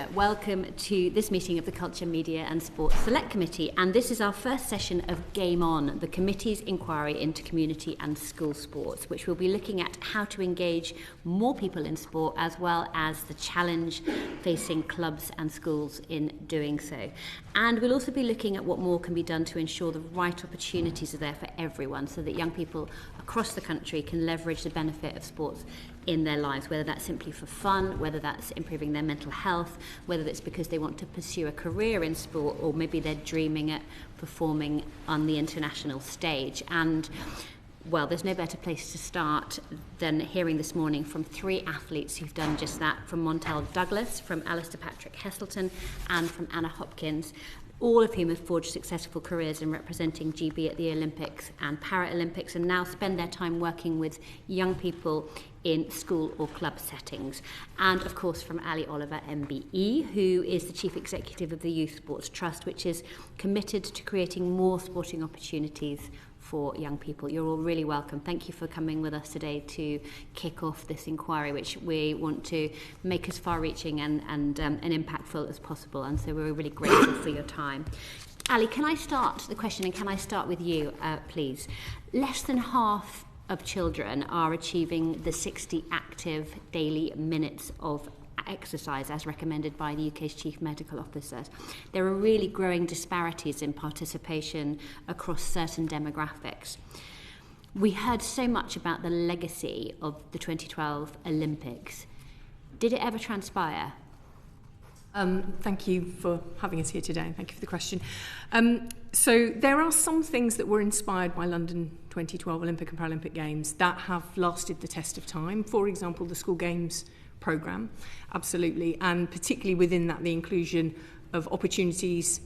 Welcome to this meeting of the Culture, Media and Sports Select Committee, and this is our first session of Game On, the committee's inquiry into community and school sports, which will be looking at how to engage more people in sport as well as the challenge facing clubs and schools in doing so. And we'll also be looking at what more can be done to ensure the right opportunities are there for everyone so that young people across the country can leverage the benefit of sports in their lives, whether that's simply for fun, whether that's improving their mental health, whether it's because they want to pursue a career in sport, or maybe they're dreaming at performing on the international stage. And well, there's no better place to start than hearing this morning from three athletes who've done just that, from Montell Douglas, from Alistair Patrick-Heselton and from Anna Hopkins, all of whom have forged successful careers in representing GB at the Olympics and Paralympics, and now spend their time working with young people in school or club settings. And of course from Ali Oliver MBE, who is the Chief Executive of the Youth Sports Trust, which is committed to creating more sporting opportunities for young people. You're all really welcome. Thank you for coming with us today to kick off this inquiry, which we want to make as far-reaching and impactful as possible. And so we're really grateful for your time. Ali, can I start the question, and can I start with you, please? Less than half of children are achieving the 60 active daily minutes of exercise as recommended by the UK's Chief Medical Officer. There are really growing disparities in participation across certain demographics. We heard so much about the legacy of the 2012 Olympics. Did it ever transpire? Thank you for having us here today, and thank you for the question. So there are some things that were inspired by London 2012 Olympic and Paralympic Games that have lasted the test of time. For example, the School Games programme, absolutely, and particularly within that the inclusion of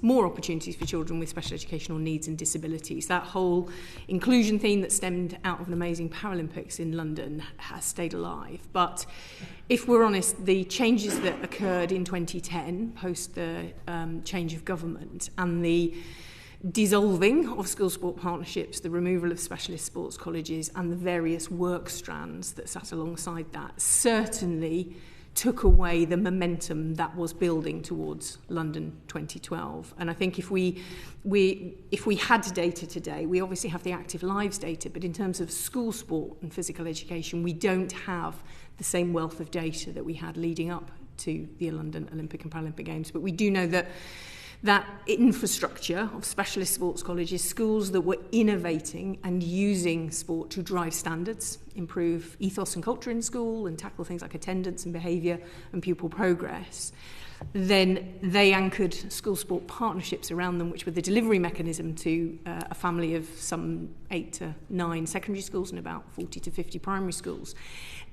more opportunities for children with special educational needs and disabilities. That whole inclusion theme that stemmed out of an amazing Paralympics in London has stayed alive. But if we're honest, the changes that occurred in 2010 post the change of government and the dissolving of school sport partnerships, the removal of specialist sports colleges and the various work strands that sat alongside that certainly took away the momentum that was building towards London 2012. And I think if we had data today, we obviously have the active lives data, but in terms of school sport and physical education, we don't have the same wealth of data that we had leading up to the London Olympic and Paralympic Games. But we do know that infrastructure of specialist sports colleges, schools that were innovating and using sport to drive standards, improve ethos and culture in school and tackle things like attendance and behaviour and pupil progress, then they anchored school sport partnerships around them, which were the delivery mechanism to a family of some 8 to 9 secondary schools and about 40 to 50 primary schools.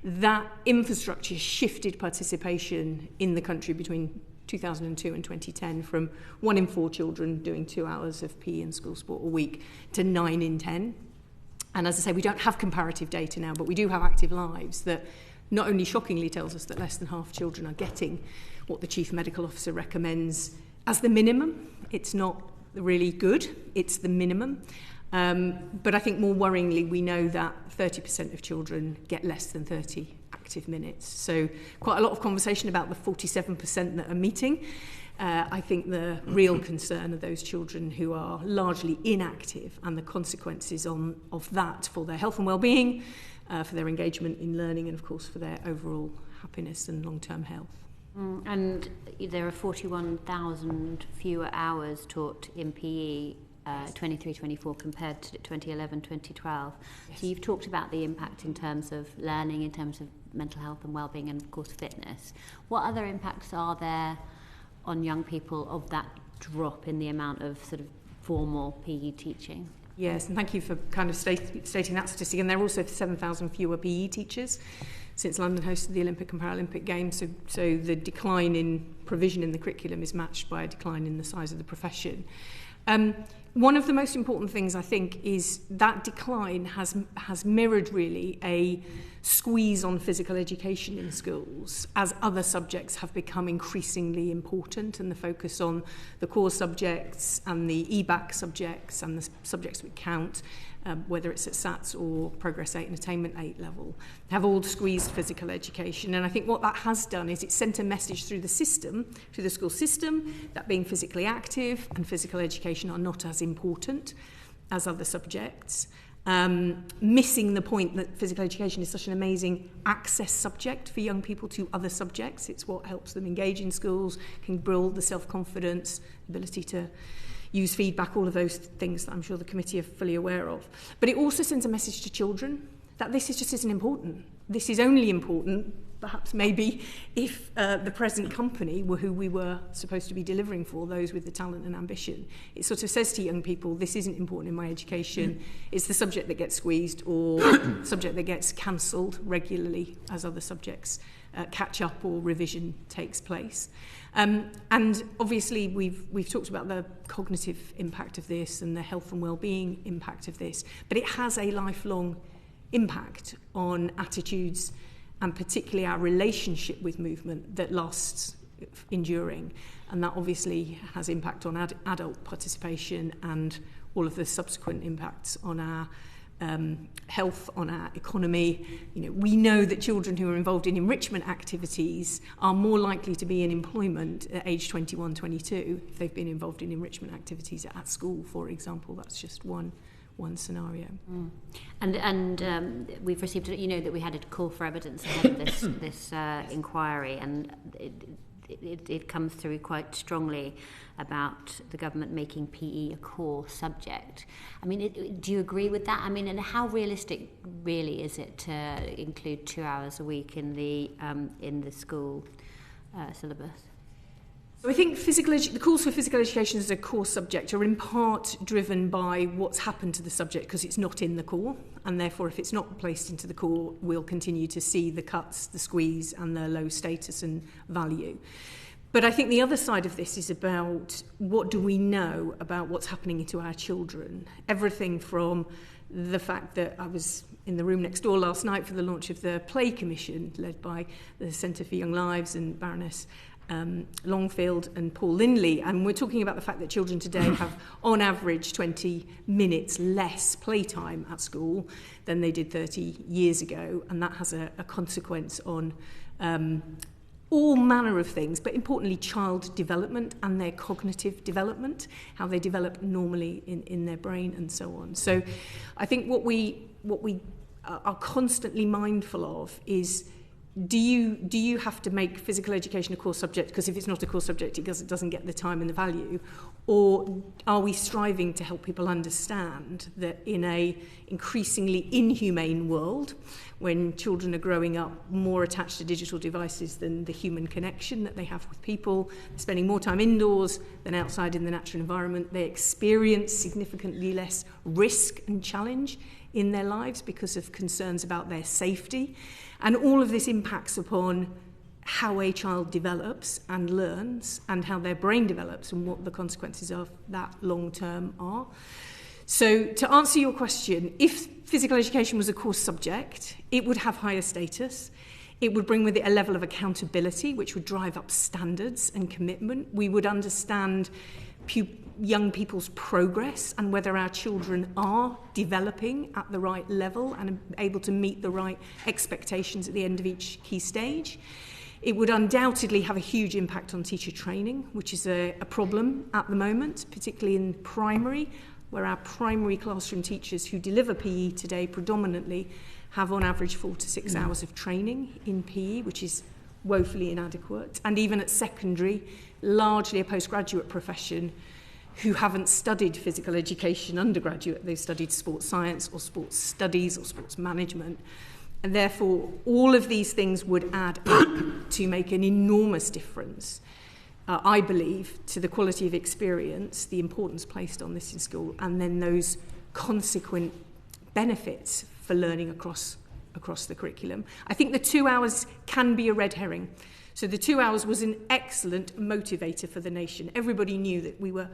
That infrastructure shifted participation in the country between 2002 and 2010 from 1 in 4 children doing 2 hours of PE and school sport a week to 9 in 10. And as I say, we don't have comparative data now, but we do have active lives that not only shockingly tells us that less than half children are getting what the Chief Medical Officer recommends as the minimum. It's not really good, it's the minimum. But I think more worryingly, we know that 30% of children get less than 30 active minutes. So quite a lot of conversation about the 47% that are meeting. I think the real concern are those children who are largely inactive and the consequences of that for their health and well-being, for their engagement in learning, and of course for their overall happiness and long-term health. And there are 41,000 fewer hours taught in PE 23-24 compared to 2011-2012. Yes. So you've talked about the impact in terms of learning, in terms of mental health and well-being, and of course fitness. What other impacts are there on young people of that drop in the amount of sort of formal PE teaching? Yes, and thank you for kind of stating that statistic. And there are also 7,000 fewer PE teachers since London hosted the Olympic and Paralympic Games. So the decline in provision in the curriculum is matched by a decline in the size of the profession. One of the most important things, I think, is that decline has mirrored really a squeeze on physical education in schools as other subjects have become increasingly important, and the focus on the core subjects and the EBAC subjects and the subjects that count whether it's at SATs or Progress 8 and Attainment 8 level, have all squeezed physical education. And I think what that has done is it sent a message through the system, through the school system, that being physically active and physical education are not as important as other subjects. Missing the point that physical education is such an amazing access subject for young people to other subjects. It's what helps them engage in schools, can build the self-confidence, ability to use feedback, all of those things that I'm sure the committee are fully aware of. But it also sends a message to children that this just isn't important. This is only important, perhaps maybe, if the present company were who we were supposed to be delivering for, those with the talent and ambition. It sort of says to young people, this isn't important in my education. It's the subject that gets squeezed or subject that gets cancelled regularly as other subjects catch up or revision takes place. And obviously we've talked about the cognitive impact of this and the health and well-being impact of this, but it has a lifelong impact on attitudes and particularly our relationship with movement that lasts enduring. And that obviously has impact on adult participation and all of the subsequent impacts on our health, on our economy. You know, we know that children who are involved in enrichment activities are more likely to be in employment at age 21, 22 if they've been involved in enrichment activities at school, for example. That's just one scenario. And we've received, you know, that we had a call for evidence ahead of this inquiry, and it comes through quite strongly about the government making PE a core subject. I mean, do you agree with that? I mean, and how realistic really is it to include 2 hours a week in the school syllabus? I think the calls for physical education as a core subject are in part driven by what's happened to the subject because it's not in the core, and therefore if it's not placed into the core, we'll continue to see the cuts, the squeeze and the low status and value. But I think the other side of this is about what do we know about what's happening to our children. Everything from the fact that I was in the room next door last night for the launch of the Play Commission led by the Centre for Young Lives and Baroness Longfield and Paul Lindley, and we're talking about the fact that children today have on average 20 minutes less playtime at school than they did 30 years ago, and that has a consequence on all manner of things, but importantly child development and their cognitive development, how they develop normally in their brain and so on. So I think what we are constantly mindful of is, do you have to make physical education a core subject because if it's not a core subject it doesn't get the time and the value, or are we striving to help people understand that in a increasingly inhumane world, when children are growing up more attached to digital devices than the human connection that they have with people, spending more time indoors than outside in the natural environment, they experience significantly less risk and challenge in their lives because of concerns about their safety. And all of this impacts upon how a child develops and learns and how their brain develops and what the consequences of that long term are. So to answer your question, if physical education was a core subject, it would have higher status. It would bring with it a level of accountability, which would drive up standards and commitment. We would understand young people's progress and whether our children are developing at the right level and able to meet the right expectations at the end of each key stage. It would undoubtedly have a huge impact on teacher training, which is a problem at the moment, particularly in primary, where our primary classroom teachers who deliver PE today predominantly have on average 4 to 6 hours of training in PE, which is woefully inadequate. And even at secondary, largely a postgraduate profession, who haven't studied physical education undergraduate, they've studied sports science or sports studies or sports management. And therefore, all of these things would add up to make an enormous difference, I believe, to the quality of experience, the importance placed on this in school, and then those consequent benefits for learning across the curriculum. I think the 2 hours can be a red herring. So the 2 hours was an excellent motivator for the nation. Everybody knew that we were,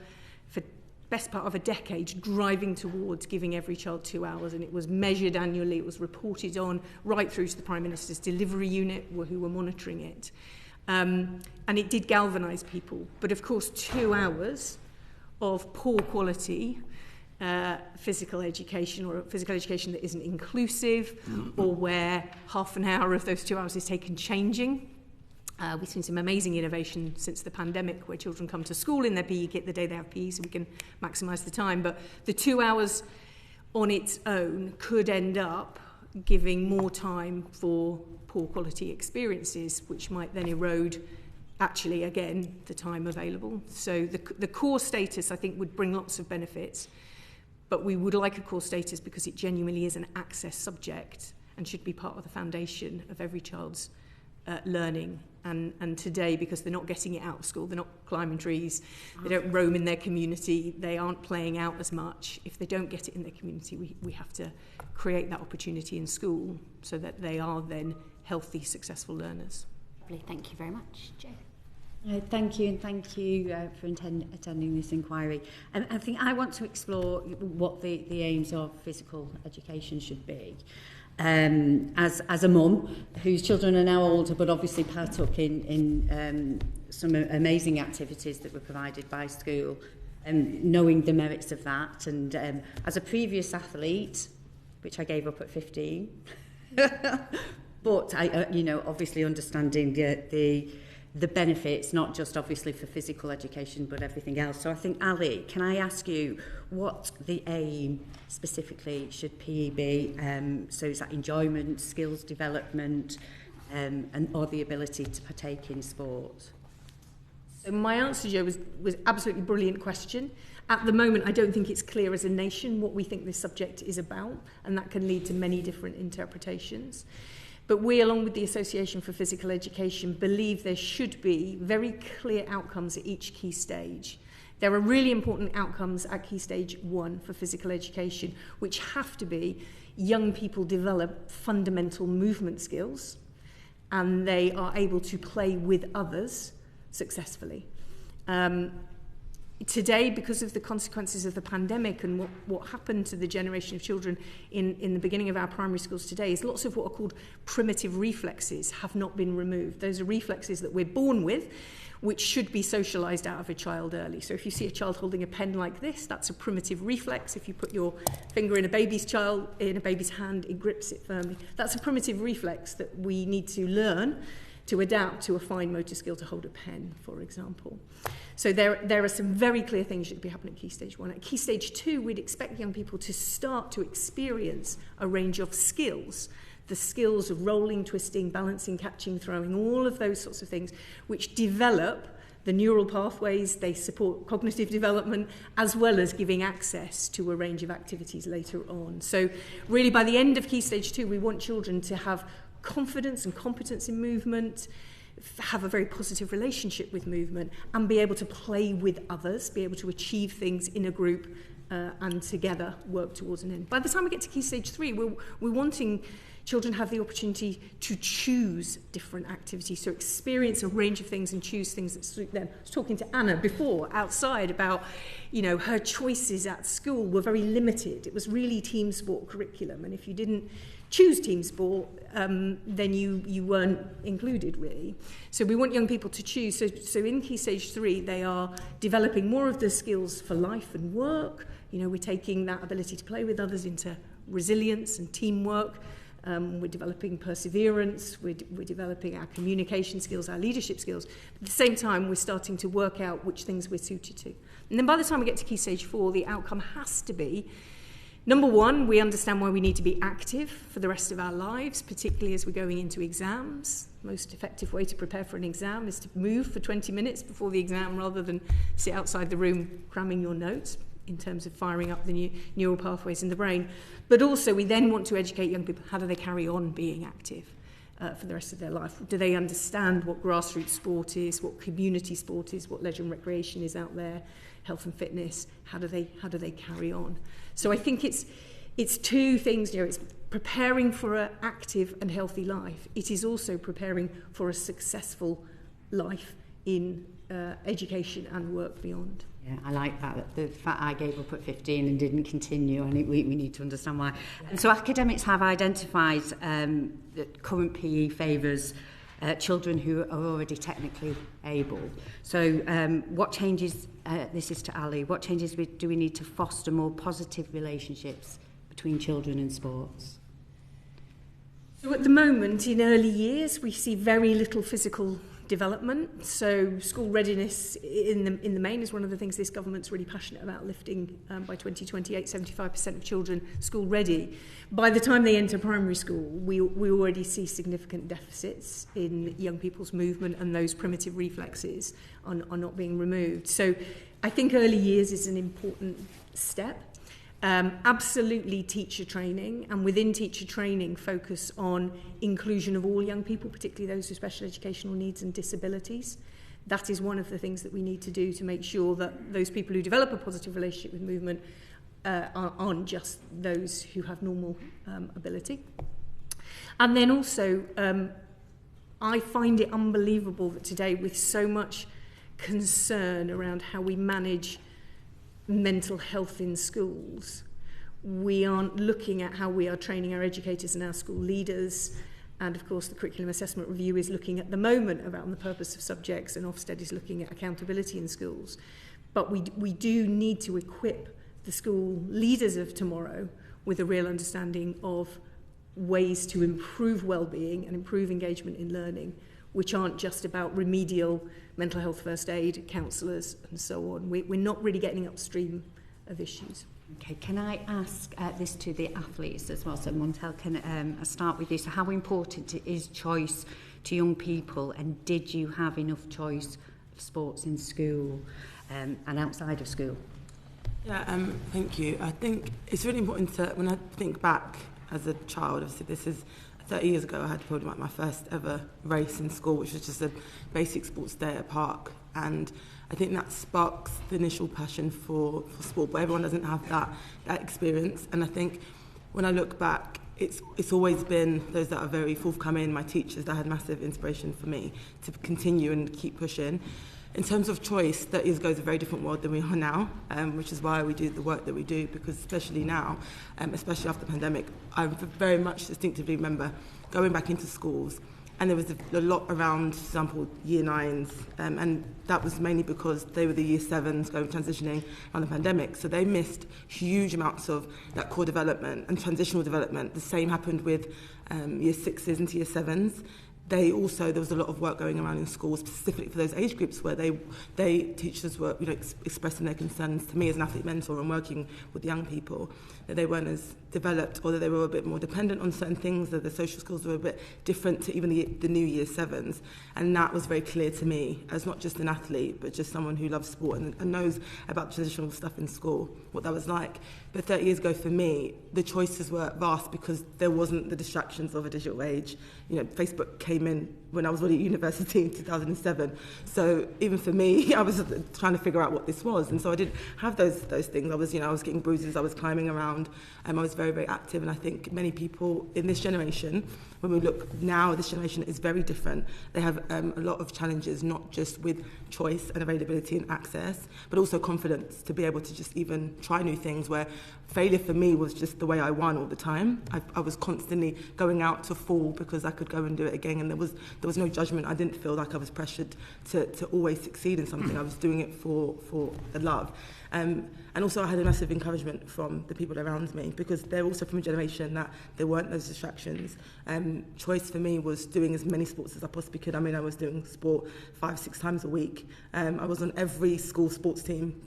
for best part of a decade, driving towards giving every child 2 hours, and it was measured annually, it was reported on right through to the Prime Minister's delivery unit who were monitoring it. And it did galvanise people. But of course 2 hours of poor quality physical education, or physical education that isn't inclusive, or where half an hour of those 2 hours is taken changing. We've seen some amazing innovation since the pandemic, where children come to school in their PE kit the day they have PE, so we can maximise the time. But the 2 hours on its own could end up giving more time for poor quality experiences, which might then erode, actually, again, the time available. So the core status, I think, would bring lots of benefits. But we would like a core status because it genuinely is an access subject and should be part of the foundation of every child's learning. And today, because they're not getting it out of school, they're not climbing trees, they don't roam in their community, they aren't playing out as much. If they don't get it in their community, we have to create that opportunity in school so that they are then healthy, successful learners. Lovely, thank you very much. Jo? Thank you, and thank you for attending this inquiry. And I think I want to explore what the aims of physical education should be. As a mum whose children are now older, but obviously partook in some amazing activities that were provided by school, knowing the merits of that, and as a previous athlete, which I gave up at 15, but I, obviously understanding the benefits, not just obviously for physical education, but everything else. So I think, Ali, can I ask you what the aim specifically should PE be? So is that enjoyment, skills development, or the ability to partake in sport? So my answer, Jo, was absolutely brilliant question. At the moment, I don't think it's clear as a nation what we think this subject is about, and that can lead to many different interpretations. But we, along with the Association for Physical Education, believe there should be very clear outcomes at each key stage. There are really important outcomes at key stage 1 for physical education, which have to be young people develop fundamental movement skills and they are able to play with others successfully. Today, because of the consequences of the pandemic and what happened to the generation of children in the beginning of our primary schools today, is lots of what are called primitive reflexes have not been removed. Those are reflexes that we're born with, which should be socialised out of a child early. So if you see a child holding a pen like this, that's a primitive reflex. If you put your finger in a baby's hand, it grips it firmly. That's a primitive reflex that we need to learn to adapt to a fine motor skill to hold a pen, for example. So there are some very clear things that should be happening at Key Stage 1. At Key Stage 2, we'd expect young people to start to experience a range of skills. The skills of rolling, twisting, balancing, catching, throwing, all of those sorts of things, which develop the neural pathways, they support cognitive development, as well as giving access to a range of activities later on. So really, by the end of Key Stage 2, we want children to have confidence and competence in movement, have a very positive relationship with movement, and be able to play with others, be able to achieve things in a group and together work towards an end. By the time we get to Key Stage 3, we're wanting children to have the opportunity to choose different activities, so experience a range of things and choose things that suit them. I was talking to Anna before, outside, about, her choices at school were very limited. It was really team sport curriculum, and if you didn't choose team sport, then you weren't included, really. So we want young people to choose. So in Key Stage 3, they are developing more of the skills for life and work. We're taking that ability to play with others into resilience and teamwork. We're developing perseverance, we're developing our communication skills, our leadership skills. At the same time, we're starting to work out which things we're suited to. And then by the time we get to Key Stage 4, the outcome has to be, number one, we understand why we need to be active for the rest of our lives, particularly as we're going into exams. The most effective way to prepare for an exam is to move for 20 minutes before the exam rather than sit outside the room cramming your notes, in terms of firing up the neural pathways in the brain. But also, we then want to educate young people, how do they carry on being active for the rest of their life? Do they understand what grassroots sport is, what community sport is, what leisure and recreation is out there, health and fitness? How do they carry on? So I think it's two things. It's preparing for an active and healthy life. It is also preparing for a successful life in education and work beyond. Yeah, I like that. The fact I gave up at 15 and didn't continue, and we need to understand why. And so academics have identified that current PE favours children who are already technically able. So what changes this is to Ali, what changes do we need to foster more positive relationships between children and sports? So at the moment, in early years, we see very little physical development. So school readiness in the main is one of the things this government's really passionate about, lifting by 2028 75% of children school ready. By the time they enter primary school, we already see significant deficits in young people's movement, and those primitive reflexes are not being removed. So I think early years is an important step. Absolutely teacher training, and within teacher training focus on inclusion of all young people, particularly those with special educational needs and disabilities. That is one of the things that we need to do to make sure that those people who develop a positive relationship with movement aren't just those who have normal ability. And then also, I find it unbelievable that today, with so much concern around how we manage mental health in schools, we aren't looking at how we are training our educators and our school leaders. And of course the curriculum assessment review is looking at the moment about the purpose of subjects, and Ofsted is looking at accountability in schools. But we do need to equip the school leaders of tomorrow with a real understanding of ways to improve well-being and improve engagement in learning, which aren't just about remedial mental health first aid, counsellors and so on. We're not really getting upstream of issues. Okay, can I ask this to the athletes as well? So Montell, can I start with you? So how important is choice to young people, and did you have enough choice of sports in school and outside of school? Yeah, thank you. I think it's really important to, when I think back as a child, obviously this is 30 years ago, I had probably my first ever race in school, which was just a basic sports day at a park. And I think that sparks the initial passion for sport, but everyone doesn't have that experience. And I think when I look back, it's always been those that are very forthcoming, my teachers, that had massive inspiration for me to continue and keep pushing. In terms of choice, 30 years ago is a very different world than we are now, which is why we do the work that we do, because especially now, especially after the pandemic, I very much distinctively remember going back into schools, and there was a lot around, for example, year 9s, and that was mainly because they were the year 7s going transitioning around the pandemic, so they missed huge amounts of that core development and transitional development. The same happened with year 6s into year 7s. There was a lot of work going around in schools specifically for those age groups where teachers were expressing their concerns to me as an athlete mentor and working with young people, that they weren't as developed, or that they were a bit more dependent on certain things, that the social skills were a bit different to even the new year 7s. And that was very clear to me as not just an athlete, but just someone who loves sport and knows about traditional stuff in school, what that was like. But 30 years ago for me, the choices were vast because there wasn't the distractions of a digital age. Facebook came in when I was already at university in 2007. So even for me, I was trying to figure out what this was. And so I didn't have those things. I was getting bruises, I was climbing around, I was very, very active. And I think many people in this generation, when we look now, this generation is very different. They have a lot of challenges, not just with choice and availability and access, but also confidence to be able to just even try new things, where failure for me was just the way I won all the time. I was constantly going out to fall because I could go and do it again, and there was no judgment. I didn't feel like I was pressured to always succeed in something. I was doing it for the love. And also I had a massive encouragement from the people around me, because they're also from a generation that there weren't those distractions. Choice for me was doing as many sports as I possibly could. I mean, I was doing sport 5-6 times a week. I was on every school sports team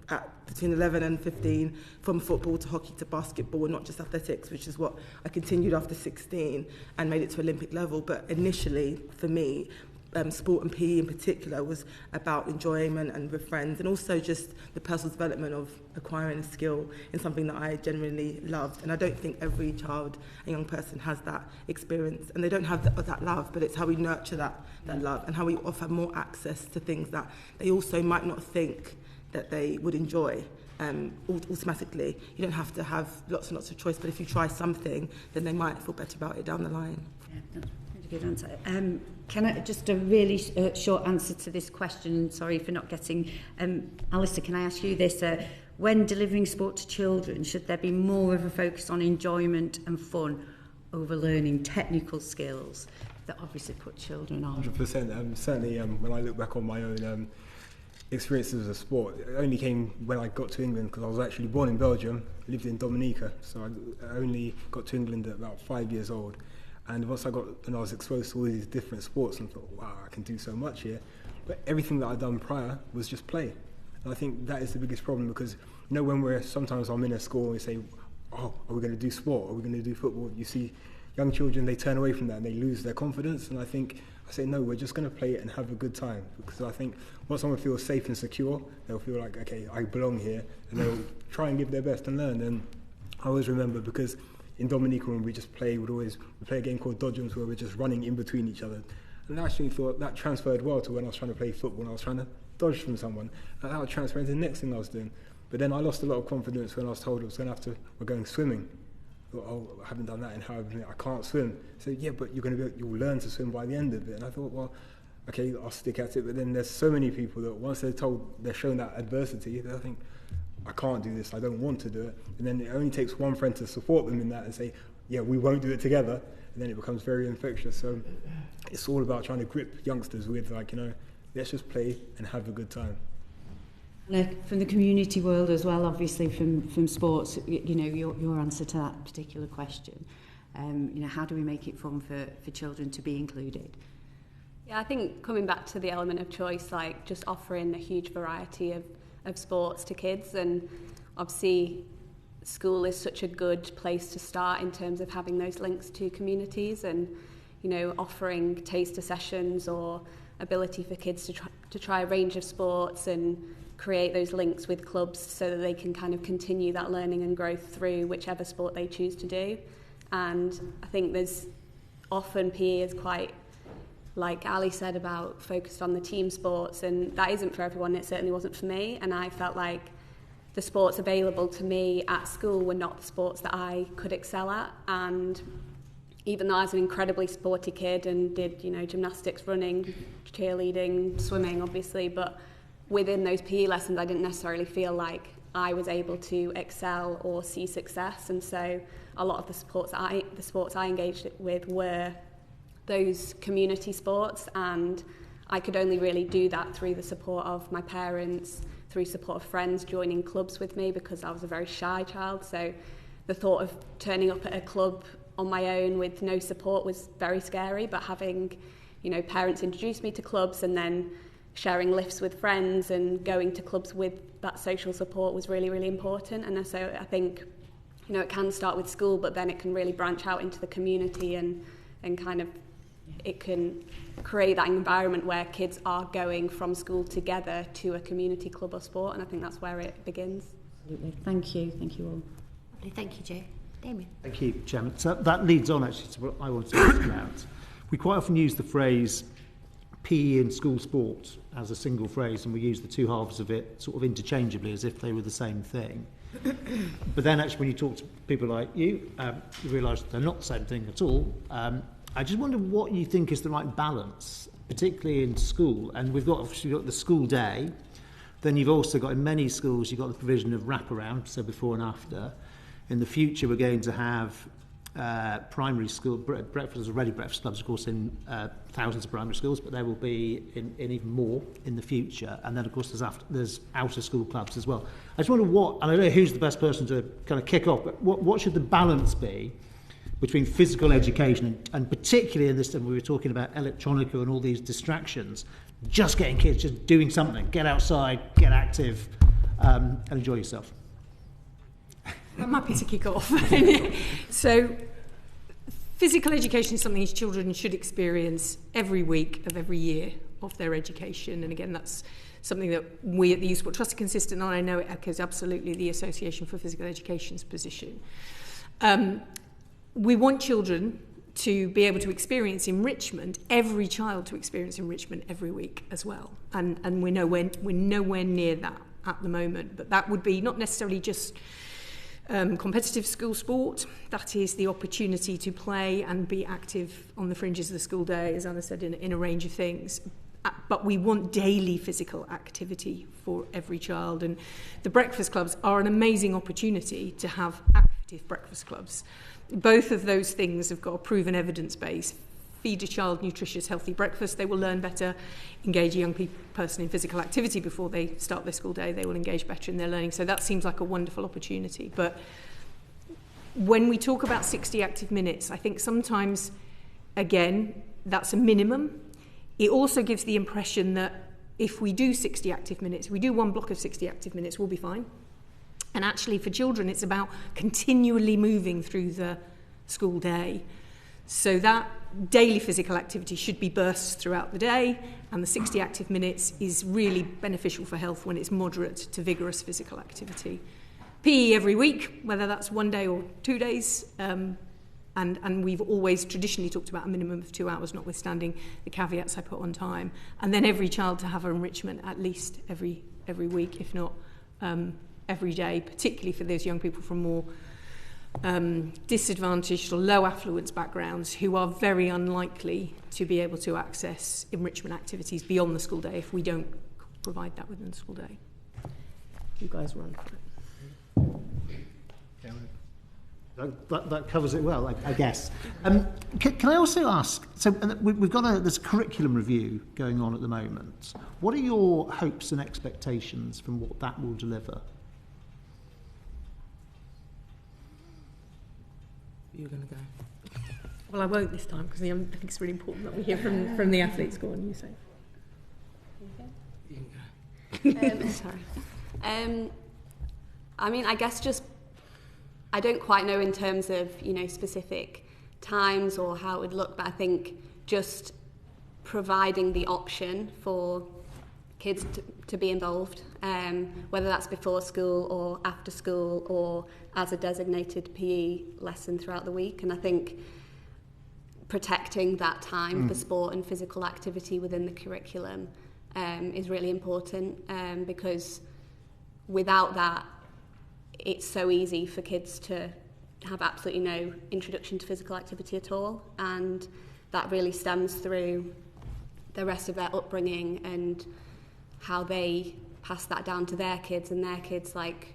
between 11 and 15, from football to hockey to basketball, and not just athletics, which is what I continued after 16 and made it to Olympic level. But initially, for me, sport and PE in particular was about enjoyment and with friends, and also just the personal development of acquiring a skill in something that I genuinely loved. And I don't think every child and young person has that experience, and they don't have that love, but it's how we nurture that love and how we offer more access to things that they also might not think that they would enjoy. Automatically, you don't have to have lots and lots of choice, but if you try something, then they might feel better about it down the line. Yeah, that's a good answer. Can I just a really short answer to this question? Sorry for not getting. Alistair, can I ask you this? When delivering sport to children, should there be more of a focus on enjoyment and fun over learning technical skills that obviously put children on? 100%. Certainly, when I look back on my own experiences of sport. It only came when I got to England, because I was actually born in Belgium, lived in Dominica, so I only got to England at about 5 years old. And once I was exposed to all these different sports, and thought, wow, I can do so much here. But everything that I'd done prior was just play. And I think that is the biggest problem, because when sometimes I'm in a school and we say, oh, are we going to do sport? Are we going to do football? You see young children, they turn away from that and they lose their confidence. And I say, no, we're just going to play it and have a good time. Because I think once someone feels safe and secure, they'll feel like, okay, I belong here. And they'll try and give their best and learn. And I always remember, because in Dominica, when we just play, we play a game called Dodgems, where we're just running in between each other. And I actually thought that transferred well to when I was trying to play football and I was trying to dodge from someone. And that would transfer into the next thing I was doing. But then I lost a lot of confidence when I was told we're going swimming. I thought, oh, I haven't done that in however many, I can't swim. So yeah, but you'll learn to swim by the end of it. And I thought, well, okay, I'll stick at it. But then there's so many people that once they're shown that adversity, they think, I can't do this, I don't want to do it. And then it only takes one friend to support them in that and say, yeah, we won't do it together. And then it becomes very infectious. So it's all about trying to grip youngsters with, let's just play and have a good time. From the community world as well, obviously from sports, your answer to that particular question, how do we make it fun for children to be included? Yeah, I think coming back to the element of choice, like just offering a huge variety of sports to kids, and obviously school is such a good place to start in terms of having those links to communities, and offering taster sessions or ability for kids to try a range of sports and create those links with clubs so that they can kind of continue that learning and growth through whichever sport they choose to do. And I think there's often PE is quite, like Ali said, about focused on the team sports, and that isn't for everyone. It certainly wasn't for me, and I felt like the sports available to me at school were not the sports that I could excel at. And even though I was an incredibly sporty kid and did gymnastics, running, cheerleading, swimming obviously, but within those PE lessons I didn't necessarily feel like I was able to excel or see success. And so a lot of the sports I engaged with were those community sports, and I could only really do that through the support of my parents, through support of friends joining clubs with me, because I was a very shy child. So the thought of turning up at a club on my own with no support was very scary, but having parents introduce me to clubs and then sharing lifts with friends and going to clubs with that social support was really, really important. And so I think it can start with school, but then it can really branch out into the community and kind of it can create that environment where kids are going from school together to a community club or sport, and I think that's where it begins. Absolutely. Thank you all. Lovely. Thank you, Jo. Damien. Thank you, Chairman. So that leads on actually to what I wanted to ask about. We quite often use the phrase PE and school sport as a single phrase, and we use the two halves of it sort of interchangeably as if they were the same thing. But then actually when you talk to people like you realise they're not the same thing at all. I just wonder what you think is the right balance, particularly in school. And we've got the school day, then you've also got in many schools you've got the provision of wraparound, so before and after. In the future we're going to have primary school breakfast, ready breakfast clubs, of course, in thousands of primary schools, but there will be in even more in the future. And then, of course, there's outer school clubs as well. I just wonder and I don't know who's the best person to kind of kick off, but what should the balance be between physical education and particularly in this time we were talking about electronica and all these distractions, just getting kids just doing something, get outside, get active, and enjoy yourself. I'm happy to kick off. So, physical education is something children should experience every week of every year of their education. And again, that's something that we at the Youth Sport Trust are consistent on. I know it echoes absolutely the Association for Physical Education's position. We want children to be able to experience enrichment, every child to experience enrichment every week as well. And we're nowhere near that at the moment. But that would be not necessarily just competitive school sport. That is the opportunity to play and be active on the fringes of the school day, as Anna said, in a range of things. But we want daily physical activity for every child. And the breakfast clubs are an amazing opportunity to have active breakfast clubs. Both of those things have got a proven evidence base feed a child nutritious, healthy breakfast, they will learn better. Engage a young person in physical activity before they start their school day, they will engage better in their learning. So that seems like a wonderful opportunity. But when we talk about 60 active minutes, I think sometimes, again, that's a minimum. It also gives the impression that if we do 60 active minutes, we do one block of 60 active minutes, we'll be fine. And actually for children, it's about continually moving through the school day. So that daily physical activity should be bursts throughout the day, and the 60 active minutes is really beneficial for health when it's moderate to vigorous physical activity. PE every week, whether that's 1 day or 2 days, and we've always traditionally talked about a minimum of 2 hours, notwithstanding the caveats I put on time. And then every child to have enrichment at least every week, if not every day, particularly for those young people from more disadvantaged or low affluence backgrounds who are very unlikely to be able to access enrichment activities beyond the school day if we don't provide that within the school day. You guys run for it. That covers it well, I guess. Can I also ask, so we've got there's a curriculum review going on at the moment. What are your hopes and expectations from what that will deliver? You're going to go. Well, I won't this time because I think it's really important that we hear from the athletes. Go on, you say. You can go. Sorry. I mean, I guess just I don't quite know in terms of, specific times or how it would look, but I think just providing the option for kids to be involved, whether that's before school or after school or as a designated PE lesson throughout the week. And I think protecting that time for sport and physical activity within the curriculum is really important, because without that, it's so easy for kids to have absolutely no introduction to physical activity at all, and that really stems through the rest of their upbringing and how they pass that down to their kids, and their kids, like,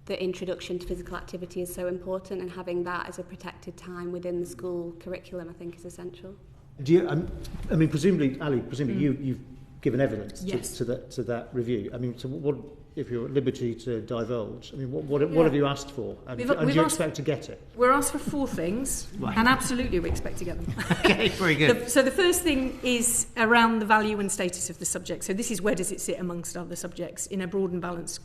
the introduction to physical activity is so important, and having that as a protected time within the school curriculum, I think, is essential. Do you? I mean, presumably, Ali, you've given evidence Yes. to that review. I mean, so what, if you're at liberty to divulge? I mean, what have you asked for? And do you expect to get it? We're asked for 4 things, Right. and absolutely we expect to get them. Okay, very good. So the first thing is around the value and status of the subject. So this is where does it sit amongst other subjects in a broad and balanced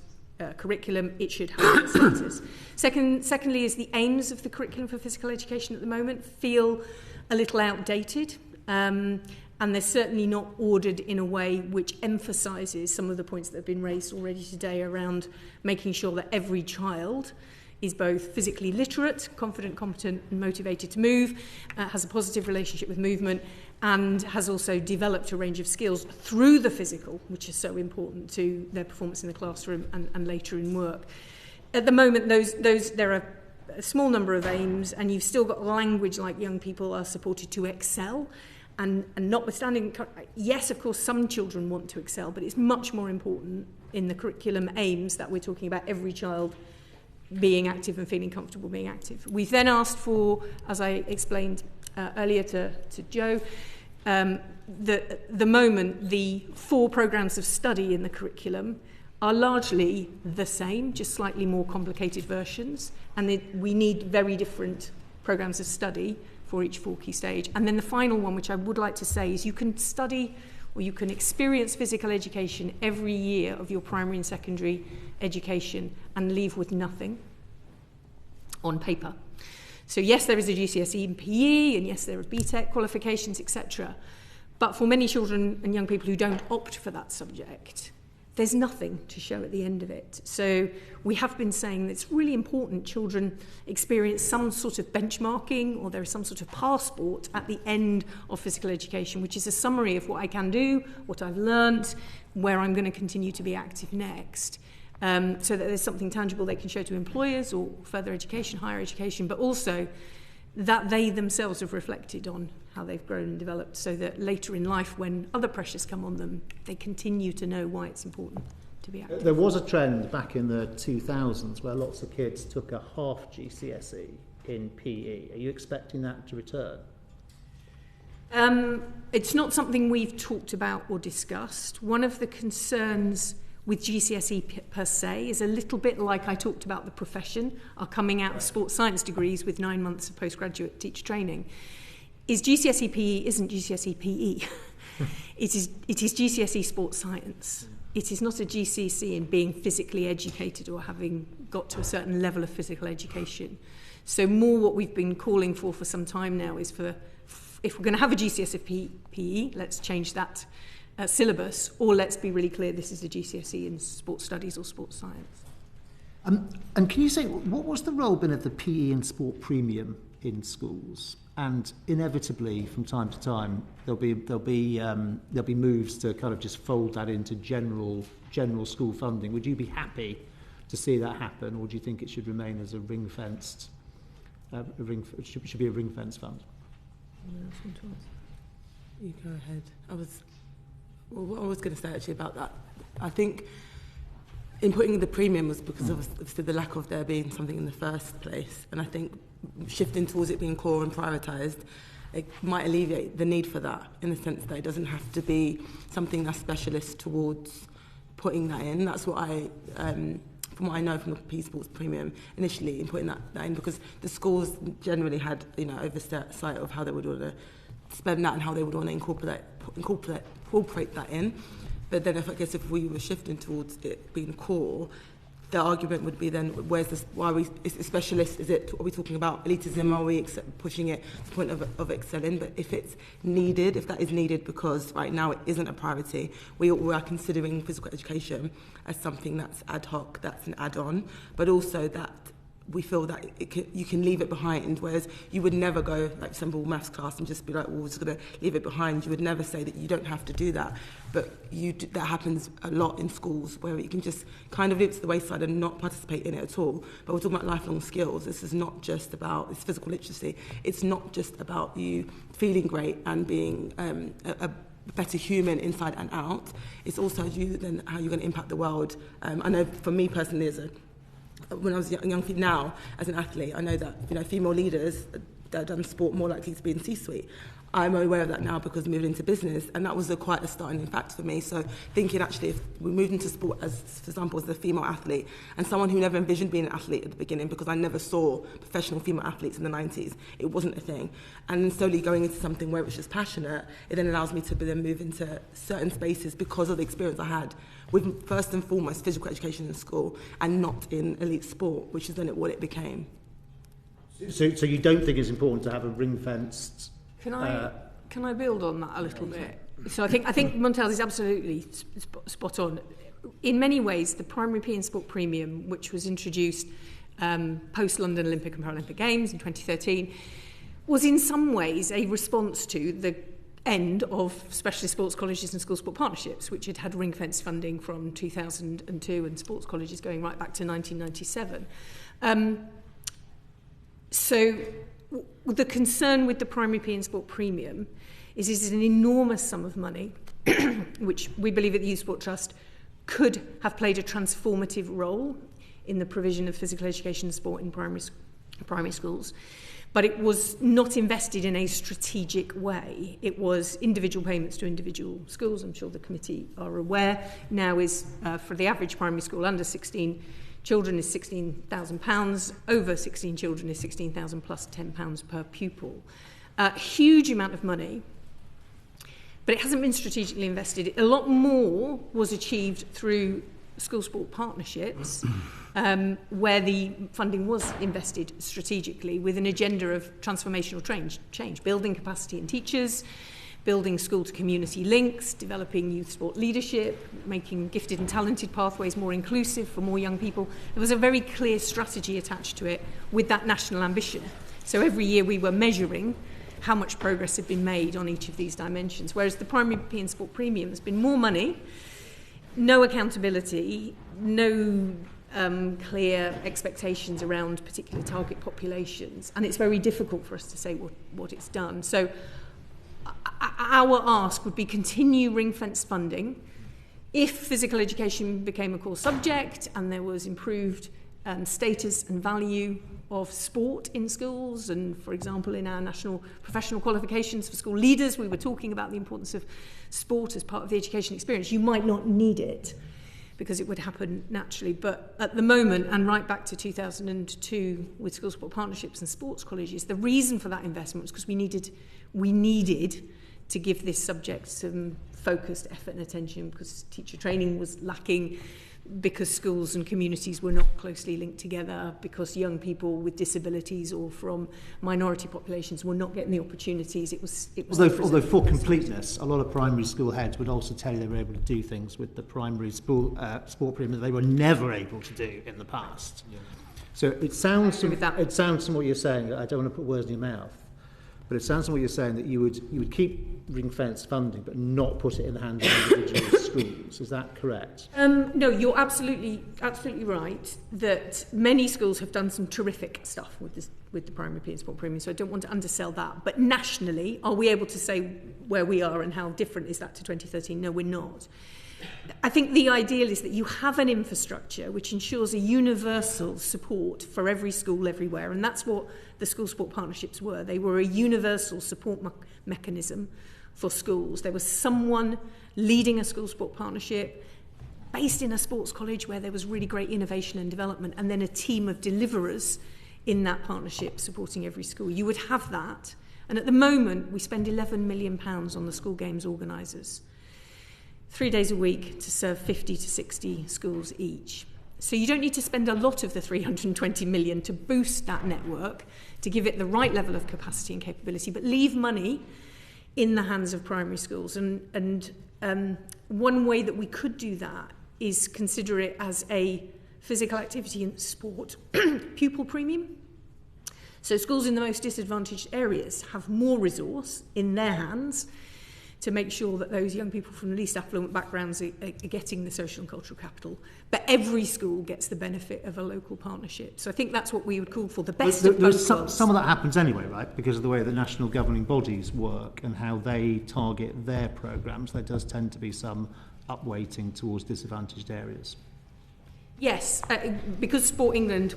curriculum. It should have that status. Secondly is the aims of the curriculum for physical education at the moment feel a little outdated, and they're certainly not ordered in a way which emphasises some of the points that have been raised already today around making sure that every child is both physically literate, confident, competent and motivated to move, has a positive relationship with movement, and has also developed a range of skills through the physical, which is so important to their performance in the classroom and later in work. At the moment, there are a small number of aims, and you've still got language like young people are supported to excel. And notwithstanding, yes, of course, some children want to excel, but it's much more important in the curriculum aims that we're talking about every child being active and feeling comfortable being active. We've then asked for, as I explained earlier to Joe, the moment the 4 programmes of study in the curriculum are largely the same, just slightly more complicated versions, and we need very different programmes of study for each 4 key stage. And then the final one, which I would like to say, is you can study or you can experience physical education every year of your primary and secondary education and leave with nothing on paper. So yes, there is a GCSE in PE, and yes, there are BTEC qualifications, etc. But for many children and young people who don't opt for that subject, there's nothing to show at the end of it. So we have been saying that it's really important children experience some sort of benchmarking, or there is some sort of passport at the end of physical education, which is a summary of what I can do, what I've learnt, where I'm going to continue to be active next. So that there's something tangible they can show to employers or further education, higher education, but also that they themselves have reflected on how they've grown and developed, so that later in life, when other pressures come on them, they continue to know why it's important to be active. There was a trend back in the 2000s where lots of kids took a half GCSE in PE. Are you expecting that to return? It's not something we've talked about or discussed. One of the concerns with GCSE per se is a little bit like I talked about the profession, are coming out of sports science degrees with 9 months of postgraduate teacher training. Is GCSE PE isn't GCSE PE. It is GCSE sports science. It is not a GCSE in being physically educated or having got to a certain level of physical education. So more what we've been calling for some time now is for, if we're going to have a GCSE PE, let's change that syllabus, or let's be really clear this is a GCSE in sports studies or sports science. And can you say, what was the role been of the PE and sport premium in schools? And inevitably, from time to time, there'll be moves to kind of just fold that into general school funding. Would you be happy to see that happen, or do you think it should remain as a ring-fenced? Should be a ring-fenced fund? You go ahead. What I was going to say actually about that, I think in putting the premium was because of obviously the lack of there being something in the first place, and I think shifting towards it being core and prioritised, it might alleviate the need for that, in the sense that it doesn't have to be something that's specialist towards putting that in. That's what from what I know from the PE Sports Premium initially, in putting that in, because the schools generally had oversight of how they would want to spend that and how they would want to incorporate that in. But then if we were shifting towards it being core, the argument would be then, where's this? Why are we? Is it specialist? Are we talking about elitism? Are we pushing it to the point of excelling? But if it's needed, if that is needed, because right now it isn't a priority, we are considering physical education as something that's ad hoc, that's an add-on, but also that we feel that you can leave it behind, whereas you would never go, like, simple maths class and just be like, well, we're just going to leave it behind. You would never say that you don't have to do that. But that happens a lot in schools, where you can just kind of leave it to the wayside and not participate in it at all. But we're talking about lifelong skills. This is not just about, it's physical literacy. It's not just about you feeling great and being a better human inside and out. It's also then how you're going to impact the world. I know for me personally, when I was young, now as an athlete, I know that female leaders that have done sport more likely to be in C-suite. I'm aware of that now because I moved into business, and that was quite a starting fact for me. So thinking actually, if we moved into sport as, for example, as a female athlete, and someone who never envisioned being an athlete at the beginning, because I never saw professional female athletes in the 90s, it wasn't a thing. And then slowly going into something where it was just passionate, it then allows me to then move into certain spaces because of the experience I had with, first and foremost, physical education in school, and not in elite sport, which is then what it became. So you don't think it's important to have a ring-fenced... Can I build on that a little bit? So I think Montell is absolutely spot on. In many ways, the primary PE and sport premium, which was introduced post-London Olympic and Paralympic Games in 2013, was in some ways a response to the end of specialist sports colleges and school sport partnerships, which had ring-fenced funding from 2002 and sports colleges going right back to 1997. So the concern with the primary PE and sport premium is it's an enormous sum of money, which we believe at the Youth Sport Trust could have played a transformative role in the provision of physical education and sport in primary schools. But it was not invested in a strategic way. It was individual payments to individual schools. I'm sure the committee are aware. Now is, for the average primary school under 16 children, is £16,000. Over 16 children is £16,000 plus £10 per pupil. A huge amount of money, but it hasn't been strategically invested. A lot more was achieved through school sport partnerships, where the funding was invested strategically with an agenda of transformational change, building capacity in teachers, building school-to-community links, developing youth sport leadership, making gifted and talented pathways more inclusive for more young people. There was a very clear strategy attached to it with that national ambition. So every year we were measuring how much progress had been made on each of these dimensions, whereas the primary PE and sport premium has been more money, no accountability, no clear expectations around particular target populations, and it's very difficult for us to say what it's done. So our ask would be continue ring-fence funding. If physical education became a core subject and there was improved status and value of sport in schools. And for example, in our national professional qualifications for school leaders, we were talking about the importance of sport as part of the education experience. You might not need it because it would happen naturally, but at the moment, and right back to 2002 with school sport partnerships and sports colleges, the reason for that investment was because we needed to give this subject some focused effort and attention, because teacher training was lacking, because schools and communities were not closely linked together, because young people with disabilities or from minority populations were not getting the opportunities. It was although for completeness, a lot of primary school heads would also tell you they were able to do things with the primary sport premium that they were never able to do in the past. Yeah. So it sounds from what you're saying, I don't want to put words in your mouth, but it sounds from what you're saying that you would keep ring-fence funding but not put it in the hands of individual schools. Is that correct? No, you're absolutely right that many schools have done some terrific stuff with the primary P and sport premium, so I don't want to undersell that. But nationally, are we able to say where we are and how different is that to 2013? No, we're not. I think the ideal is that you have an infrastructure which ensures a universal support for every school everywhere, and that's what the school sport partnerships were. They were a universal support mechanism for schools. There was someone leading a school sport partnership based in a sports college where there was really great innovation and development, and then a team of deliverers in that partnership supporting every school. You would have that, and at the moment we spend £11 million on the school games organisers, 3 days a week to serve 50 to 60 schools each. So you don't need to spend a lot of the 320 million to boost that network, to give it the right level of capacity and capability, but leave money in the hands of primary schools. And one way that we could do that is consider it as a physical activity and sport pupil premium. So schools in the most disadvantaged areas have more resource in their hands to make sure that those young people from the least affluent backgrounds are getting the social and cultural capital. But every school gets the benefit of a local partnership. So I think that's what we would call for the best of both worlds. Some of that happens anyway, right? Because of the way that national governing bodies work and how they target their programmes, there does tend to be some upweighting towards disadvantaged areas. Yes, because Sport England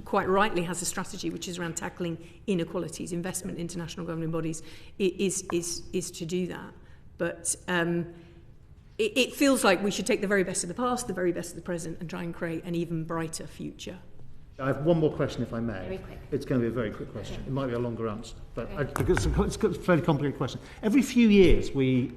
quite rightly has a strategy which is around tackling inequalities. Investment into national governing bodies is to do that. But it feels like we should take the very best of the past, the very best of the present, and try and create an even brighter future. I have one more question, if I may. Very quick. It's going to be a very quick question. It might be a longer answer, but because it's a fairly complicated question. Every few years, we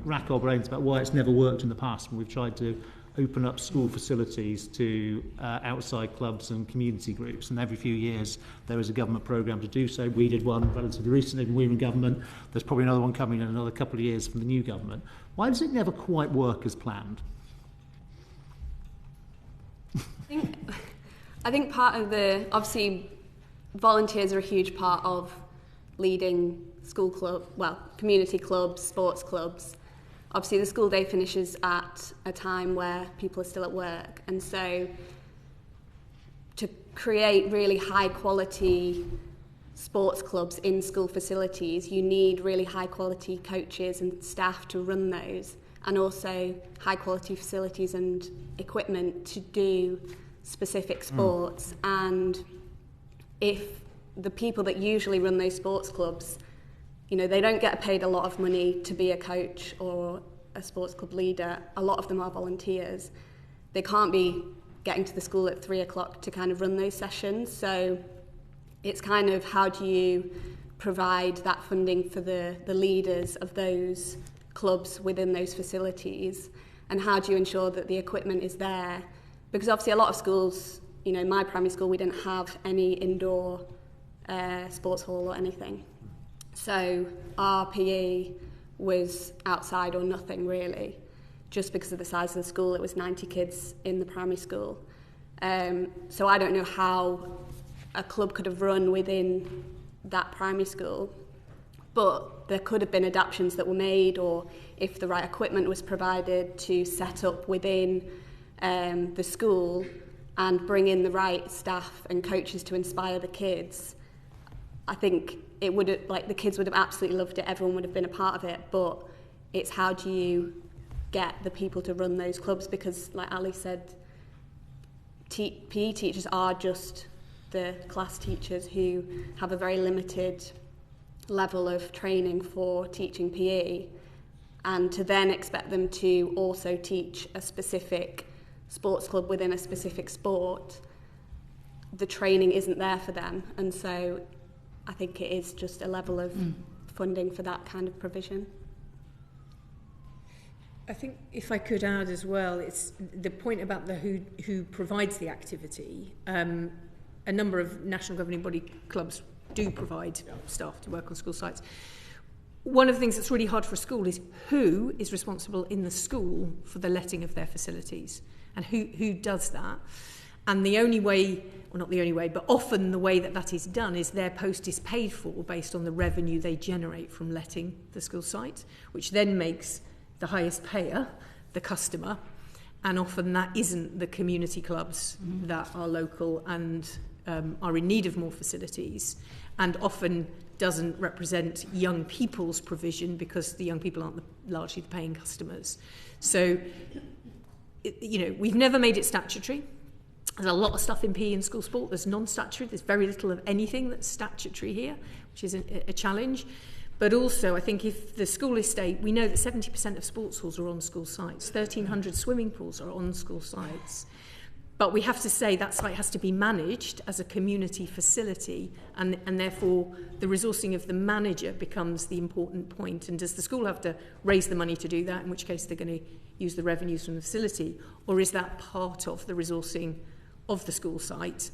rack our brains about why it's never worked in the past when we've tried to open up school facilities to outside clubs and community groups, and every few years there is a government programme to do so. We did one relatively recently when we were in government. There's probably another one coming in another couple of years from the new government. Why does it never quite work as planned? I think part of obviously volunteers are a huge part of leading community clubs, sports clubs. Obviously, the school day finishes at a time where people are still at work. And so to create really high-quality sports clubs in school facilities, you need really high-quality coaches and staff to run those, and also high-quality facilities and equipment to do specific sports. And if the people that usually run those sports clubs, they don't get paid a lot of money to be a coach or a sports club leader. A lot of them are volunteers. They can't be getting to the school at 3 o'clock to kind of run those sessions. So it's kind of, how do you provide that funding for the leaders of those clubs within those facilities? And how do you ensure that the equipment is there? Because obviously a lot of schools, my primary school, we didn't have any indoor sports hall or anything. So our PE was outside or nothing really, just because of the size of the school. It was 90 kids in the primary school. So I don't know how a club could have run within that primary school, but there could have been adaptations that were made, or if the right equipment was provided to set up within the school and bring in the right staff and coaches to inspire the kids. I think it would have, the kids would have absolutely loved it, everyone would have been a part of it, but it's how do you get the people to run those clubs? Because, like Ali said, PE teachers are just the class teachers who have a very limited level of training for teaching PE, and to then expect them to also teach a specific sports club within a specific sport, the training isn't there for them. And so I think it is just a level of funding for that kind of provision. I think if I could add as well, it's the point about the who provides the activity. A number of national governing body clubs do provide staff to work on school sites. One of the things that's really hard for a school is who is responsible in the school for the letting of their facilities, and who does that. And the only way, well, not the only way, but often the way that is done is their post is paid for based on the revenue they generate from letting the school site, which then makes the highest payer the customer, and often that isn't the community clubs that are local and are in need of more facilities, and often doesn't represent young people's provision because the young people aren't largely the paying customers. So, we've never made it statutory. There's a lot of stuff in PE and school sport that's non-statutory. There's very little of anything that's statutory here, which is a challenge. But also, I think if the school estate, we know that 70% of sports halls are on school sites. 1,300 swimming pools are on school sites. But we have to say that site has to be managed as a community facility, and therefore the resourcing of the manager becomes the important point. And does the school have to raise the money to do that, in which case they're going to use the revenues from the facility, or is that part of the resourcing of the school site?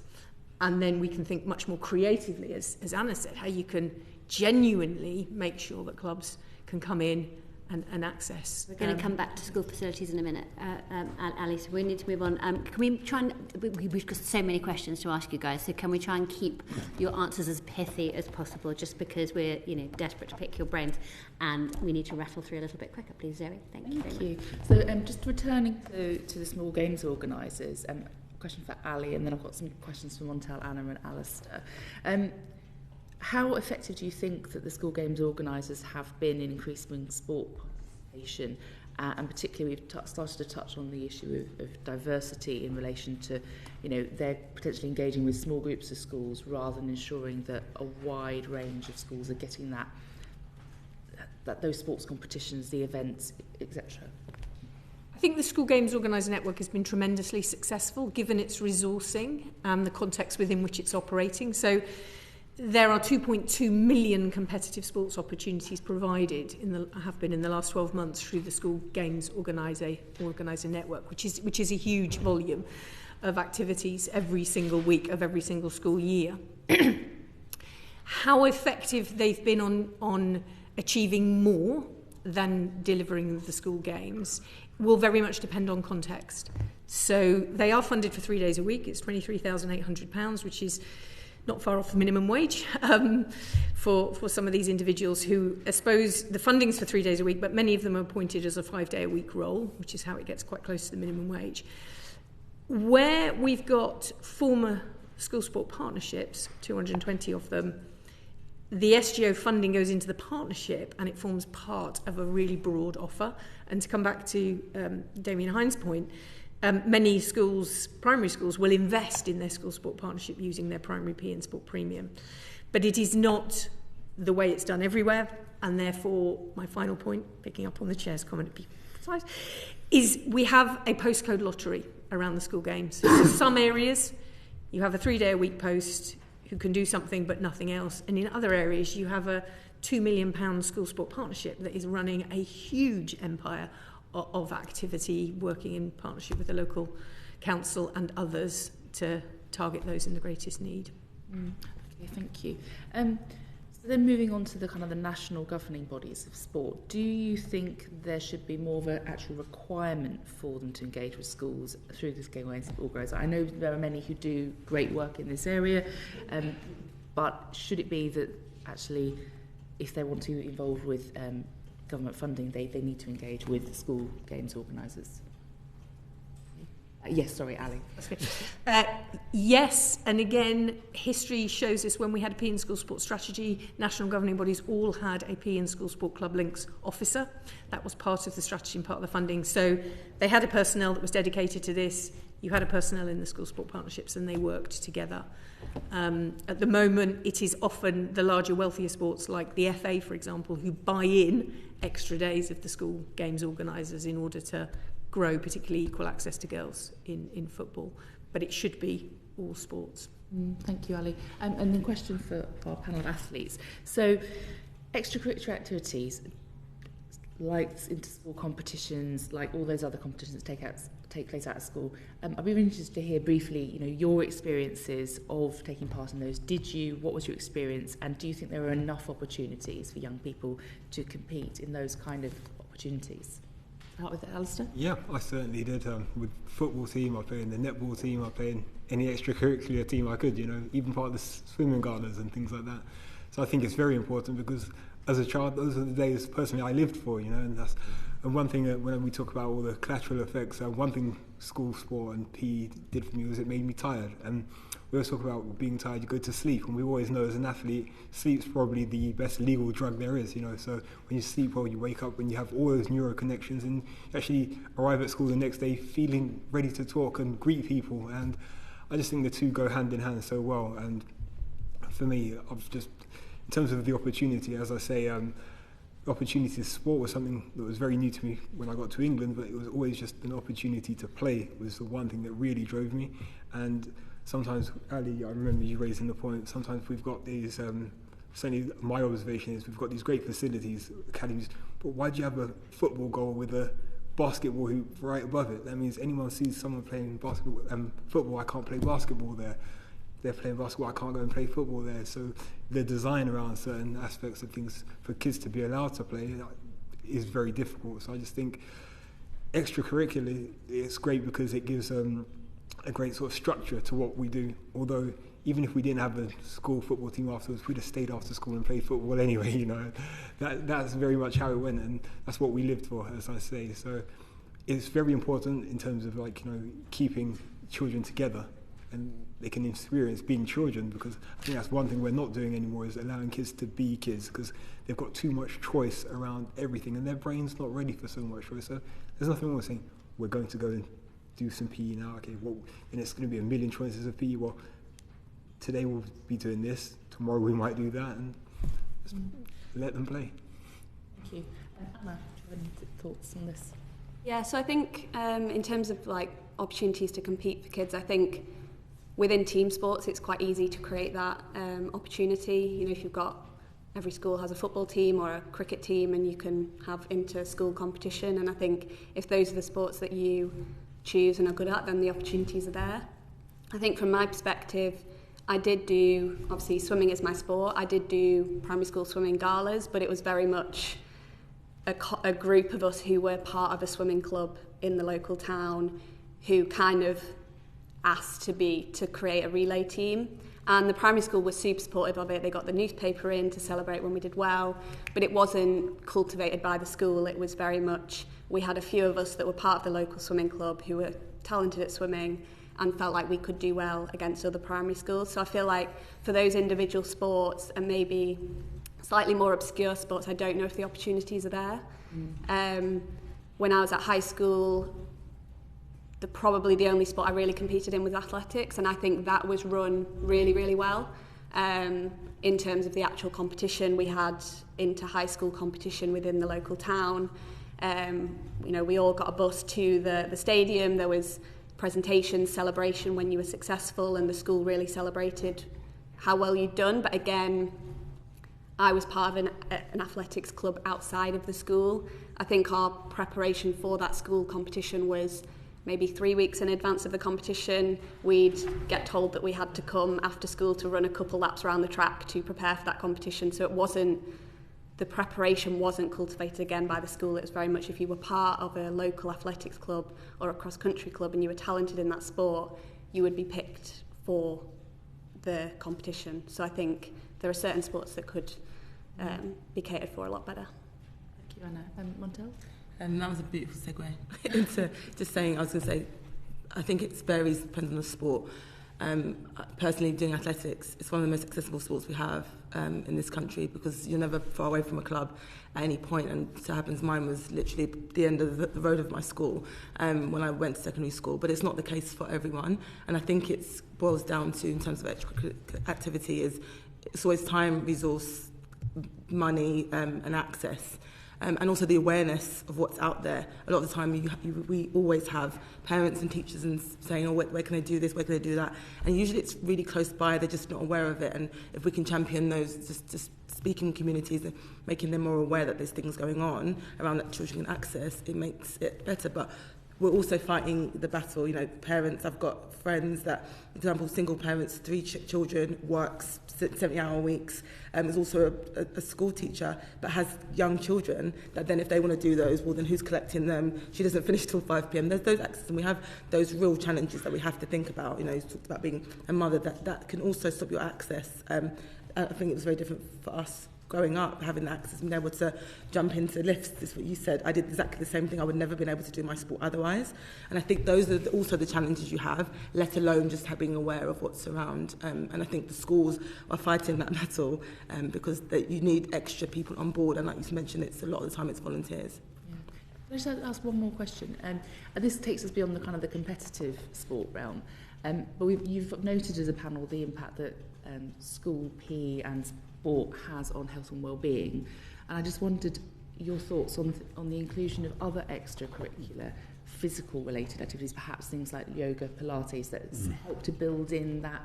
And then we can think much more creatively, as Anna said, how you can genuinely make sure that clubs can come in and access. We're going to come back to school facilities in a minute, Alice. We need to move on. Can we try and we've got so many questions to ask you guys, so can we try and keep your answers as pithy as possible, just because we're desperate to pick your brains, and we need to rattle through a little bit quicker, please, Zoe. Thank you. So just returning to the small games organisers, a question for Ali, and then I've got some questions for Montell, Anna and Alistair. How effective do you think that the school games organisers have been in increasing sport participation? And particularly we've started to touch on the issue of diversity in relation to, they're potentially engaging with small groups of schools rather than ensuring that a wide range of schools are getting that those sports competitions, the events, etc. I think the School Games Organiser Network has been tremendously successful given its resourcing and the context within which it's operating. So there are 2.2 million competitive sports opportunities provided have been in the last 12 months through the School Games Organiser Network, which is a huge volume of activities every single week of every single school year. How effective they've been on achieving more than delivering the school games will very much depend on context. So they are funded for 3 days a week. It's £23,800, which is not far off the minimum wage for some of these individuals who, I suppose, the funding's for 3 days a week, but many of them are appointed as a 5-day-a-week role, which is how it gets quite close to the minimum wage. Where we've got former school sport partnerships, 220 of them, the SGO funding goes into the partnership and it forms part of a really broad offer. And to come back to Damien Hines' point, many schools, primary schools, will invest in their school sport partnership using their primary PE and sport premium. But it is not the way it's done everywhere, and therefore my final point, picking up on the chair's comment, is we have a postcode lottery around the school games. So some areas you have a 3-day-a-week post who can do something but nothing else, and in other areas you have a £2 million school sport partnership that is running a huge empire of activity, working in partnership with the local council and others to target those in the greatest need. Okay, thank you. So then moving on to the kind of the national governing bodies of sport, do you think there should be more of an actual requirement for them to engage with schools through this game organiser? I know there are many who do great work in this area, but should it be that actually, if they want to be involved with government funding, they need to engage with school games organisers? Yes, sorry, Ali. Yes, and again, history shows us when we had a PE and school sport strategy, national governing bodies all had a PE and school sport club links officer. That was part of the strategy and part of the funding. So they had a personnel that was dedicated to this. You had a personnel in the school sport partnerships and they worked together. At the moment, it is often the larger, wealthier sports like the FA, for example, who buy in extra days of the school games organisers in order to grow particularly equal access to girls in football. But it should be all sports. Thank you, Ali. And then question for our panel of athletes. So extracurricular activities like inter-school competitions, like all those other competitions that take place out of school. I'd be interested to hear briefly, your experiences of taking part in those. What was your experience? And do you think there are enough opportunities for young people to compete in those kind of opportunities? Start with Alistair? Yeah, I certainly did. With football team, I played in the netball team, I played in any extracurricular team I could, even part of the swimming galas and things like that. So I think it's very important because as a child, those are the days personally I lived for, and one thing that when we talk about all the collateral effects, one thing school sport and PE did for me was it made me tired. And we always talk about being tired, you go to sleep, and we always know as an athlete, sleep's probably the best legal drug there is, So when you sleep well, you wake up when you have all those neuro connections and you actually arrive at school the next day feeling ready to talk and greet people. And I just think the two go hand in hand so well. And for me, in terms of the opportunity, as I say, opportunity to sport was something that was very new to me when I got to England, but it was always just an opportunity to play was the one thing that really drove me. And sometimes, Ali, I remember you raising the point, sometimes we've got these, certainly my observation is we've got these great facilities, academies, but why do you have a football goal with a basketball hoop right above it? That means anyone sees someone playing basketball, football, I can't play basketball there. They're playing basketball, I can't go and play football there. So the design around certain aspects of things for kids to be allowed to play is very difficult. So I just think extracurricularly, it's great because it gives a great sort of structure to what we do. Although even if we didn't have a school football team afterwards, we'd have stayed after school and played football anyway, That's very much how it went, and that's what we lived for, as I say. So it's very important in terms of keeping children together and they can experience being children, because I think that's one thing we're not doing anymore is allowing kids to be kids, because they've got too much choice around everything and their brain's not ready for so much choice. So there's nothing wrong with saying we're going to go and do some PE now, okay, well, and it's going to be a million choices of PE. Well, today we'll be doing this, tomorrow we might do that, and just let them play. Thank you. Anna, do you have any thoughts on this? Yeah, so I think in terms of opportunities to compete for kids, I think within team sports, it's quite easy to create that opportunity. If you've got, every school has a football team or a cricket team and you can have inter-school competition. And I think if those are the sports that you choose and are good at, then the opportunities are there. I think from my perspective, I did do, obviously swimming is my sport, I did do primary school swimming galas, but it was very much a group of us who were part of a swimming club in the local town who kind of asked to create a relay team, and the primary school was super supportive of it. They got the newspaper in to celebrate when we did well, but it wasn't cultivated by the school. It was very much, we had a few of us that were part of the local swimming club who were talented at swimming and felt like we could do well against other primary schools. So I feel like for those individual sports and maybe slightly more obscure sports, I don't know if the opportunities are there. When I was at high school, probably the only sport I really competed in was athletics, and I think that was run really, really well. In terms of the actual competition, we had inter-high school competition within the local town. We all got a bus to the stadium. There was presentations, celebration when you were successful, and the school really celebrated how well you'd done. But again, I was part of an athletics club outside of the school. I think our preparation for that school competition was maybe 3 weeks in advance of the competition. We'd get told that we had to come after school to run a couple laps around the track to prepare for that competition. So the preparation wasn't cultivated again by the school. It was very much if you were part of a local athletics club or a cross-country club and you were talented in that sport, you would be picked for the competition. So I think there are certain sports that could be catered for a lot better. Thank you, Anna. Montell? And that was a beautiful segue into just saying, I was going to say, I think it varies depending on the sport. Personally, doing athletics, it's one of the most accessible sports we have in this country, because you're never far away from a club at any point. And so happens mine was literally the end of the road of my school when I went to secondary school. But it's not the case for everyone. And I think it boils down to, in terms of extracurricular activity, it's always time, resource, money and access. And also the awareness of what's out there. A lot of the time we always have parents and teachers and saying, oh, where can I do this, where can I do that? And usually it's really close by, they're just not aware of it. And if we can champion those, just speaking communities and making them more aware that there's things going on around that children can access, it makes it better. But we're also fighting the battle. You know, parents, I've got friends that, for example, single parents, 3 children, works 70-hour weeks, is also a school teacher, but has young children that then if they want to do those, well, then who's collecting them? She doesn't finish till 5 p.m. There's those access, and we have those real challenges that we have to think about. You know, you talked about being a mother, that can also stop your access. I think it was very different for us growing up, having the access, being able to jump into lifts, is what you said. I did exactly the same thing. I would never have been able to do my sport otherwise. And I think those are also the challenges you have, let alone just being aware of what's around. And I think the schools are fighting that battle because you need extra people on board. And like you mentioned, it's a lot of the time it's volunteers. Yeah. Can I just ask one more question? And this takes us beyond the kind of the competitive sport realm. But you've noted as a panel the impact that school PE and sport has on health and well-being, and I just wondered your thoughts on the inclusion of other extracurricular physical related activities, perhaps things like yoga, Pilates, that help to build in that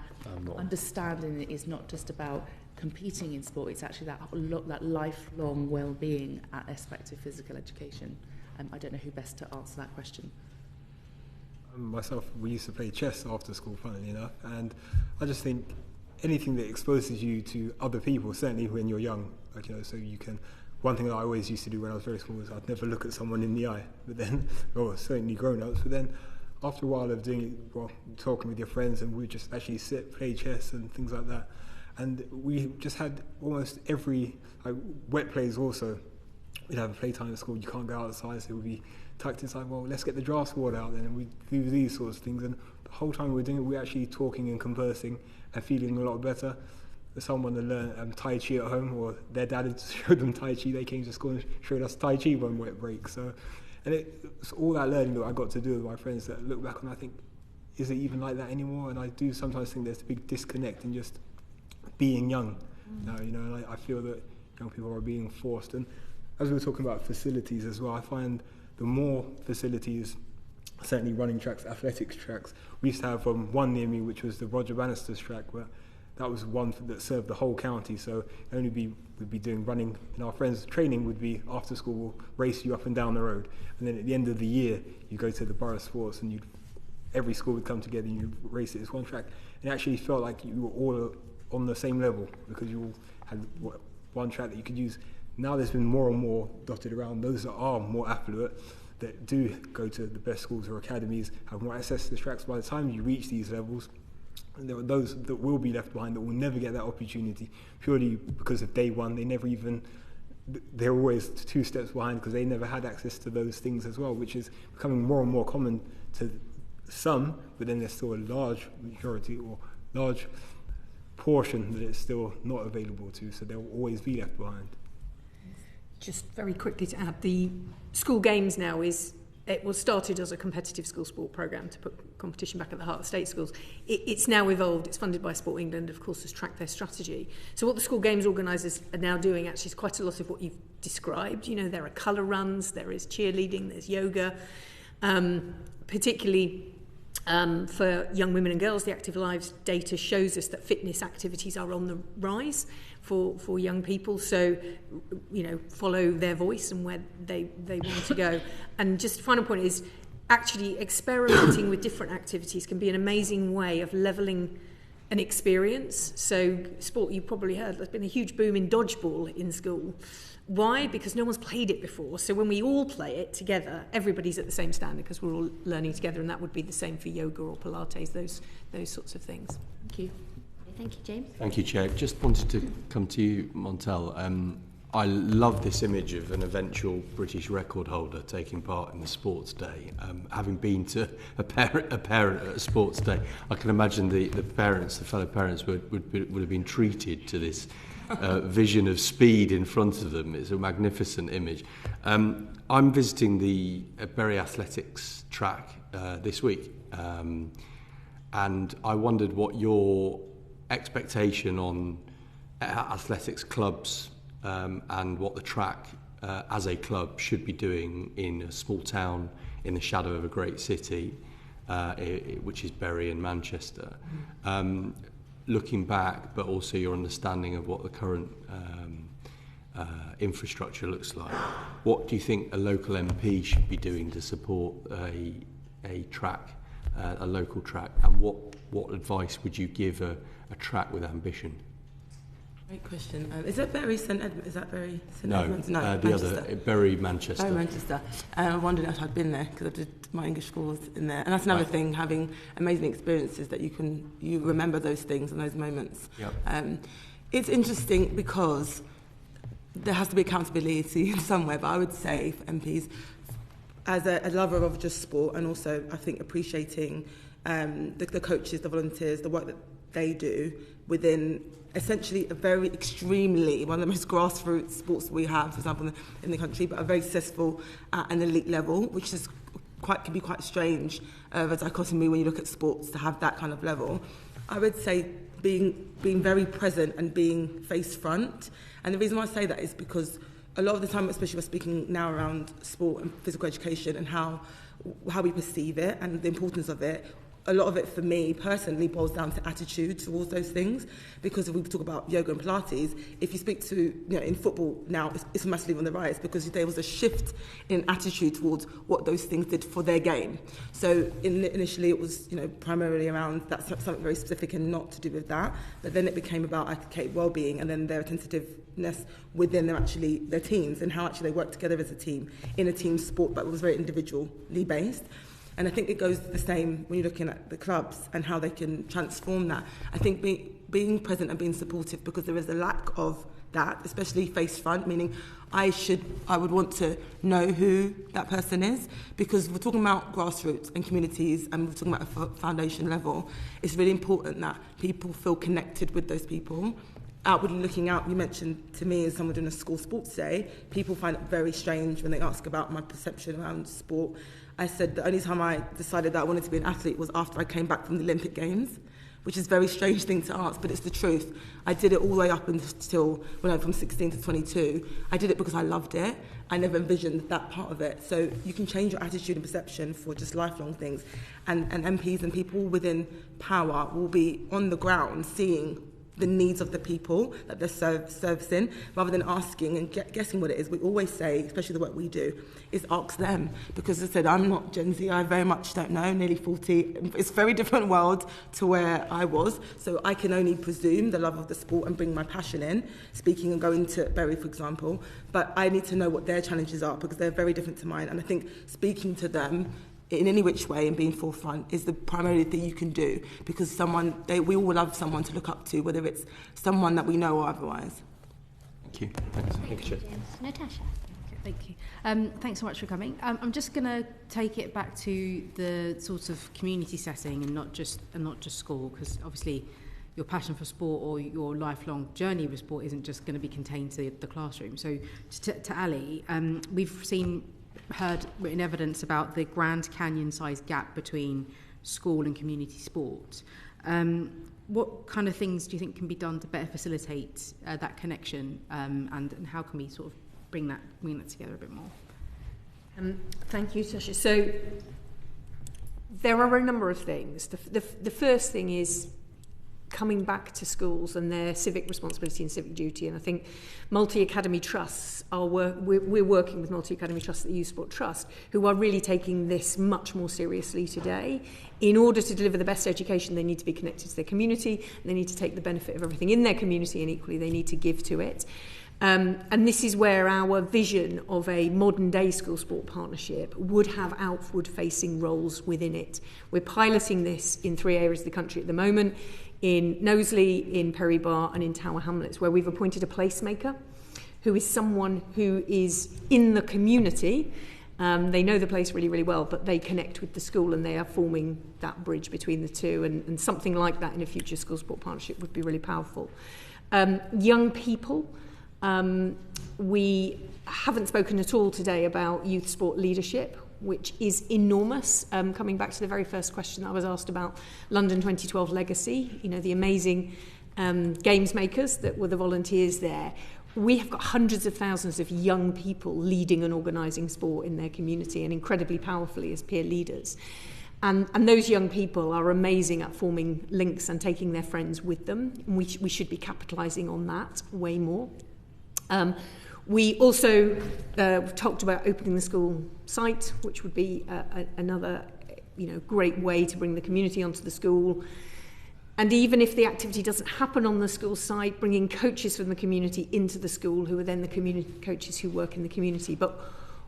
understanding that it's not just about competing in sport, it's actually that lifelong well-being aspect of physical education. I don't know who best to answer that question. Myself, we used to play chess after school, funnily enough, and I just think anything that exposes you to other people, certainly when you're young, like, you know, so you can. One thing that I always used to do when I was very small was I'd never look at someone in the eye, but then, certainly grown-ups, but then after a while of doing it, well, talking with your friends, and we'd just actually sit, play chess and things like that, and we just had almost every, like, wet plays also. We'd have a playtime at school, you can't go outside, so we'd be tucked inside, well, let's get the draft board out then, and we'd do these sorts of things, and the whole time we were doing it, we were actually talking and conversing and feeling a lot better. Someone to learn Tai Chi at home, or their dad had showed them Tai Chi, they came to school and showed us Tai Chi one wet break. So, and it's all that learning that I got to do with my friends that look back on, I think, is it even like that anymore? And I do sometimes think there's a big disconnect in just being young. Now, you know, and I feel that young people are being forced. And as we were talking about facilities as well, I find the more facilities, certainly running tracks, athletics tracks. We used to have one near me, which was the Roger Bannister's track, where that was one that served the whole county. So we'd be doing running, and our friends' training would be after school, we'll race you up and down the road. And then at the end of the year, you go to the borough sports, and every school would come together and you'd race it as one track. And it actually felt like you were all on the same level, because you all had one track that you could use. Now there's been more and more dotted around. Those that are more affluent, that do go to the best schools or academies, have more access to the tracks. By the time you reach these levels, and there are those that will be left behind that will never get that opportunity, purely because of day one. They're always 2 steps behind because they never had access to those things as well, which is becoming more and more common to some, but then there's still a large majority or large portion that it's still not available to, so they'll always be left behind. Just very quickly to add, the school games now it was started as a competitive school sport programme to put competition back at the heart of state schools. It's now evolved. It's funded by Sport England, of course, has tracked their strategy. So what the school games organisers are now doing actually is quite a lot of what you've described. You know, there are colour runs, there is cheerleading, there's yoga, particularly for young women and girls. The Active Lives data shows us that fitness activities are on the rise for young people, so, you know, follow their voice and where they want to go. And just final point is actually experimenting with different activities can be an amazing way of levelling an experience. So sport, you probably heard, there's been a huge boom in dodgeball in school. Why? Because no one's played it before. So when we all play it together, everybody's at the same standard because we're all learning together, and that would be the same for yoga or Pilates, those sorts of things. Thank you. Thank you, James. Thank you, Chair. Just wanted to come to you, Montell. I love this image of an eventual British record holder taking part in the sports day. Having been to a parent at a sports day, I can imagine the fellow parents would have been treated to this vision of speed in front of them. It's a magnificent image. I'm visiting the Bury Athletics track this week, and I wondered what your expectation on athletics clubs and what the track as a club should be doing in a small town in the shadow of a great city, which is Bury and Manchester. Looking back, but also your understanding of what the current infrastructure looks like. What do you think a local MP should be doing to support a track, a local track, and what advice would you give a track with ambition? Great question. Is that Bury St Edmunds? Is that Bury St No, Edmunds? the Manchester. other, Bury Manchester. Bury Manchester. I wondered if I'd been there because I did my English schools in there, and that's another thing. Having amazing experiences that you remember those things and those moments. Yep. It's interesting because there has to be accountability in somewhere. But I would say for MPs, as a lover of just sport, and also I think appreciating the coaches, the volunteers, the work that they do within essentially a very extremely, one of the most grassroots sports we have, for example, in the country, but are very successful at an elite level, which is can be quite strange of a dichotomy when you look at sports to have that kind of level. I would say being very present and being face front. And the reason why I say that is because a lot of the time, especially we're speaking now around sport and physical education and how we perceive it and the importance of it, a lot of it for me personally boils down to attitude towards those things, because if we talk about yoga and Pilates, if you speak to, in football now, it's massively on the rise because there was a shift in attitude towards what those things did for their game. So initially it was primarily around that's something very specific and not to do with that, but then it became about well-being and then their attentiveness within their teams and how actually they work together as a team in a team sport, but it was very individually based. And I think it goes the same when you're looking at the clubs and how they can transform that. I think being present and being supportive, because there is a lack of that, especially face front, meaning I would want to know who that person is, because we're talking about grassroots and communities and we're talking about a foundation level. It's really important that people feel connected with those people. Outwardly looking out, you mentioned to me as someone doing a school sports day, people find it very strange when they ask about my perception around sport. I said the only time I decided that I wanted to be an athlete was after I came back from the Olympic Games, which is a very strange thing to ask, but it's the truth. I did it all the way up until when I was from 16 to 22. I did it because I loved it. I never envisioned that part of it. So you can change your attitude and perception for just lifelong things. And MPs and people within power will be on the ground seeing the needs of the people that they're servicing, rather than asking and guessing what it is. We always say, especially the work we do, is ask them. Because as I said, I'm not Gen Z, I very much don't know, nearly 40. It's a very different world to where I was. So I can only presume the love of the sport and bring my passion in, speaking and going to Bury, for example. But I need to know what their challenges are, because they're very different to mine. And I think speaking to them in any which way and being forefront is the primary thing you can do, because we all love someone to look up to, whether it's someone that we know or otherwise. Thank you. Thanks. Thank you. Natasha. Thank you. Thanks so much for coming. I'm just going to take it back to the sort of community setting and not just school, because obviously your passion for sport or your lifelong journey with sport isn't just going to be contained to the classroom. So to Ali, we've heard written evidence about the Grand Canyon-sized gap between school and community sport. What kind of things do you think can be done to better facilitate that connection, and how can we sort of bring that together a bit more? Thank you, Tasha. So there are a number of things. The first thing is coming back to schools and their civic responsibility and civic duty. And I think multi-academy trusts we're working with multi-academy trusts at the Youth Sport Trust, who are really taking this much more seriously today. In order to deliver the best education, they need to be connected to their community, and they need to take the benefit of everything in their community, and equally they need to give to it. And this is where our vision of a modern-day school sport partnership would have outward-facing roles within it. We're piloting this in 3 areas of the country at the moment, in Knowsley, in Perry Barr and in Tower Hamlets, where we've appointed a placemaker who is someone who is in the community. They know the place really, really well, but they connect with the school and they are forming that bridge between the two. And something like that in a future school sport partnership would be really powerful. Young people, we haven't spoken at all today about youth sport leadership, which is enormous. Coming back to the very first question I was asked about London 2012 legacy, the amazing games makers that were the volunteers there. We have got hundreds of thousands of young people leading and organising sport in their community and incredibly powerfully as peer leaders. And those young people are amazing at forming links and taking their friends with them. And we should be capitalising on that way more. We also talked about opening the school site, which would be another great way to bring the community onto the school. And even if the activity doesn't happen on the school site, bringing coaches from the community into the school, who are then the community coaches who work in the community. But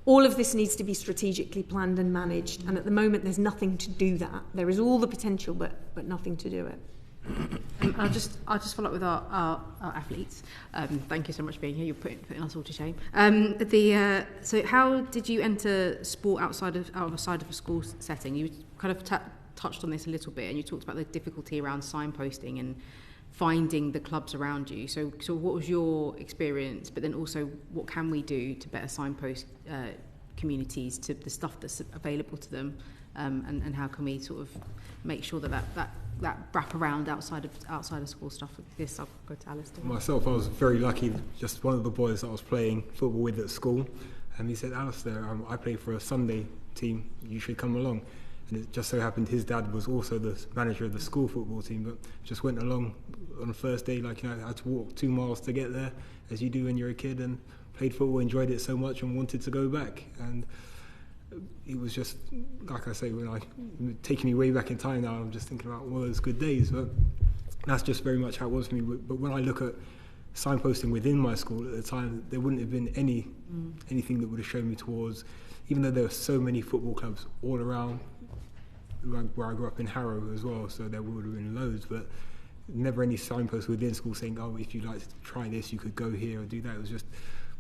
all of this needs to be strategically planned and managed. And at the moment, there's nothing to do that. There is all the potential, but nothing to do it. I'll just follow up with our athletes. Thank you so much for being here. You're putting us all to shame. So how did you enter sport outside of a school setting? You kind of touched on this a little bit, and you talked about the difficulty around signposting and finding the clubs around you. So what was your experience? But then also, what can we do to better signpost communities to the stuff that's available to them, and how can we sort of make sure that wrap around outside of school stuff? This I'll go to Alistair. Myself, I was very lucky. Just one of the boys that I was playing football with at school, and he said, "Alistair, I play for a Sunday team. You should come along." And it just so happened his dad was also the manager of the school football team, but just went along on the first day, I had to walk 2 miles to get there, as you do when you're a kid, and played football, enjoyed it so much and wanted to go back. And it was just, like I say, taking me way back in time now, I'm just thinking about all those good days, but that's just very much how it was for me. But when I look at signposting within my school at the time, there wouldn't have been anything that would have shown me towards, even though there were so many football clubs all around, where I grew up in Harrow as well, so there would have been loads, but never any signposts within school saying, "Oh, if you'd like to try this, you could go here or do that." It was just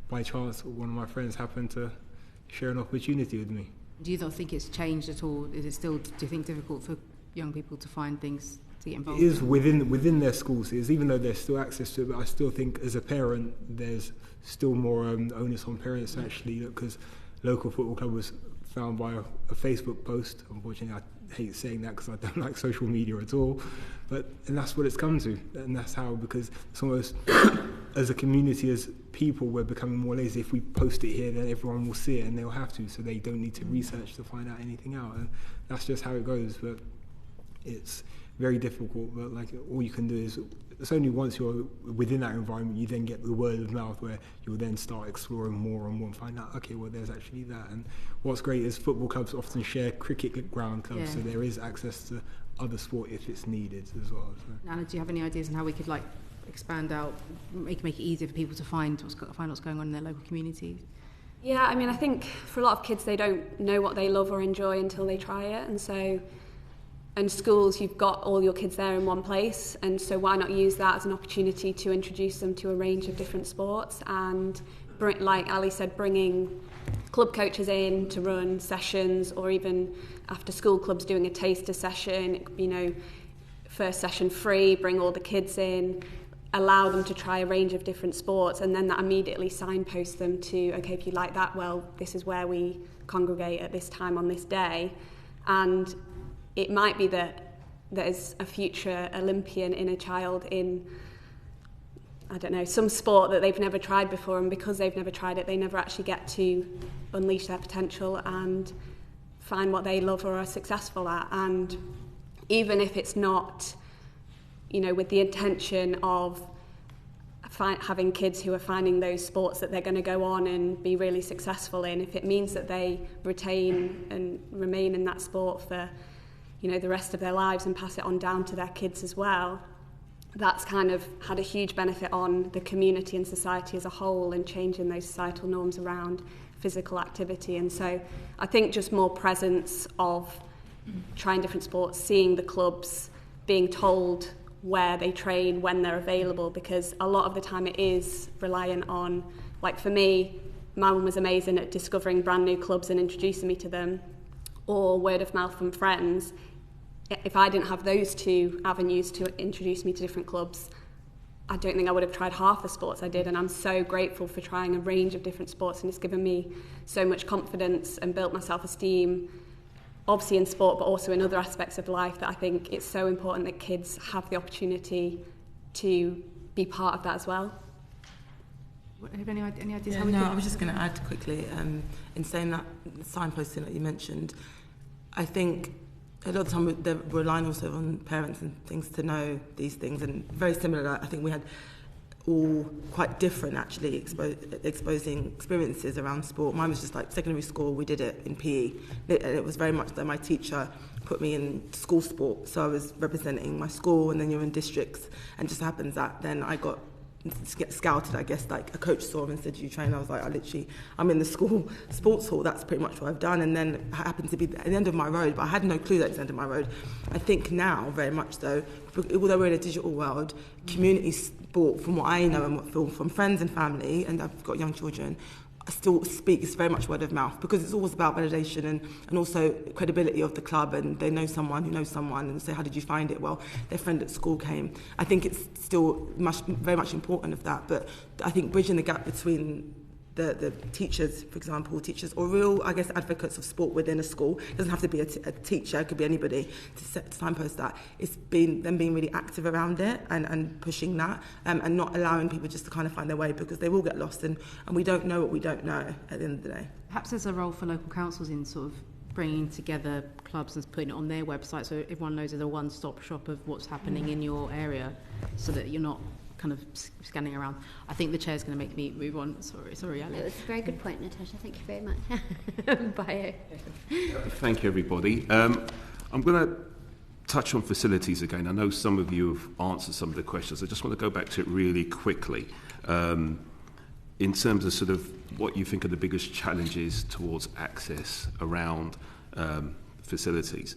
by chance one of my friends happened to share an opportunity with me. Do you not think it's changed at all? Is it still, do you think, difficult for young people to find things to get involved in? It is within their schools. It is, even though there's still access to it, but I still think as a parent there's still more onus on parents actually, because local football club was found by a Facebook post. Unfortunately, I hate saying that because I don't like social media at all, and that's what it's come to, and that's how, because it's almost as a community, as people, we're becoming more lazy. If we post it here, then everyone will see it and they'll have to, so they don't need to research to find out anything out, and that's just how it goes. But it's very difficult, but all you can do is, it's only once you're within that environment you then get the word of mouth, where you'll then start exploring more and more and find out, okay, well, there's actually that. And what's great is football clubs often share cricket ground clubs, so there is access to other sport if it's needed as well. So. Anna, do you have any ideas on how we could expand out, make it easier for people to find what's going on in their local communities? Yeah, I mean, I think for a lot of kids, they don't know what they love or enjoy until they try it, and so. And schools, you've got all your kids there in one place, and so why not use that as an opportunity to introduce them to a range of different sports, and like Ali said, bringing club coaches in to run sessions, or even after school clubs doing a taster session, first session free, bring all the kids in, allow them to try a range of different sports, and then that immediately signposts them to, okay, if you like that, well, this is where we congregate at this time on this day. And it might be that there's a future Olympian inner child in, I don't know, some sport that they've never tried before, and because they've never tried it, they never actually get to unleash their potential and find what they love or are successful at. And even if it's not, with the intention of having kids who are finding those sports that they're going to go on and be really successful in, if it means that they retain and remain in that sport for the rest of their lives and pass it on down to their kids as well, that's kind of had a huge benefit on the community and society as a whole, and changing those societal norms around physical activity. And so I think just more presence of trying different sports, seeing the clubs, being told where they train, when they're available, because a lot of the time it is reliant on Like for me, my mum was amazing at discovering brand new clubs and introducing me to them, or word of mouth from friends. If I didn't have those two avenues to introduce me to different clubs, I don't think I would have tried half the sports I did, and I'm so grateful for trying a range of different sports, and it's given me so much confidence and built my self-esteem, obviously in sport but also in other aspects of life, that I think it's so important that kids have the opportunity to be part of that as well. Have any ideas? Yeah, no, I was just going to add quickly, in saying that signposting that you mentioned, I think a lot of the time they're relying also on parents and things to know these things, and very similar. I think we had all quite different actually exposing experiences around sport. Mine was just like secondary school, we did it in PE. It was very much that my teacher put me in school sport, so I was representing my school, and then you're in districts, and just happens that then I got scouted, I guess, like a coach saw me and said, "You train?" I was like, I'm in the school sports hall, that's pretty much what I've done. And then I happened to be at the end of my road, but I had no clue that it was the end of my road. I think now, very much so, although we're in a digital world, community sport, from what I know and what I feel from friends and family, and I've got young children, I still speak, it's very much word of mouth, because it's always about validation and also credibility of the club, and they know someone who knows someone and say, "How did you find it?" Well, their friend at school came. I think it's still very much important of that, but I think bridging the gap between the teachers, for example, teachers or real, I guess, advocates of sport within a school. It doesn't have to be a teacher, it could be anybody, to signpost that. It's been them being really active around it and pushing that, and not allowing people just to kind of find their way, because they will get lost, and we don't know what we don't know at the end of the day. Perhaps there's a role for local councils in sort of bringing together clubs and putting it on their website, so everyone knows there's a one-stop shop of what's happening in your area, so that you're not kind of scanning around. I think the chair's going to make me move on. Sorry, Ali. No, it's a very good point, Natasha. Thank you very much. Bye. Thank you, everybody. I'm going to touch on facilities again. I know some of you have answered some of the questions. I just want to go back to it really quickly. In terms of sort of what you think are the biggest challenges towards access around facilities.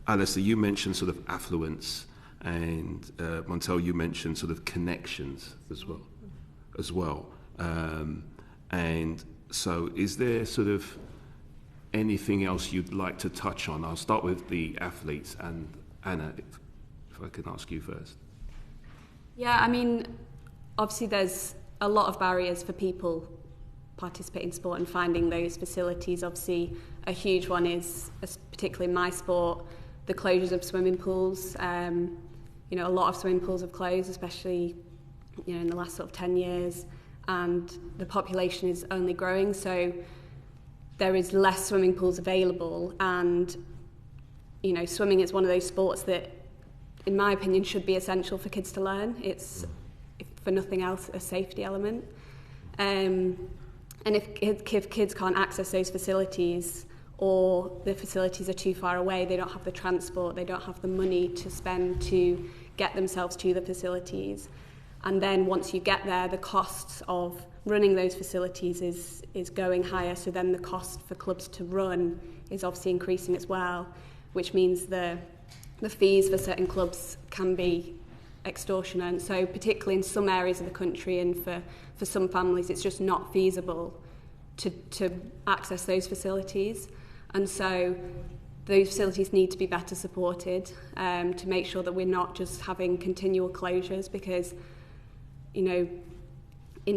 Alistair, you mentioned sort of affluence, and Montell, you mentioned sort of connections as well. And so is there sort of anything else you'd like to touch on? I'll start with the athletes, and Anna, if I can ask you first. Yeah, I mean, obviously there's a lot of barriers for people participating in sport and finding those facilities. Obviously, a huge one is, particularly in my sport, the closures of swimming pools. A lot of swimming pools have closed, especially, in the last sort of 10 years, and the population is only growing, so there is less swimming pools available, and, swimming is one of those sports that, in my opinion, should be essential for kids to learn. It's, if for nothing else, a safety element. And if kids can't access those facilities, or the facilities are too far away, they don't have the transport, they don't have the money to spend to get themselves to the facilities. And then once you get there, the costs of running those facilities is going higher, so then the cost for clubs to run is obviously increasing as well, which means the fees for certain clubs can be extortionate. So particularly in some areas of the country, and for some families, it's just not feasible to access those facilities. And so those facilities need to be better supported, to make sure that we're not just having continual closures, because, in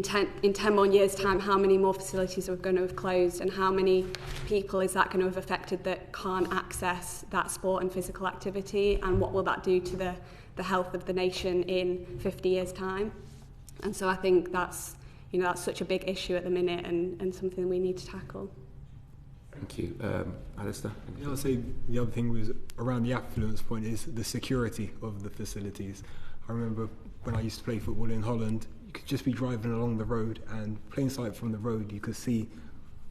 10 more years' time, how many more facilities are going to have closed, and how many people is that going to have affected that can't access that sport and physical activity, and what will that do to the health of the nation in 50 years' time? And so I think that's such a big issue at the minute, and something we need to tackle. Thank you. Alistair? I would say the other thing was around the affluence point is the security of the facilities. I remember when I used to play football in Holland, you could just be driving along the road, and plain sight from the road you could see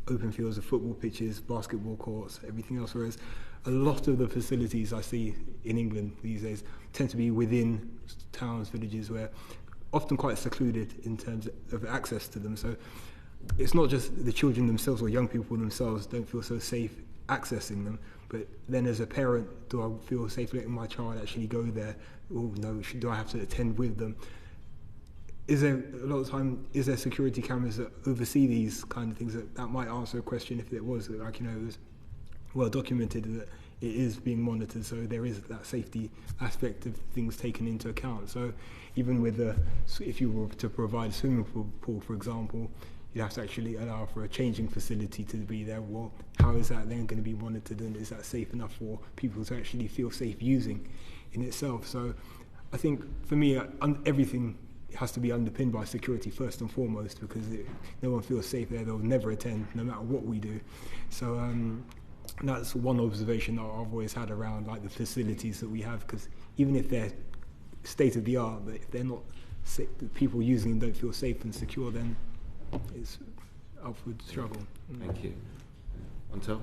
open fields of football pitches, basketball courts, everything else, whereas a lot of the facilities I see in England these days tend to be within towns, villages, where often quite secluded in terms of access to them. So it's not just the children themselves or young people themselves don't feel so safe accessing them, but then as a parent, do I feel safe letting my child actually go there? Oh no, do I have to attend with them? is there a lot of time? Is there security cameras that oversee these kind of things? That might answer a question if it was it was well documented that it is being monitored. So there is that safety aspect of things taken into account. So even with if you were to provide a swimming pool, for example, you have to actually allow for a changing facility to be there. Well, how is that then going to be monitored, and is that safe enough for people to actually feel safe using in itself? So I think for me, everything has to be underpinned by security first and foremost, because no one feels safe there, they'll never attend, no matter what we do. So that's one observation that I've always had around like the facilities that we have, because even if they're state of the art, but if they're not safe, people using them don't feel safe and secure, then it's upward struggle. Thank you. Montell?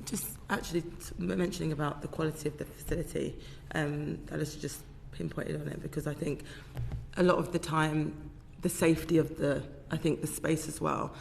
Just actually mentioning about the quality of the facility, Alistair just pinpointed on it, because I think a lot of the time the safety of the space as well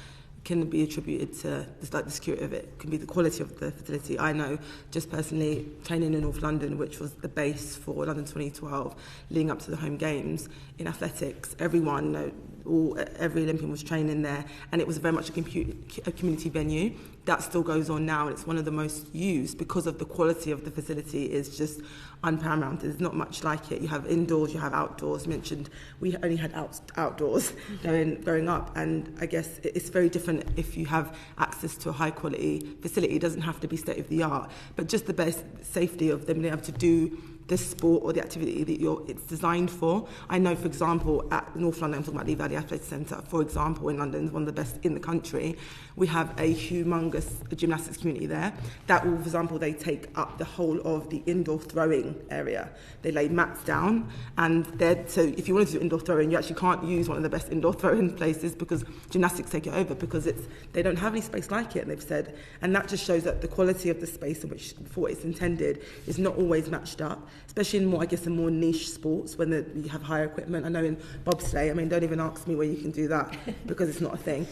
can be attributed to the security of it, can be the quality of the facility. I know just personally training in North London, which was the base for London 2012, leading up to the home games in athletics, every Olympian was training there, and it was very much a community venue. That still goes on now, and it's one of the most used because of the quality of the facility is just unparamount. There's not much like it. You have indoors, you have outdoors. Mentioned we only had outdoors growing up, and I guess it's very different if you have access to a high quality facility. It doesn't have to be state of the art, but just the best safety of them being able to do the sport or the activity that it's designed for. I know, for example, at North London, I'm talking about Lee Valley Athletic Centre, for example, in London, one of the best in the country. We have a humongous gymnastics community there. That will, for example, they take up the whole of the indoor throwing area. They lay mats down, and so if you wanted to do indoor throwing, you actually can't use one of the best indoor throwing places because gymnastics take it over, because they don't have any space like it, and they've said, and that just shows that the quality of the space in which for it's intended is not always matched up, especially in more niche sports when you have higher equipment. I know in bobsleigh, don't even ask me where you can do that because it's not a thing.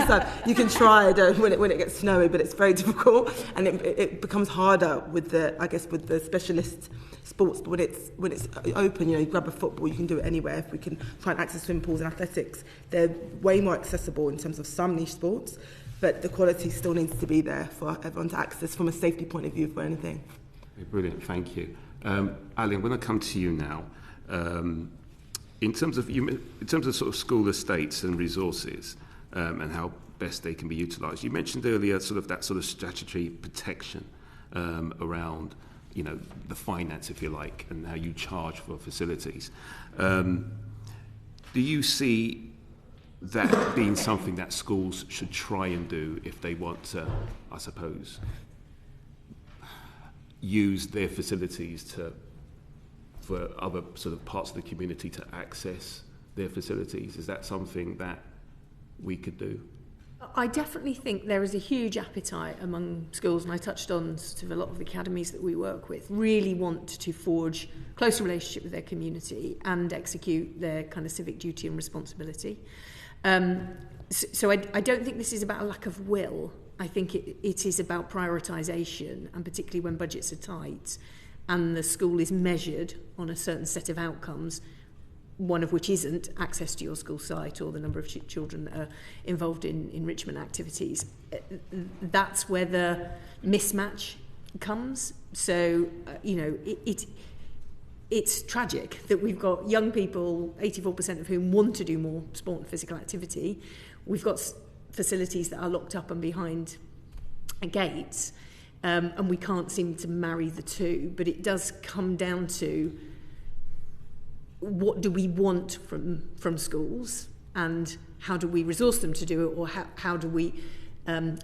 So you can try when it gets snowy, but it's very difficult, and it becomes harder with the specialist sports. But when it's open, you grab a football, you can do it anywhere. If we can try and access swimming pools and athletics, they're way more accessible in terms of some niche sports, but the quality still needs to be there for everyone to access from a safety point of view for anything. Brilliant, thank you. Ali, I'm going to come to you now. In terms of sort of school estates and resources and how best they can be utilised, you mentioned earlier that statutory protection around the finance, if you like, and how you charge for facilities. Do you see that being something that schools should try and do if they want to, I suppose, use their facilities for other sort of parts of the community to access their facilities? Is that something that we could do? I definitely think there is a huge appetite among schools, and I touched on sort of a lot of the academies that we work with, really want to forge closer relationship with their community and execute their kind of civic duty and responsibility. So I don't think this is about a lack of will. I think it is about prioritisation, and particularly when budgets are tight and the school is measured on a certain set of outcomes, one of which isn't access to your school site or the number of children that are involved in enrichment activities. That's where the mismatch comes. So, it's tragic that we've got young people, 84% of whom want to do more sport and physical activity. We've got facilities that are locked up and behind gates, and we can't seem to marry the two. But it does come down to what do we want from schools, and how do we resource them to do it, or how do we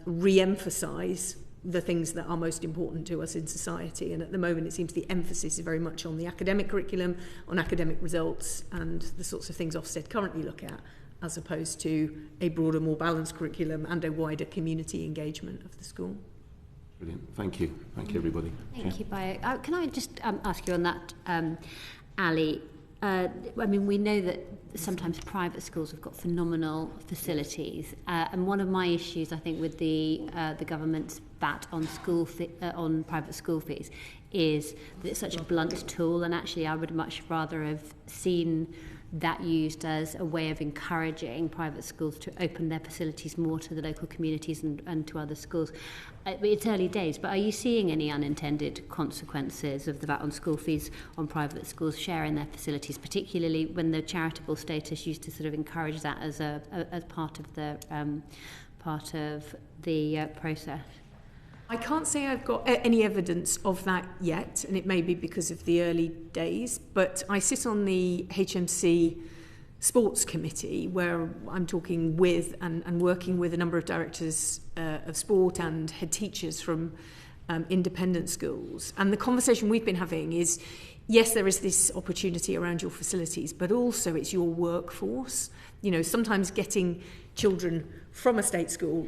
re-emphasise the things that are most important to us in society. And at the moment it seems the emphasis is very much on the academic curriculum, on academic results and the sorts of things Ofsted currently look at, as opposed to a broader, more balanced curriculum and a wider community engagement of the school. Brilliant. Thank you. Thank you, everybody. Thank you, Bayo. Can I just ask you on that, Ali? We know that sometimes private schools have got phenomenal facilities, and one of my issues, I think, with the government's VAT on on private school fees is that it's such a blunt tool, and actually I would much rather have seen that used as a way of encouraging private schools to open their facilities more to the local communities and to other schools. It's early days, but are you seeing any unintended consequences of the VAT on school fees on private schools sharing their facilities, particularly when the charitable status used to sort of encourage that as part of the process? I can't say I've got any evidence of that yet, and it may be because of the early days, but I sit on the HMC Sports Committee where I'm talking with and working with a number of directors of sport and head teachers from independent schools. And the conversation we've been having is, yes, there is this opportunity around your facilities, but also it's your workforce. You know, sometimes getting children from a state school,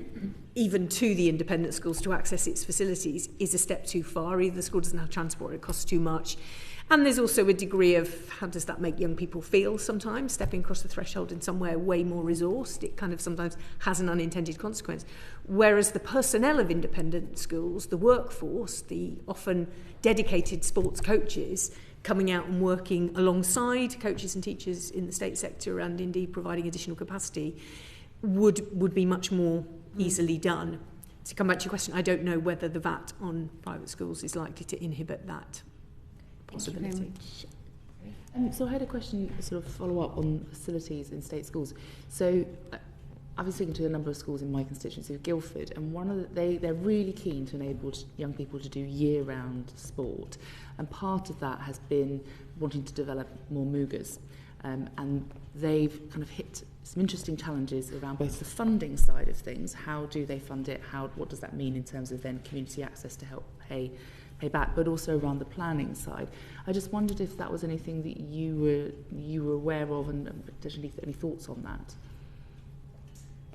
even to the independent schools to access its facilities, is a step too far. Either the school doesn't have transport, it costs too much. And there's also a degree of how does that make young people feel sometimes, stepping across the threshold in somewhere way more resourced. It kind of sometimes has an unintended consequence. Whereas the personnel of independent schools, the workforce, the often dedicated sports coaches, coming out and working alongside coaches and teachers in the state sector and indeed providing additional capacity, would be much more easily done. To come back to your question, I don't know whether the VAT on private schools is likely to inhibit that possibility. So I had a question, sort of follow up on facilities in state schools. So I've been speaking to a number of schools in my constituency of Guildford, and they're really keen to enable young people to do year-round sport, and part of that has been wanting to develop more Mugas, and they've kind of hit some interesting challenges around both the funding side of things. How do they fund it? What does that mean in terms of then community access to help pay back, but also around the planning side? I just wondered if that was anything that you were aware of, and potentially any thoughts on that.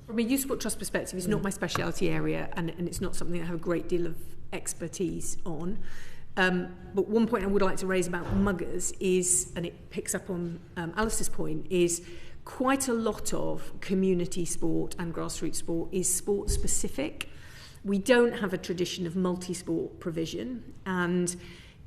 From a youth sport trust perspective, it's not my speciality area, and it's not something I have a great deal of expertise on. But one point I would like to raise about muggers is, and it picks up on Alistair's point, is quite a lot of community sport and grassroots sport is sport specific. We don't have a tradition of multi-sport provision, and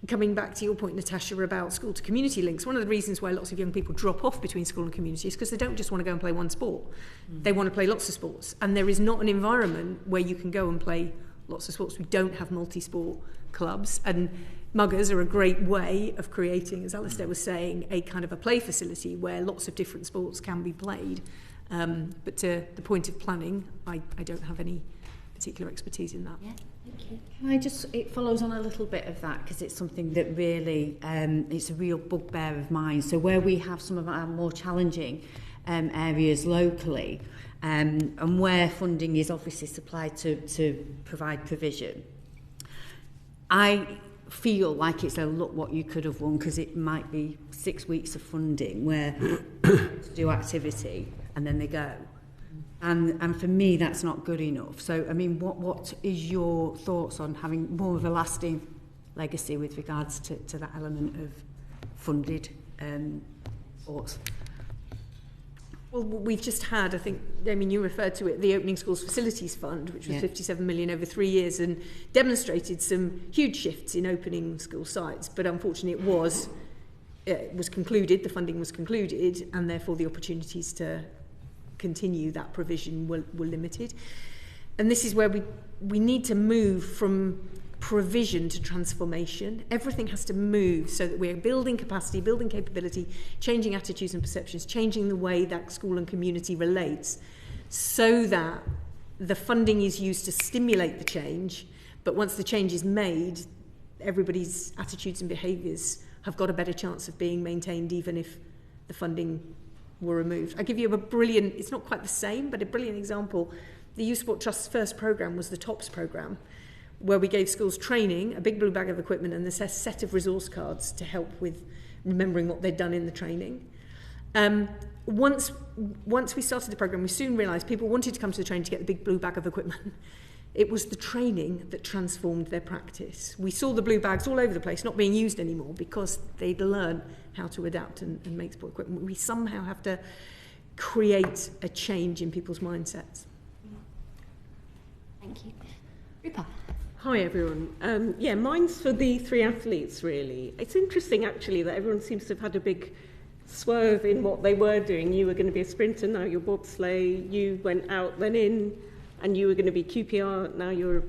coming back to your point, Natasha, about school to community links, one of the reasons why lots of young people drop off between school and community is because they don't just want to go and play one sport. They want to play lots of sports, and there is not an environment where you can go and play lots of sports. We don't have multi-sport clubs, and muggers are a great way of creating, as Alistair was saying, a kind of a play facility where lots of different sports can be played. But to the point of planning, I don't have any particular expertise in that. Yeah, thank you. Can I just, it follows on a little bit of that, because it's something that really, it's a real bugbear of mine. So where we have some of our more challenging areas locally, and where funding is obviously supplied to provide provision, I feel like it's a look what you could have won, because it might be 6 weeks of funding where to do activity and then they go. And for me, that's not good enough. So, I mean, what is your thoughts on having more of a lasting legacy with regards to that element of funded sports? Well, we've just had, I think, Damien, you referred to it, the Opening Schools Facilities Fund, which was 57 million over 3 years, and demonstrated some huge shifts in opening school sites. But unfortunately, it was concluded, the funding was concluded, and therefore the opportunities to continue that provision were limited. And this is where we need to move from provision to transformation. Everything has to move so that we're building capacity, building capability, changing attitudes and perceptions, changing the way that school and community relates, so that the funding is used to stimulate the change, but once the change is made, everybody's attitudes and behaviours have got a better chance of being maintained even if the funding were removed. I'll give you a brilliant, it's not quite the same, but a brilliant example. The Youth Sport Trust's first programme was the TOPS programme, where we gave schools training, a big blue bag of equipment, and a set of resource cards to help with remembering what they'd done in the training. Once we started the programme, we soon realised people wanted to come to the training to get the big blue bag of equipment. It was the training that transformed their practice. We saw the blue bags all over the place, not being used anymore, because they'd learned how to adapt and make sport equipment. We somehow have to create a change in people's mindsets. Thank you. Rupa. Hi everyone. Mine's for the three athletes really. It's interesting actually that everyone seems to have had a big swerve in what they were doing. You were going to be a sprinter, now you're bobsleigh. You went out then in, and you were going to be QPR, now you're a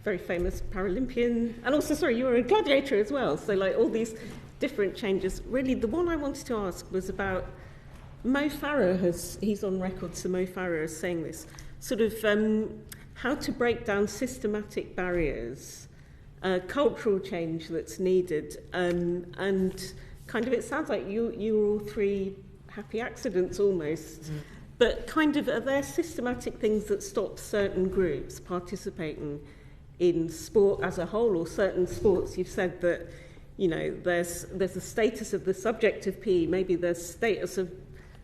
very famous Paralympian. And also, you were a gladiator as well. So like all these different changes. Really the one I wanted to ask was about Mo Farah. He's on record, so Mo Farah is saying this, sort of how to break down systematic barriers, cultural change that's needed, and kind of it sounds like you're all three happy accidents almost, but kind of are there systematic things that stop certain groups participating in sport as a whole, or certain sports? You've said that, you know, there's a status of the subject of PE, maybe there's status of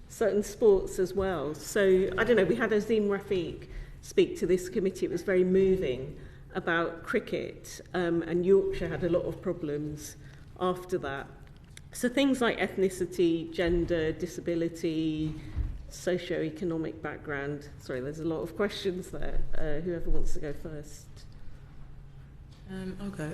certain sports as well. So I don't know, we had Azim Rafiq speak to this committee. It was very moving about cricket, and Yorkshire had a lot of problems after that. So things like ethnicity, gender, disability, socio-economic background. Sorry, there's a lot of questions there. Whoever wants to go first. I'll go.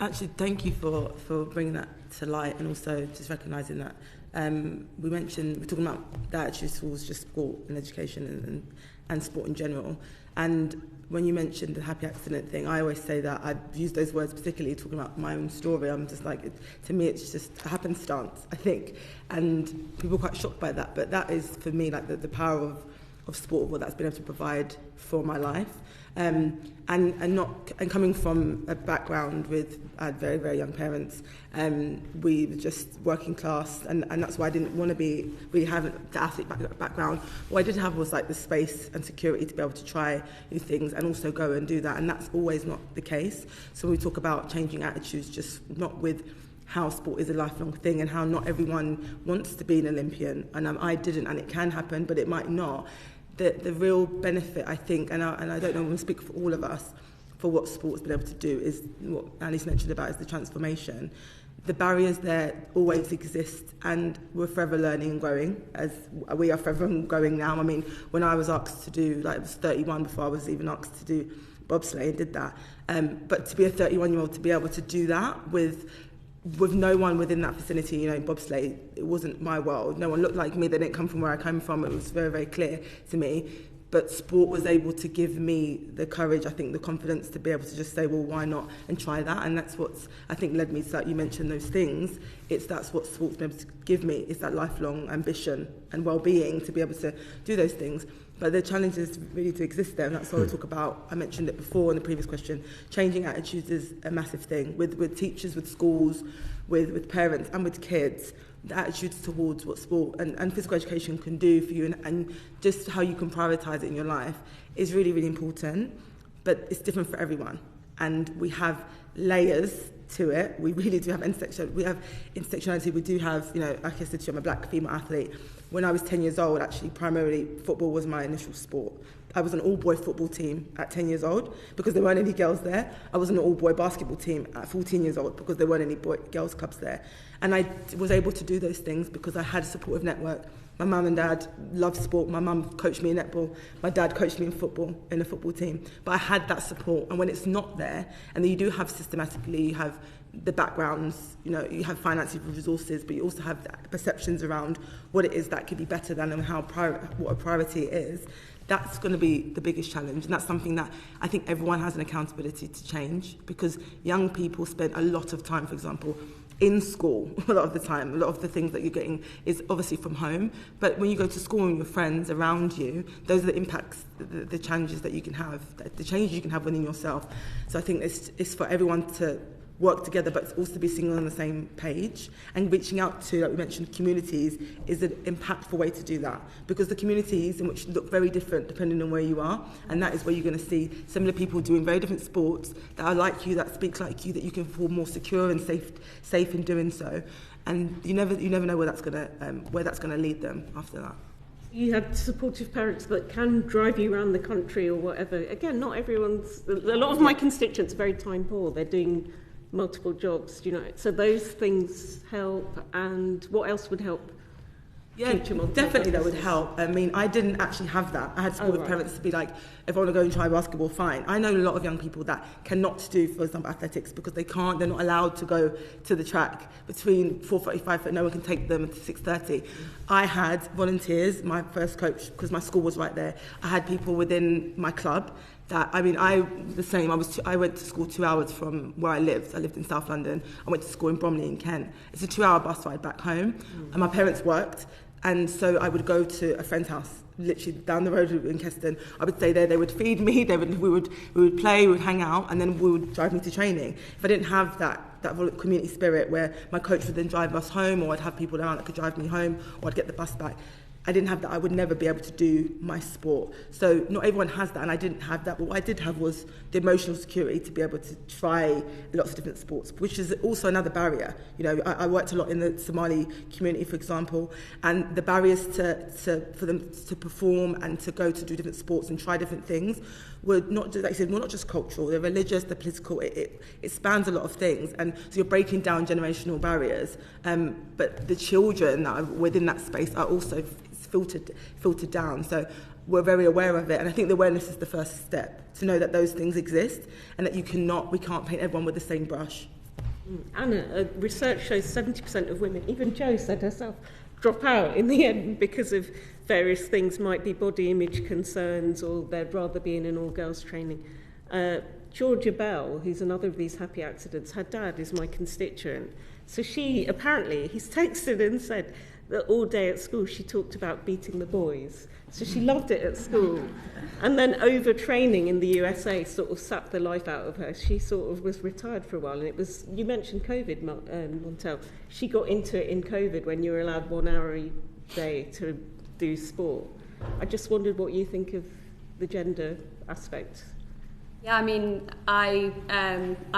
Actually, thank you for bringing that to light, and also just recognising that we're talking about that actually towards just sport and education and sport in general. And when you mentioned the happy accident thing, I always say that I've used those words particularly talking about my own story. I'm just like, to me, it's just a happenstance, I think. And people are quite shocked by that. But that is, for me, like the power of sport, what that's been able to provide for my life. And coming from a background with, I had very, very young parents, we were just working class, and that's why I didn't want to really have the athlete background. What I did have was like the space and security to be able to try new things and also go and do that, and that's always not the case. So when we talk about changing attitudes, just not with how sport is a lifelong thing and how not everyone wants to be an Olympian, and I didn't, and it can happen, but it might not. The real benefit, I think, and I don't know, I'm going to speak for all of us, for what sport's been able to do is what Alice mentioned about, is the transformation. The barriers there always exist, and we're forever learning and growing, as we are forever growing now. I mean, when I was asked to do, like, I was 31 before I was even asked to do bobsleigh, and did that. But to be a 31-year-old, to be able to do that with no one within that vicinity, you know, bobsleigh, it wasn't my world. No one looked like me. They didn't come from where I came from. It was very, very clear to me. But sport was able to give me the courage, I think, the confidence to be able to just say, well, why not, and try that. And that's what's, I think, led me to that. You mentioned those things. That's what sport's been able to give me, is that lifelong ambition and well-being to be able to do those things. But the challenge is really to exist there, and that's what I talk about. I mentioned it before in the previous question. Changing attitudes is a massive thing with teachers, with schools, with parents, and with kids. The attitudes towards what sport and physical education can do for you, and just how you can prioritise it in your life is really, really important. But it's different for everyone, and we have layers to it. We really do have intersectionality. We have intersectionality. We do have, you know, like I said to you, I'm a black female athlete. When I was 10 years old, actually, primarily football was my initial sport. I was an all-boy football team at 10 years old because there weren't any girls there. I was an all-boy basketball team at 14 years old because there weren't any girls' clubs there. And I was able to do those things because I had a supportive network. My mum and dad loved sport. My mum coached me in netball. My dad coached me in football, in a football team. But I had that support. And when it's not there, and then you do have systematically, you have the backgrounds, you know, you have financial resources, but you also have the perceptions around what it is that could be better than, and what a priority it is. That's going to be the biggest challenge, and that's something that I think everyone has an accountability to change, because young people spend a lot of time, for example, in school. A lot of the time, a lot of the things that you're getting is obviously from home, but when you go to school and your friends around you, those are the impacts, the challenges that you can have, the changes you can have within yourself. So I think it's for everyone to work together, but also to be singing on the same page, and reaching out to, like we mentioned, communities is an impactful way to do that, because the communities in which look very different depending on where you are, and that is where you're going to see similar people doing very different sports that are like you, that speak like you, that you can feel more secure and safe in doing so, and you never know where that's going to lead them after that. You had supportive parents that can drive you around the country or whatever. Again, not everyone's. A lot of my constituents are very time poor. They're doing multiple jobs, you know. So those things help. And what else would help Yeah, definitely that would help. I mean, I didn't actually have that. I had to with parents to be like, if I want to go and try basketball, fine. I know a lot of young people that cannot do, for example, athletics because they're not allowed to go to the track between 4:45, but no one can take them to 6:30. I had volunteers, my first coach, because my school was right there. I had people within my club that, I mean, I went to school 2 hours from where I lived. I lived in South London. I went to school in Bromley in Kent. It's a 2-hour bus ride back home. And my parents worked. And so I would go to a friend's house, literally down the road in Keston. I would stay there. They would feed me. We would play. We would hang out, and then we would drive me to training. If I didn't have that community spirit where my coach would then drive us home, or I'd have people around that could drive me home, or I'd get the bus back. I didn't have that. I would never be able to do my sport. So not everyone has that, and I didn't have that. But what I did have was the emotional security to be able to try lots of different sports, which is also another barrier. You know, I worked a lot in the Somali community, for example, and the barriers for them to perform and to go to do different sports and try different things were not, like I said, not just cultural. They're religious, they're political. It spans a lot of things, and so you're breaking down generational barriers. But the children that are within that space are also filtered down. So we're very aware of it, and I think the awareness is the first step, to know that those things exist and that we can't paint everyone with the same brush. Anna, research shows 70% of women, even Jo said herself, drop out in the end because of various things, might be body image concerns, or they'd rather be in an all-girls training. Georgia Bell, who's another of these happy accidents, her dad is my constituent. So he's texted and said that all day at school she talked about beating the boys. So she loved it at school. And then overtraining in the USA sort of sapped the life out of her. She sort of was retired for a while. And it was, you mentioned COVID, Montell. She got into it in COVID when you were allowed 1 hour a day to do sport. I just wondered what you think of the gender aspect. Yeah, I mean, I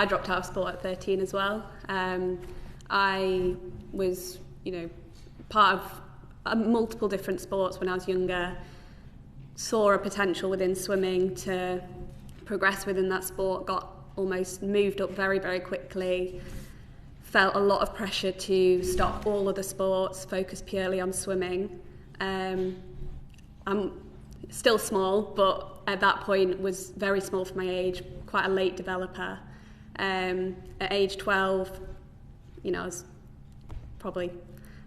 dropped out of sport at 13 as well. I was, part of multiple different sports when I was younger, saw a potential within swimming to progress within that sport, got almost moved up very, very quickly, felt a lot of pressure to stop all other sports, focus purely on swimming. I'm still small, but at that point was very small for my age, quite a late developer. At age 12, I was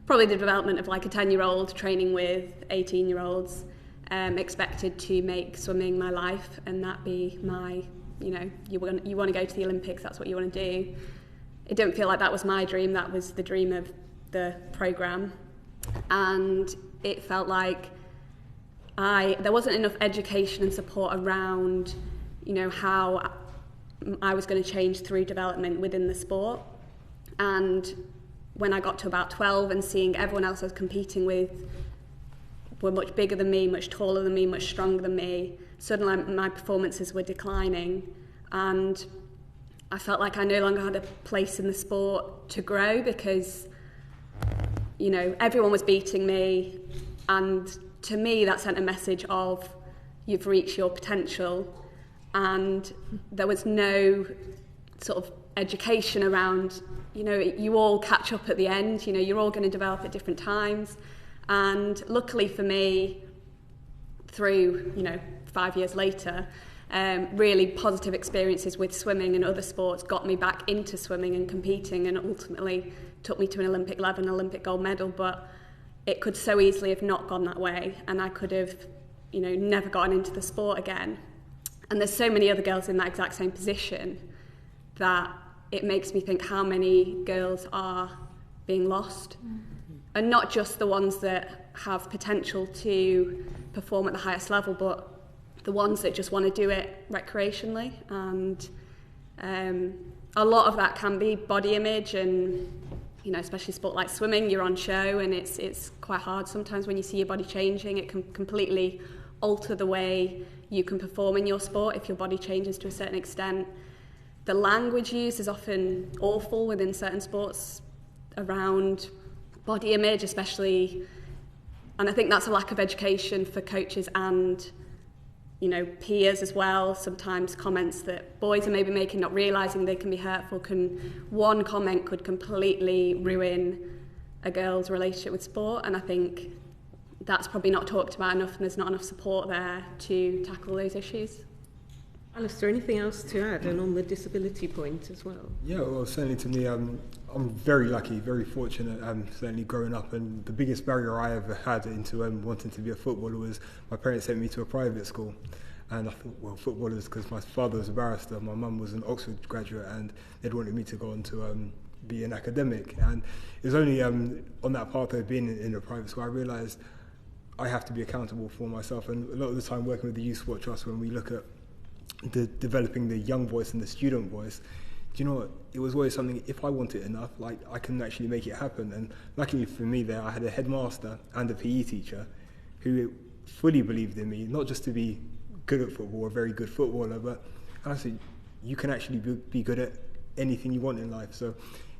probably the development of like a 10-year-old training with 18-year-olds, expected to make swimming my life and that be my, you want to go to the Olympics, that's what you want to do. It didn't feel like that was my dream, that was the dream of the programme. And it felt like there wasn't enough education and support around, how I was going to change through development within the sport. And when I got to about 12 and seeing everyone else I was competing with were much bigger than me, much taller than me, much stronger than me, suddenly my performances were declining, and I felt like I no longer had a place in the sport to grow because, everyone was beating me, and to me that sent a message of you've reached your potential, and there was no sort of education around, you all catch up at the end, you're all going to develop at different times. And luckily for me, through, 5 years later, really positive experiences with swimming and other sports got me back into swimming and competing, and ultimately took me to an Olympic level, an Olympic gold medal. But it could so easily have not gone that way, and I could have, never gotten into the sport again. And there's so many other girls in that exact same position that it makes me think how many girls are being lost. And not just the ones that have potential to perform at the highest level, but the ones that just want to do it recreationally. And a lot of that can be body image, and especially sport like swimming, you're on show, and it's quite hard sometimes when you see your body changing. It can completely alter the way you can perform in your sport if your body changes to a certain extent. The language used is often awful within certain sports around body image, especially, and I think that's a lack of education for coaches and, peers as well. Sometimes comments that boys are maybe making, not realising they can be hurtful, one comment could completely ruin a girl's relationship with sport. And I think that's probably not talked about enough, and there's not enough support there to tackle those issues. Alistair, anything else to add, and on the disability point as well? Yeah, well, certainly to me, I'm very lucky, very fortunate, certainly growing up, and the biggest barrier I ever had into wanting to be a footballer was my parents sent me to a private school. And I thought, well, footballers, because my father was a barrister, my mum was an Oxford graduate, and they'd wanted me to go on to be an academic. And it was only on that path of being in a private school I realised I have to be accountable for myself. And a lot of the time working with the Youth Sport Trust, when we look at developing the young voice and the student voice, do you know what? It was always something, if I want it enough, like I can actually make it happen. And luckily for me there, I had a headmaster and a PE teacher who fully believed in me, not just to be good at football, a very good footballer, but I said, you can actually be good at anything you want in life. So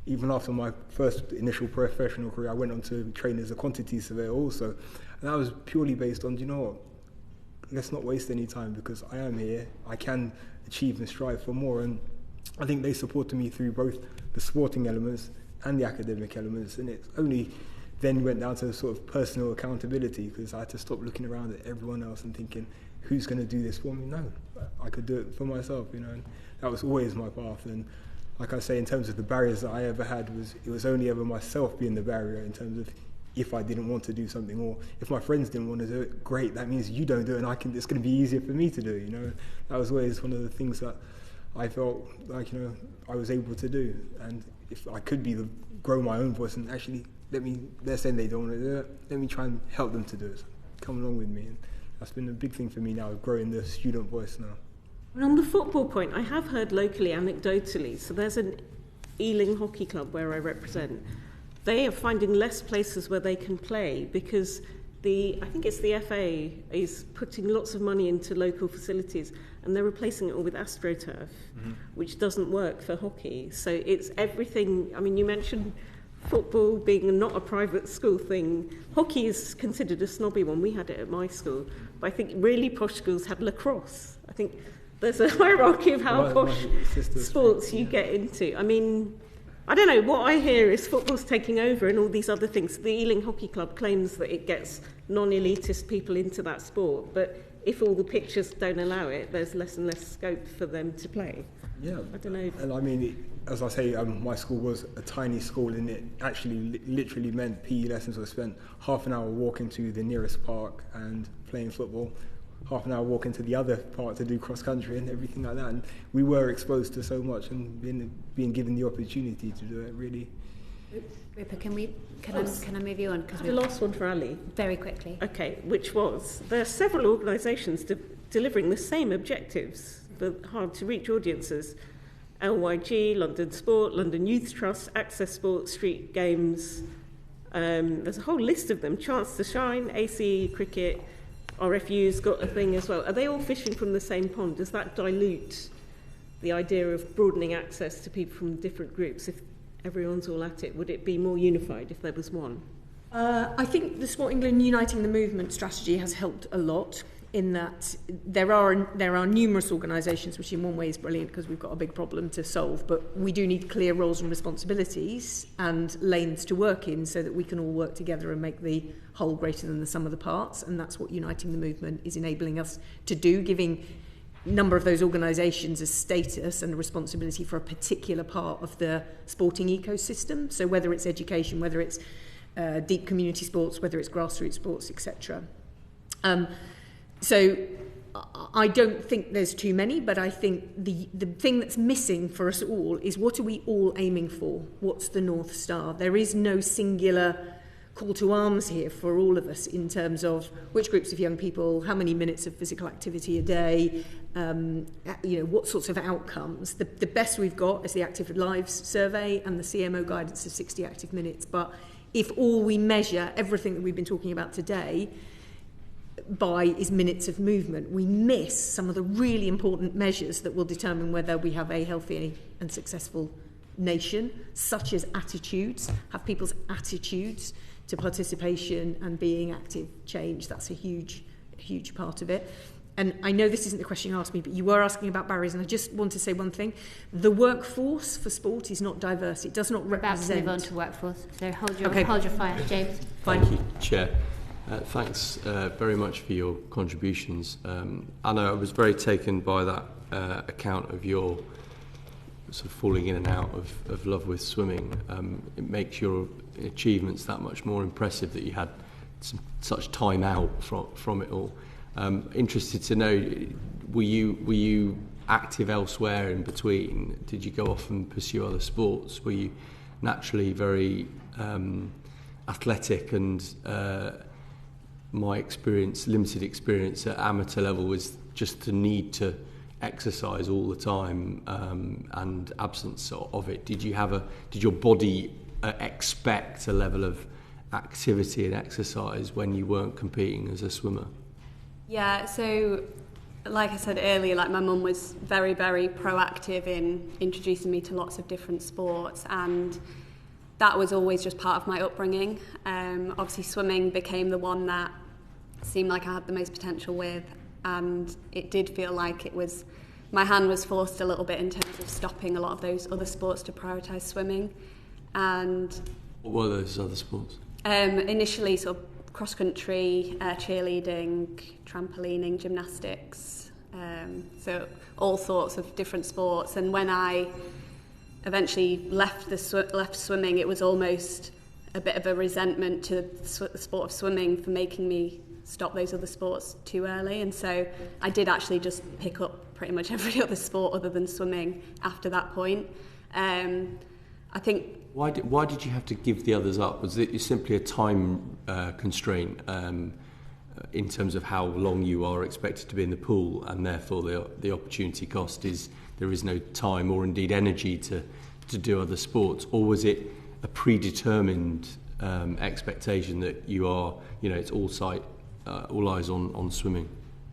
even after my first initial professional career, I went on to train as a quantity surveyor also. And that was purely based on, do you know what? Let's not waste any time, because I am here, I can achieve and strive for more. And I think they supported me through both the sporting elements and the academic elements, and it only then went down to sort of personal accountability, because I had to stop looking around at everyone else and thinking, who's going to do this for me? No, I could do it for myself, you know, and that was always my path. And like I say, in terms of the barriers that I ever had, it was only ever myself being the barrier, in terms of if I didn't want to do something, or if my friends didn't want to do it, great, that means you don't do it, and it's going to be easier for me to do, you know. That was always one of the things that I felt like, you know, I was able to do. And if I could grow my own voice and actually they're saying they don't want to do it, let me try and help them to do it. So come along with me. And that's been a big thing for me now, growing the student voice now. And on the football point, I have heard locally, anecdotally, so there's an Ealing Hockey Club where I represent. They are finding less places where they can play because I think it's the FA is putting lots of money into local facilities, and they're replacing it all with AstroTurf, which doesn't work for hockey. So it's everything. I mean, you mentioned football being not a private school thing. Hockey is considered a snobby one. We had it at my school. But I think really posh schools have lacrosse. I think there's a hierarchy of how posh sports you get into. I mean, I don't know, what I hear is football's taking over and all these other things. The Ealing Hockey Club claims that it gets non-elitist people into that sport, but if all the pitches don't allow it, there's less and less scope for them to play. Yeah, I don't know. And I mean, as I say, my school was a tiny school, and it actually literally meant PE lessons were spent half an hour walking to the nearest park and playing football, half an hour walking to the other park to do cross country and everything like that. And we were exposed to so much and being given the opportunity to do it, really. Ripper, can I move you on? The last one for Ali. Very quickly. Okay, which was, there are several organisations delivering the same objectives for hard-to-reach audiences. LYG, London Sport, London Youth Trust, Access Sport, Street Games. There's a whole list of them. Chance to Shine, ACE Cricket, RFU's got a thing as well. Are they all fishing from the same pond? Does that dilute the idea of broadening access to people from different groups? If everyone's all at it, would it be more unified if there was one? I think the Sport England Uniting the Movement strategy has helped a lot in that there are numerous organisations, which in one way is brilliant because we've got a big problem to solve, but we do need clear roles and responsibilities and lanes to work in so that we can all work together and make the whole greater than the sum of the parts, and that's what Uniting the Movement is enabling us to do, giving a number of those organisations a status and a responsibility for a particular part of the sporting ecosystem. So whether it's education, whether it's deep community sports, whether it's grassroots sports, etc. So I don't think there's too many, but I think the thing that's missing for us all is, what are we all aiming for? What's the North Star? There is no singular call to arms here for all of us in terms of which groups of young people, how many minutes of physical activity a day, what sorts of outcomes. The best we've got is the Active Lives survey and the CMO guidance of 60 active minutes. But if all we measure everything that we've been talking about today by is minutes of movement, we miss some of the really important measures that will determine whether we have a healthy and successful nation, such as attitudes, have people's attitudes to participation and being active change. That's a huge part of it. And I know this isn't the question you asked me, but you were asking about barriers, and I just want to say one thing. The workforce for sport is not diverse. It does not represent... About to move on to workforce, so hold your fire. James. Thank you, Chair. Thanks very much for your contributions. Anna, I was very taken by that account of your sort of falling in and out of love with swimming. It makes your achievements that much more impressive that you had such time out from it all. Interested to know, were you active elsewhere in between? Did you go off and pursue other sports? Were you naturally very athletic? And my experience, limited experience at amateur level, was just the need to exercise all the time and absence of it. Did your body expect a level of activity and exercise when you weren't competing as a swimmer? Yeah, so like I said earlier, like my mum was very, very proactive in introducing me to lots of different sports, and that was always just part of my upbringing. Obviously swimming became the one that seemed like I had the most potential with, and it did feel like my hand was forced a little bit in terms of stopping a lot of those other sports to prioritise swimming. And what were those other sports? Initially sort of cross-country, cheerleading, trampolining, gymnastics, so all sorts of different sports. And when I eventually left swimming, it was almost a bit of a resentment to the sport of swimming for making me stop those other sports too early. And so I did actually just pick up pretty much every other sport other than swimming after that point. I think... Why did you have to give the others up? Was it simply a time constraint in terms of how long you are expected to be in the pool, and therefore the opportunity cost is there is no time or indeed energy to do other sports? Or was it a predetermined expectation that you are, it's all eyes on swimming?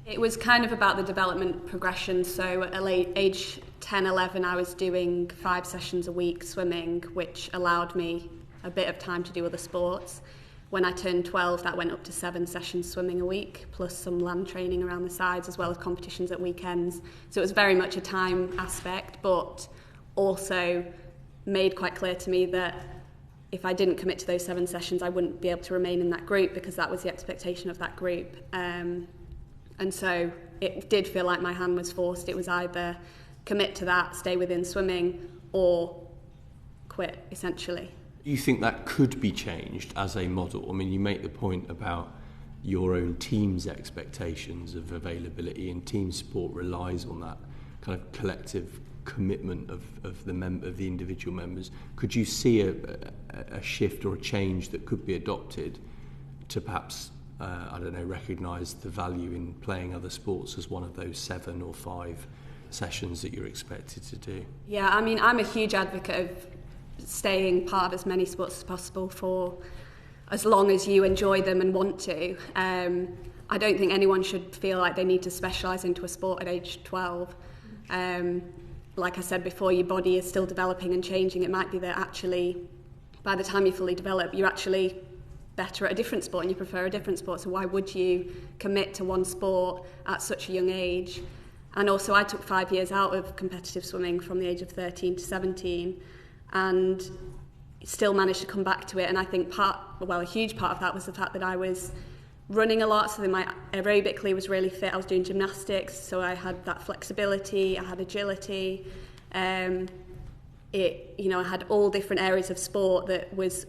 It was kind of about the development progression. So at age 10, 11, I was doing 5 sessions a week swimming, which allowed me a bit of time to do other sports. When I turned 12, that went up to 7 sessions swimming a week, plus some land training around the sides, as well as competitions at weekends. So it was very much a time aspect, but also made quite clear to me that if I didn't commit to those 7 sessions, I wouldn't be able to remain in that group, because that was the expectation of that group. And so it did feel like my hand was forced. It was either commit to that, stay within swimming, or quit, essentially. Do you think that could be changed as a model? I mean, you make the point about your own team's expectations of availability, and team sport relies on that kind of collective commitment of the individual members. Could you see a shift or a change that could be adopted to perhaps recognise the value in playing other sports as one of those 7 or 5 sessions that you're expected to do? Yeah, I mean, I'm a huge advocate of staying part of as many sports as possible for as long as you enjoy them and want to. I don't think anyone should feel like they need to specialise into a sport at age 12. Like I said before, your body is still developing and changing. It might be that actually, by the time you fully develop, you're actually better at a different sport and you prefer a different sport. So why would you commit to one sport at such a young age? And also, I took 5 years out of competitive swimming from the age of 13 to 17 and still managed to come back to it. And I think a huge part of that was the fact that I was running a lot, so my aerobically was really fit. I was doing gymnastics, so I had that flexibility, I had agility. I had all different areas of sport that was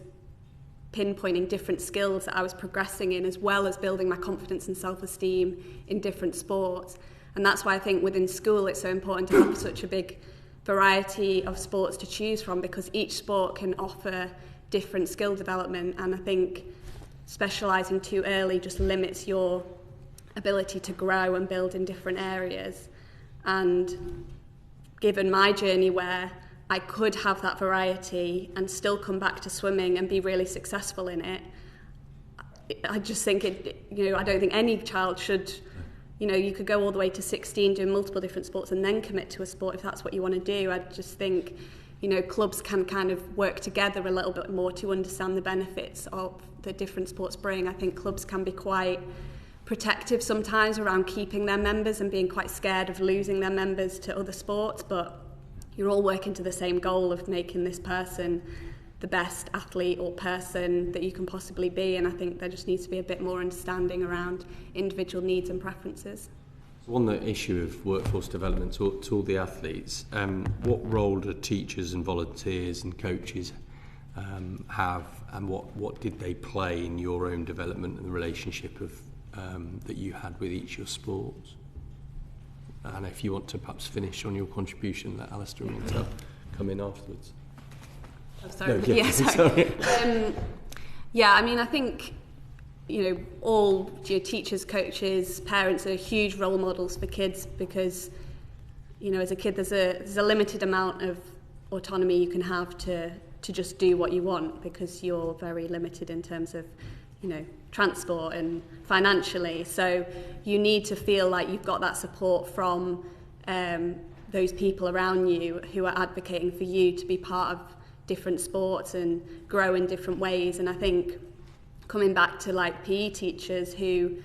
pinpointing different skills that I was progressing in, as well as building my confidence and self-esteem in different sports. And that's why I think within school it's so important to have such a big variety of sports to choose from, because each sport can offer different skill development. And I think specialising too early just limits your ability to grow and build in different areas. And given my journey where I could have that variety and still come back to swimming and be really successful in it, I just think I don't think any child should, you could go all the way to 16 doing multiple different sports and then commit to a sport if that's what you want to do. I just think, clubs can kind of work together a little bit more to understand the benefits of the different sports bring. I think clubs can be quite protective sometimes around keeping their members and being quite scared of losing their members to other sports, but you're all working to the same goal of making this person the best athlete or person that you can possibly be, and I think there just needs to be a bit more understanding around individual needs and preferences. So on the issue of workforce development to all the athletes, what role do teachers and volunteers and coaches have, and what did they play in your own development and the relationship of that you had with each of your sports? And if you want to perhaps finish on your contribution, let Alistair and Montell come in afterwards. Oh, sorry. No, yeah, sorry. Yeah, I mean, I think, you know, all your teachers, coaches, parents are huge role models for kids because, you know, as a kid, there's a limited amount of autonomy you can have to just do what you want because you're very limited in terms of, you know, transport and financially. So you need to feel like you've got that support from those people around you who are advocating for you to be part of different sports and grow in different ways. And I think coming back to like PE teachers who,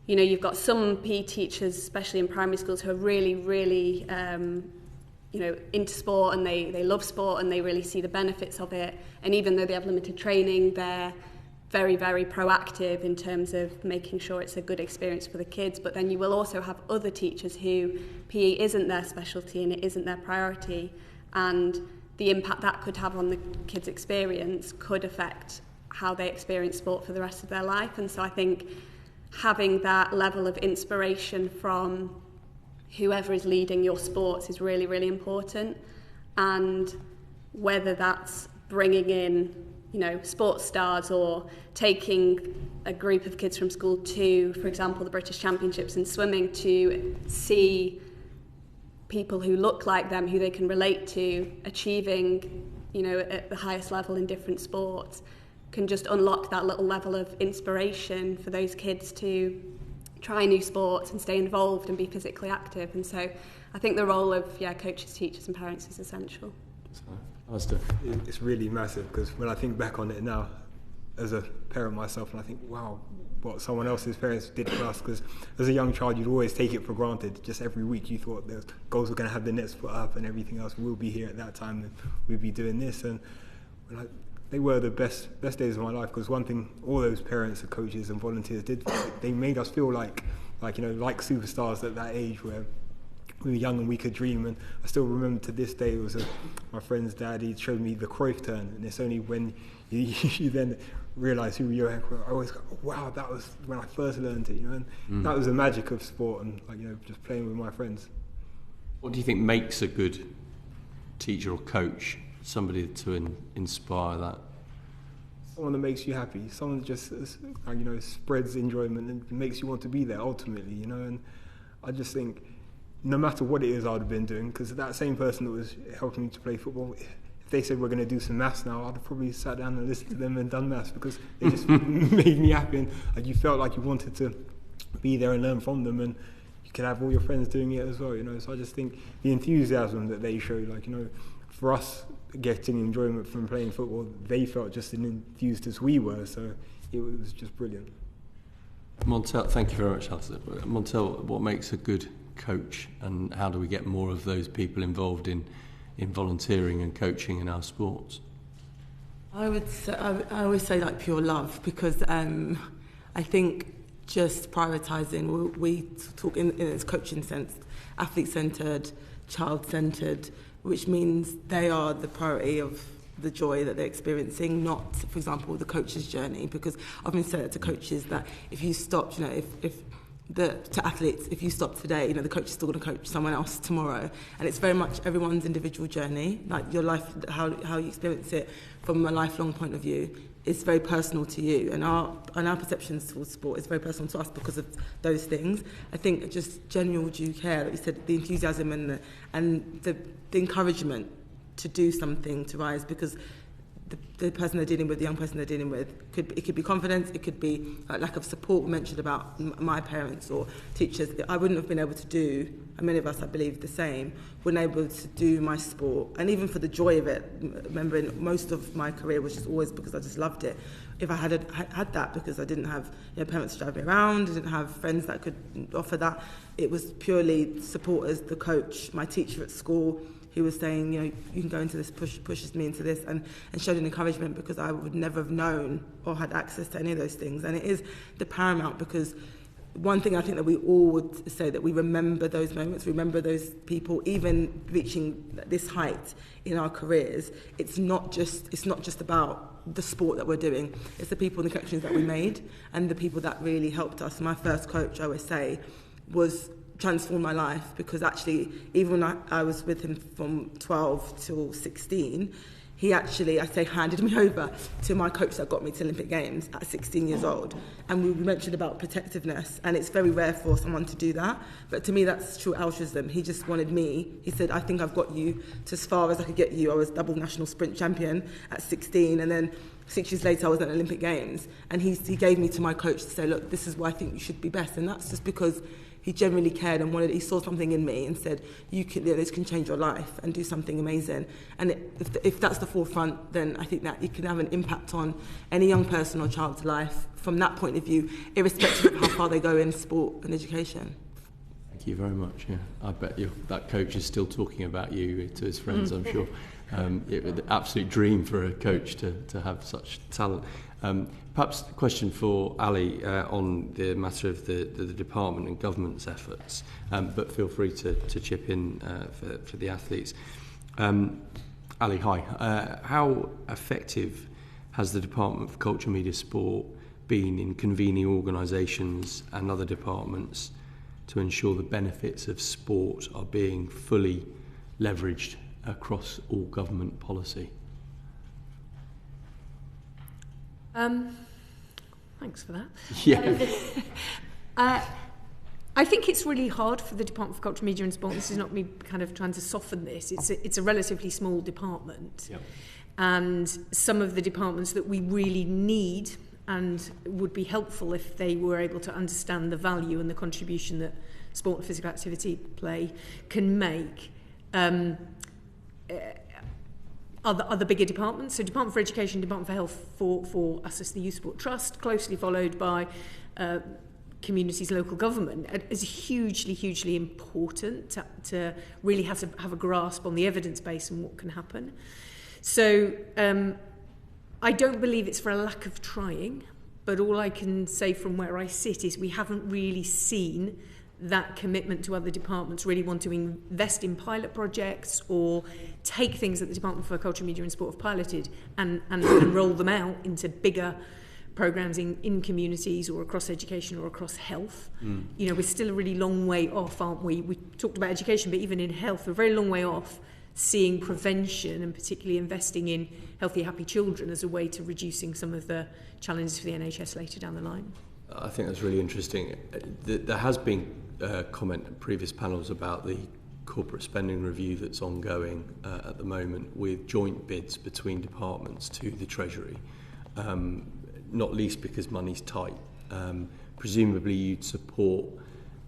you know, you've got some PE teachers, especially in primary schools, who are really, really, you know, into sport and they love sport and they really see the benefits of it. And even though they have limited training, they're very, very proactive in terms of making sure it's a good experience for the kids. But then you will also have other teachers who PE isn't their specialty and it isn't their priority. And the impact that could have on the kids' experience could affect how they experience sport for the rest of their life. And so I think having that level of inspiration from whoever is leading your sports is really, really important. And whether that's bringing in, you know, sports stars or taking a group of kids from school to, for example, the British Championships in swimming to see people who look like them, who they can relate to, achieving, you know, at the highest level in different sports, can just unlock that little level of inspiration for those kids to try new sports and stay involved and be physically active. And so I think the role of coaches, teachers and parents is essential. Alistair. It's really massive because when I think back on it now as a parent myself, and I think, wow, what someone else's parents did for us, because as a young child you'd always take it for granted. Just every week you thought the goals were going to have the nets put up and everything else, we'll be here at that time and we'd be doing this. And they were the best days of my life, because one thing all those parents and coaches and volunteers did, they made us feel like superstars at that age where we were young and we could dream. And I still remember to this day, it was my friend's dad, he showed me the Cruyff turn, and it's only when you then realise who you are. I always go, wow, that was when I first learned it, and that was the magic of sport and just playing with my friends. What do you think makes a good teacher or coach, somebody to inspire that? Someone that makes you happy, someone that just spreads enjoyment and makes you want to be there ultimately, and I just think no matter what it is I would have been doing, because that same person that was helping me to play football, if they said we're going to do some maths now, I'd have probably sat down and listened to them and done maths, because they just made me happy, and you felt like you wanted to be there and learn from them, and you could have all your friends doing it as well, so I just think the enthusiasm that they showed, for us getting enjoyment from playing football, they felt just as enthused as we were, so it was just brilliant. Montell, thank you very much, Alistair. Montell, what makes a good coach, and how do we get more of those people involved in volunteering and coaching in our sports? I always say pure love, because I think just prioritising, we talk in its coaching sense, athlete-centred, child-centred, which means they are the priority of the joy that they're experiencing, not, for example, the coach's journey. Because I've been saying to coaches that if you stopped, to athletes, if you stop today, the coach is still going to coach someone else tomorrow, and it's very much everyone's individual journey. Like your life, how you experience it from a lifelong point of view is very personal to you, and our perceptions towards sport is very personal to us because of those things. I think just genuine due care, like you said, the enthusiasm and the encouragement to do something, to rise, because the person they're dealing with, the young person they're dealing with, it could be confidence, it could be lack of support. We mentioned about my parents or teachers. I wouldn't have been able to do, and many of us, I believe, the same, weren't able to do my sport, and even for the joy of it. Remembering most of my career was just always because I just loved it. If I had that, because I didn't have parents to drive me around, I didn't have friends that could offer that, it was purely supporters, the coach, my teacher at school, who was saying, you know, you can go into this, pushes me into this, and showed an encouragement, because I would never have known or had access to any of those things. And it is the paramount, because one thing I think that we all would say, that we remember those moments, remember those people, even reaching this height in our careers. It's not just about the sport that we're doing. It's the people and the connections that we made, and the people that really helped us. My first coach, I always say, transformed my life, because actually, even when I was with him from 12 till 16, he actually, I say, handed me over to my coach that got me to Olympic Games at 16 years old. And we mentioned about protectiveness, and it's very rare for someone to do that. But to me, that's true altruism. He just wanted me. He said, I think I've got you to as far as I could get you. I was double national sprint champion at 16, and then 6 years later, I was at Olympic Games. And he gave me to my coach to say, look, this is where I think you should be best. And that's just because he genuinely cared and he saw something in me and said, this can change your life and do something amazing. And if that's the forefront, then I think that you can have an impact on any young person or child's life from that point of view, irrespective of how far they go in sport and education. Thank you very much. Yeah, I bet that coach is still talking about you to his friends, I'm sure. It was an absolute dream for a coach to have such talent. Perhaps a question for Ali on the matter of the department and government's efforts, but feel free to chip in for the athletes. Ali, hi. How effective has the Department for Culture, Media, Sport been in convening organisations and other departments to ensure the benefits of sport are being fully leveraged across all government policy? Thanks for that. Yeah. I think it's really hard for the Department for Culture, Media and Sport. This is not me kind of trying to soften this. It's a relatively small department. Yep. And some of the departments that we really need and would be helpful if they were able to understand the value and the contribution that sport and physical activity play can make other bigger departments. So Department for Education, Department for Health for us as the Youth Sport Trust, closely followed by communities, local government, is hugely important to really have a grasp on the evidence base and what can happen. So I don't believe it's for a lack of trying, but all I can say from where I sit is we haven't really seen that commitment to other departments really want to invest in pilot projects or take things that the Department for Culture, Media and Sport have piloted and roll them out into bigger programmes in communities or across education or across health. You know, we're still a really long way off, aren't we? We talked about education, but even in health, we're a very long way off seeing prevention and particularly investing in healthy, happy children as a way to reducing some of the challenges for the NHS later down the line. I think that's really interesting. There has been comment in previous panels about the corporate spending review that's ongoing at the moment with joint bids between departments to the Treasury, not least because money's tight. Presumably you'd support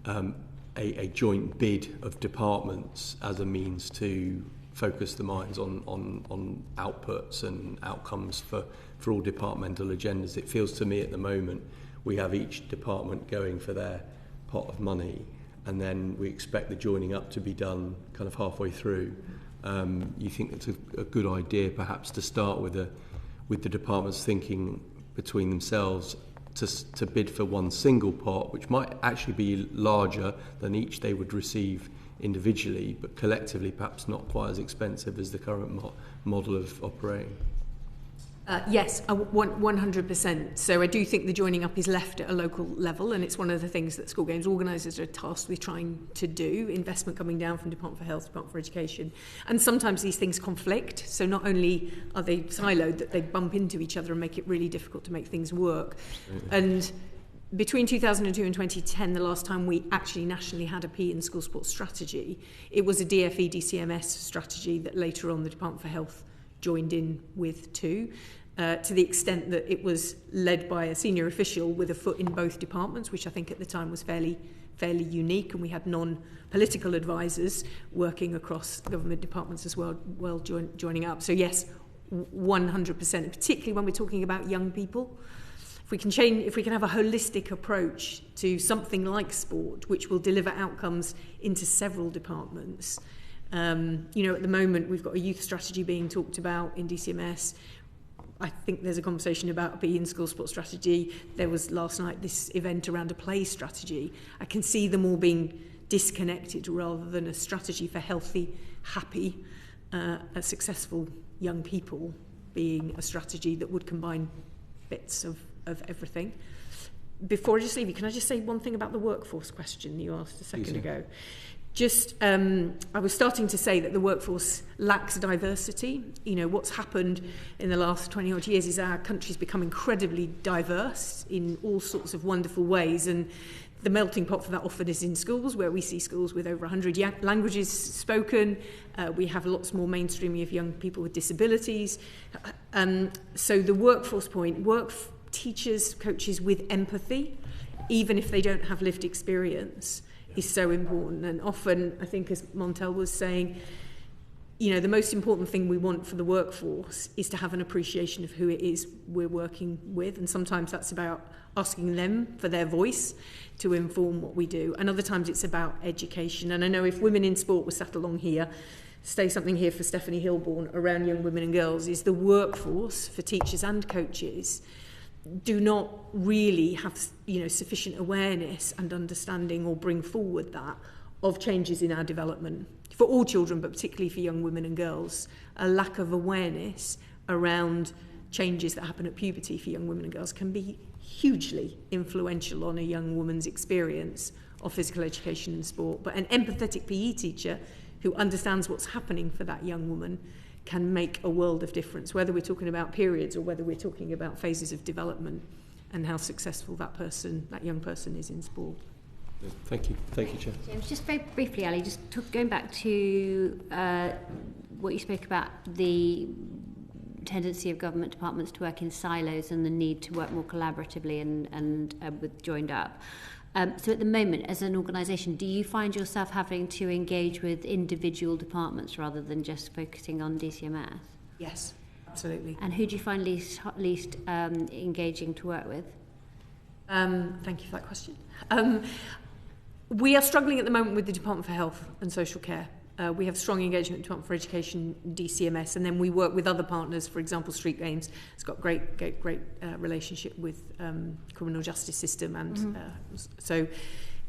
a joint bid of departments as a means to focus the minds on outputs and outcomes for all departmental agendas. It feels to me at the moment we have each department going for their pot of money, and then we expect the joining up to be done kind of halfway through. You think it's a good idea perhaps to start with the departments thinking between themselves to bid for one single pot, which might actually be larger than each they would receive individually, but collectively perhaps not quite as expensive as the current model of operating? Yes, 100%. So I do think the joining up is left at a local level, and it's one of the things that school games organisers are tasked with trying to do, investment coming down from Department for Health, Department for Education. And sometimes these things conflict, so not only are they siloed, that they bump into each other and make it really difficult to make things work. And between 2002 and 2010, the last time we actually nationally had a PE and school sports strategy, it was a DFE DCMS strategy that later on the Department for Health joined in with too, to the extent that it was led by a senior official with a foot in both departments, which I think at the time was fairly unique, and we had non-political advisors working across government departments as well joining up. So yes, 100%, particularly when we're talking about young people. If we can have a holistic approach to something like sport, which will deliver outcomes into several departments, At the moment, we've got a youth strategy being talked about in DCMS. I think there's a conversation about a PE in school sports strategy. There was last night this event around a play strategy. I can see them all being disconnected rather than a strategy for healthy, happy, successful young people being a strategy that would combine bits of everything. Before I just leave you, can I just say one thing about the workforce question you asked a second ago? I was starting to say that the workforce lacks diversity. What's happened in the last 20 odd years is our country's become incredibly diverse in all sorts of wonderful ways, and the melting pot for that often is in schools, where we see schools with over 100 languages spoken. We have lots more mainstreaming of young people with disabilities. So the workforce point, teachers, coaches with empathy, even if they don't have lived experience, is so important. And often, I think, as Montell was saying, the most important thing we want for the workforce is to have an appreciation of who it is we're working with. And sometimes that's about asking them for their voice to inform what we do. And other times it's about education. And I know if Women in Sport were sat along here, say something here for Stephanie Hilborn around young women and girls, is the workforce for teachers and coaches do not really have sufficient awareness and understanding or bring forward that of changes in our development for all children, but particularly for young women and girls. A lack of awareness around changes that happen at puberty for young women and girls can be hugely influential on a young woman's experience of physical education and sport. But an empathetic PE teacher who understands what's happening for that young woman can make a world of difference, whether we're talking about periods or whether we're talking about phases of development and how successful that young person is in sport. Thank you, Chair. James, just very briefly, Ali, going back to what you spoke about, the tendency of government departments to work in silos and the need to work more collaboratively and with joined up. So at the moment, as an organisation, do you find yourself having to engage with individual departments rather than just focusing on DCMS? Yes, absolutely. And who do you find least engaging to work with? Thank you for that question. We are struggling at the moment with the Department for Health and Social Care. We have strong engagement with the Department for Education, DCMS, and then we work with other partners. For example, Street Games has got great relationship with criminal justice system, and so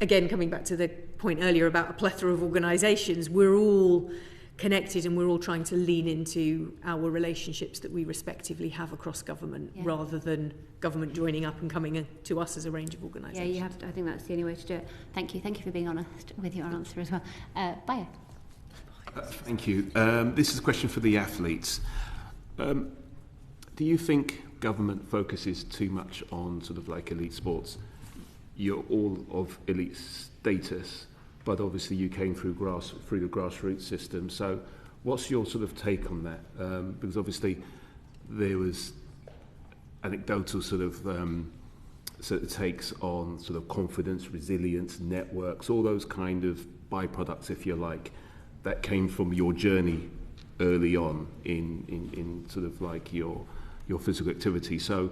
again, coming back to the point earlier about a plethora of organisations, we're all connected and we're all trying to lean into our relationships that we respectively have across government, rather than government joining up and coming to us as a range of organisations. Yeah, you have to, I think that's the only way to do it. Thank you for being honest with your answer as well. Bayo. Thank you. This is a question for the athletes. Do you think government focuses too much on sort of like elite sports? You're all of elite status, but obviously you came through the grassroots system. So what's your sort of take on that? Because obviously there was anecdotal sort of takes on sort of confidence, resilience, networks, all those kind of byproducts, if you like, that came from your journey early on in sort of like your physical activity. So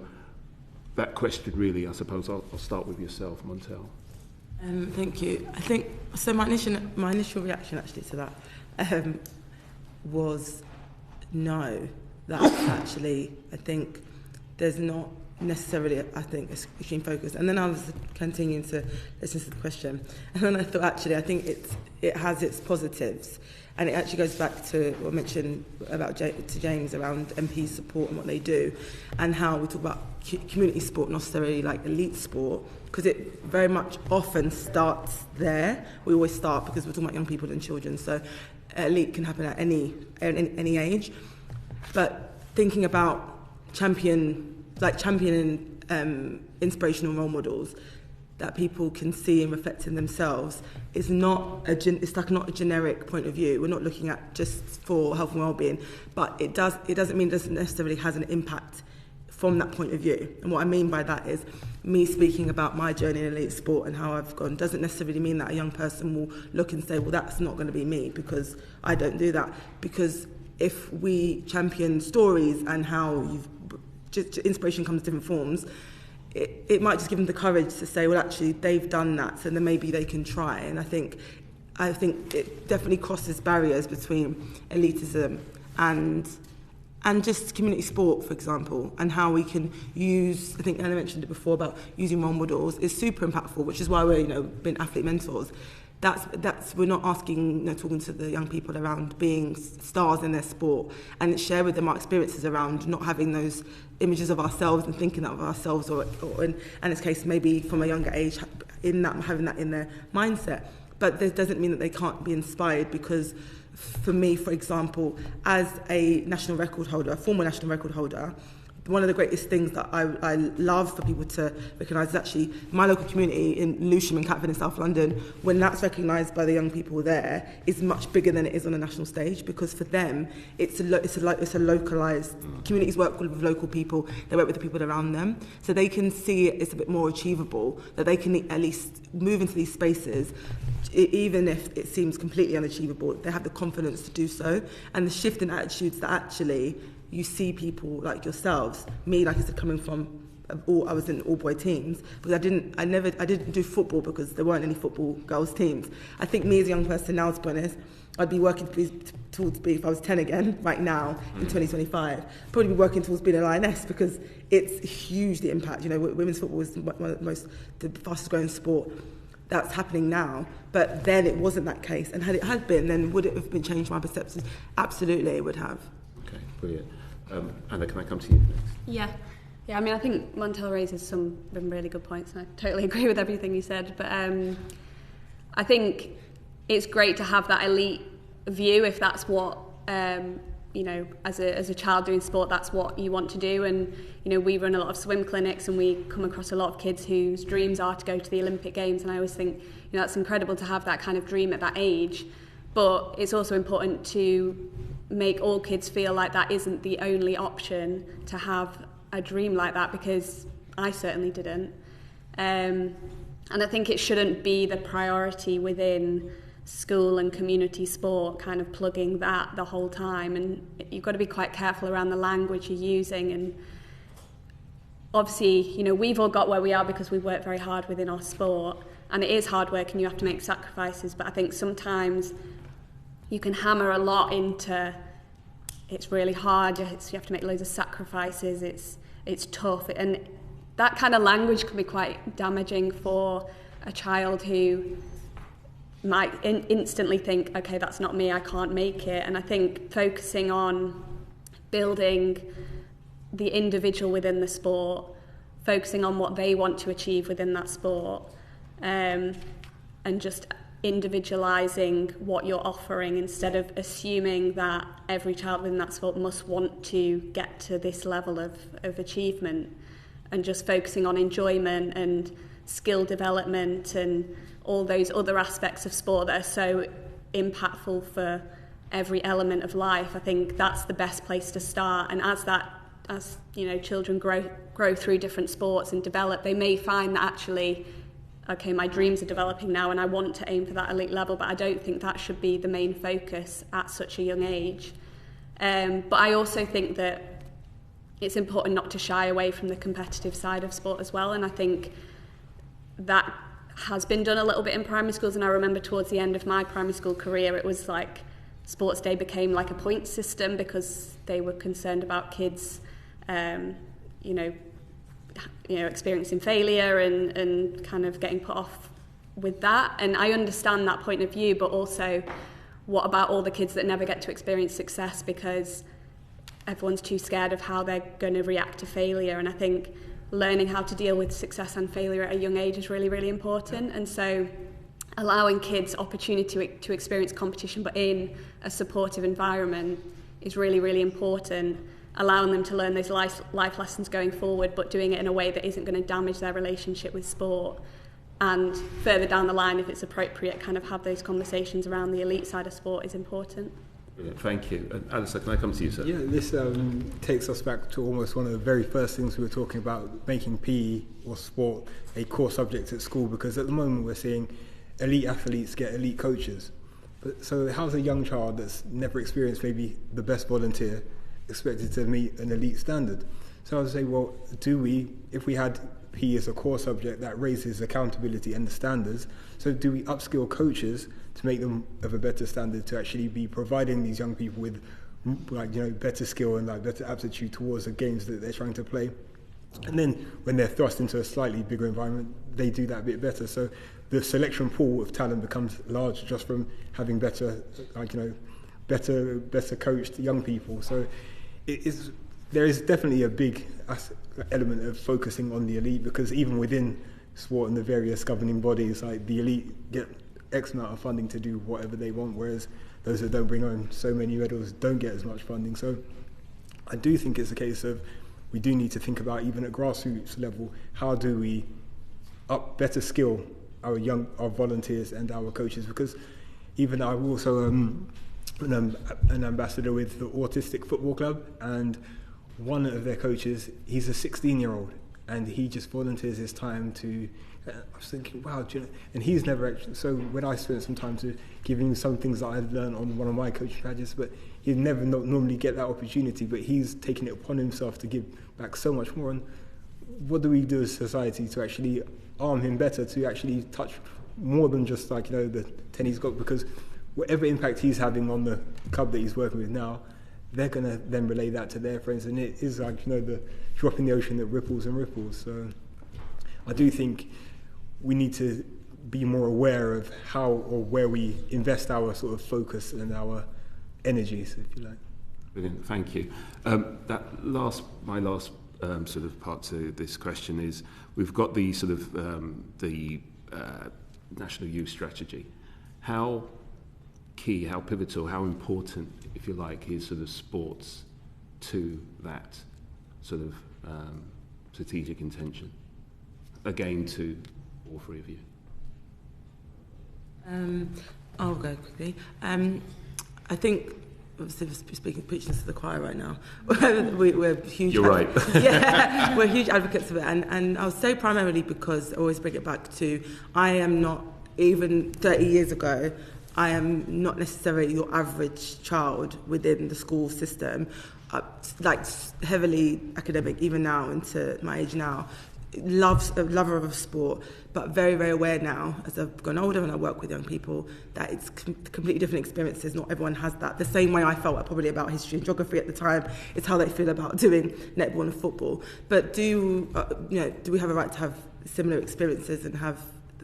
that question really, I suppose, I'll start with yourself, Montell. Thank you. I think so. My initial reaction actually to that was no. That actually, I think there's not necessarily, I think, extreme focus. And then I was continuing to listen to the question, and then I thought actually, I think it has its positives, and it actually goes back to what I mentioned about to James around MP support and what they do, and how we talk about community sport, not necessarily like elite sport, because it very much often starts there. We always start because we're talking about young people and children, so elite can happen at any age. But thinking about championing inspirational role models that people can see and reflect in themselves is not not a generic point of view. We're not looking at just for health and well-being, but it doesn't mean it doesn't necessarily has an impact from that point of view. And what I mean by that is me speaking about my journey in elite sport and how I've gone doesn't necessarily mean that a young person will look and say, well, that's not going to be me because I don't do that. Because if we champion stories and how inspiration comes in different forms, it might just give them the courage to say, well, actually, they've done that, so then maybe they can try. And I think I think it definitely crosses barriers between elitism and just community sport, for example, and how we can use, I think Anna mentioned it before about using role models, is super impactful, which is why we're, been athlete mentors. That's we're not asking, talking to the young people around being stars in their sport, and share with them our experiences around not having those images of ourselves and thinking of ourselves, or in Anna's case, maybe from a younger age, having that in their mindset. But this doesn't mean that they can't be inspired, because for me, for example, as a national record holder, a former national record holder, one of the greatest things that I love for people to recognise is actually my local community in Lewisham and Catford in South London. When that's recognised by the young people there, is much bigger than it is on a national stage, because for them it's a localised. Communities work with local people, they work with the people around them, so they can see it's a bit more achievable, that they can at least move into these spaces even if it seems completely unachievable. They have the confidence to do so, and the shift in attitudes that actually you see people like yourselves, me, like I said, coming from I was in all-boy teams, because I didn't do football because there weren't any football girls teams. I think me as a young person now, to be honest, I'd be working towards being, if I was 10 again, right now, in 2025, probably be working towards being a lioness, because it's hugely impact. Women's football is one of the fastest growing sport. That's happening now, but then it wasn't that case. And had it had been, then would it have been changed my perceptions? Absolutely, it would have. Okay, brilliant. Anna, can I come to you next? Yeah, I mean, I think Montell raises some really good points, and I totally agree with everything you said. But I think it's great to have that elite view if that's what as a child doing sport, that's what you want to do. And we run a lot of swim clinics, and we come across a lot of kids whose dreams are to go to the Olympic Games. And I always think that's incredible to have that kind of dream at that age. But it's also important to make all kids feel like that isn't the only option to have a dream like that, because I certainly didn't. And I think it shouldn't be the priority within school and community sport, kind of plugging that the whole time. And you've got to be quite careful around the language you're using. And obviously, we've all got where we are because we work very hard within our sport, and it is hard work and you have to make sacrifices. But I think sometimes you can hammer a lot into it's really hard, you have to make loads of sacrifices, it's tough, and that kind of language can be quite damaging for a child who might instantly think, okay, that's not me, I can't make it. And I think focusing on building the individual within the sport, focusing on what they want to achieve within that sport, and just individualising what you're offering, instead of assuming that every child within that sport must want to get to this level of achievement, and just focusing on enjoyment and skill development and all those other aspects of sport that are so impactful for every element of life. I think that's the best place to start. And as children grow through different sports and develop, they may find that actually, okay, my dreams are developing now and I want to aim for that elite level, but I don't think that should be the main focus at such a young age. But I also think that it's important not to shy away from the competitive side of sport as well, and I think that has been done a little bit in primary schools. And I remember towards the end of my primary school career, it was like sports day became like a point system, because they were concerned about kids experiencing failure and kind of getting put off with that. And I understand that point of view, but also, what about all the kids that never get to experience success because everyone's too scared of how they're going to react to failure? And I think learning how to deal with success and failure at a young age is really, really important. And so allowing kids opportunity to experience competition, but in a supportive environment, is really, really important. Allowing them to learn those life lessons going forward, but doing it in a way that isn't going to damage their relationship with sport. And further down the line, if it's appropriate, kind of have those conversations around the elite side of sport is important. Brilliant, thank you. And Alistair, can I come to you, sir? Yeah, this takes us back to almost one of the very first things we were talking about, making PE or sport a core subject at school, because at the moment we're seeing elite athletes get elite coaches. But so how's a young child that's never experienced maybe the best volunteer expected to meet an elite standard? So I would say, well, if we had PE is a core subject that raises accountability and the standards. So do we upskill coaches to make them of a better standard, to actually be providing these young people with better skill and better aptitude towards the games that they're trying to play? And then when they're thrust into a slightly bigger environment, they do that a bit better. So the selection pool of talent becomes large just from having better coached young people. So there is definitely a big element of focusing on the elite, because even within sport and the various governing bodies, like the elite get X amount of funding to do whatever they want, whereas those that don't bring home so many medals don't get as much funding. So I do think it's a case of we do need to think about, even at grassroots level, how do we better skill our volunteers and our coaches? Because even I'm also an ambassador with the Autistic Football Club, and one of their coaches, he's a 16-year-old, and he just volunteers his time to. I was thinking, wow, and he's never actually. So when I spent some time to give him some things that I'd learned on one of my coaching badges, but he'd never normally get that opportunity. But he's taken it upon himself to give back so much more. And what do we do as society to actually arm him better, to actually touch more than just the 10 he's got? Because whatever impact he's having on the club that he's working with now, they're going to then relay that to their friends, and it is the drop in the ocean that ripples and ripples. So I do think we need to be more aware of how or where we invest our sort of focus and our energies, if you like. Brilliant, thank you. My last sort of part to this question is, we've got the sort of the National Youth Strategy. How key, how pivotal, how important, if you like, is sort of sports to that sort of strategic intention? Again, to all three of you. I'll go quickly. I think, obviously, preaching to the choir right now. we're huge. You're right. Yeah, we're huge advocates of it, and I'll say primarily because I always bring it back to, I am not, even 30 years ago, I am not necessarily your average child within the school system, heavily academic, even now into my age now. A lover of sport, but very, very aware now, as I've gone older and I work with young people, that it's completely different experiences. Not everyone has that. The same way I felt probably about history and geography at the time is how they feel about doing netball and football. But do we have a right to have similar experiences and have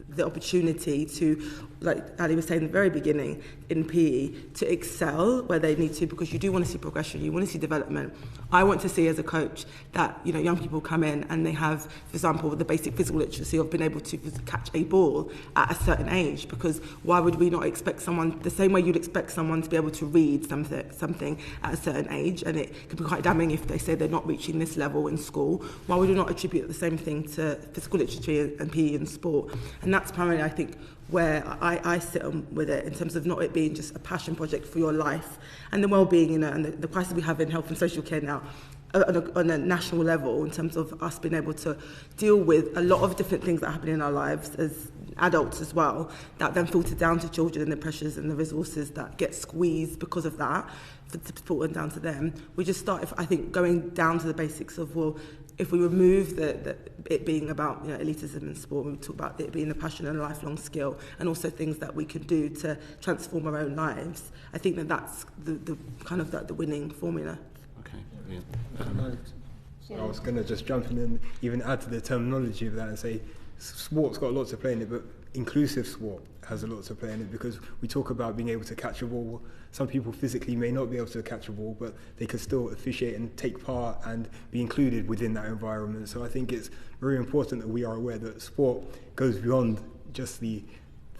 the opportunity to, like Ali was saying at the very beginning, in PE, to excel where they need to, because you do want to see progression, you want to see development. I want to see as a coach that young people come in and they have, for example, the basic physical literacy of being able to catch a ball at a certain age, because why would we not expect someone, the same way you'd expect someone to be able to read something at a certain age, and it can be quite damning if they say they're not reaching this level in school, why would we not attribute the same thing to physical literacy and PE and sport? And that's primarily, I think, where I sit on with it, in terms of not it being just a passion project for your life and the well-being, and the crisis we have in health and social care now on a national level, in terms of us being able to deal with a lot of different things that happen in our lives as adults as well, that then filter down to children, and the pressures and the resources that get squeezed because of that, to support them down to them. We just start, I think, going down to the basics of, well, if we remove it being about elitism in sport, we talk about it being a passion and a lifelong skill, and also things that we can do to transform our own lives. I think that's the kind of the winning formula. Okay, brilliant. So I was going to just jump in and even add to the terminology of that and say sport's got a lot to play in it, but inclusive sport has a lot to play in it, because we talk about being able to catch a ball. Some people physically may not be able to catch a ball, but they can still officiate and take part and be included within that environment. So I think it's very important that we are aware that sport goes beyond just the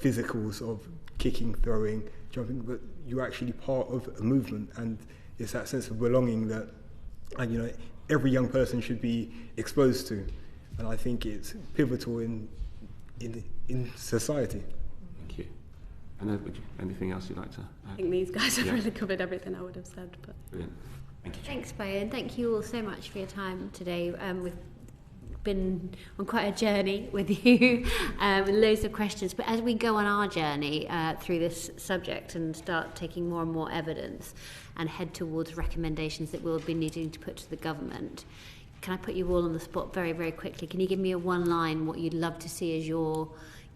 physicals of kicking, throwing, jumping, but you're actually part of a movement, and it's that sense of belonging that every young person should be exposed to. And I think it's pivotal in society. Thank you. Anna, anything else you'd like to add? I think these guys have really covered everything I would have said. But brilliant. Thank you. Thanks, Bayan. Thank you all so much for your time today. We've been on quite a journey with you, with loads of questions. But as we go on our journey through this subject and start taking more and more evidence and head towards recommendations that we'll be needing to put to the government, can I put you all on the spot very, very quickly? Can you give me a one line what you'd love to see as your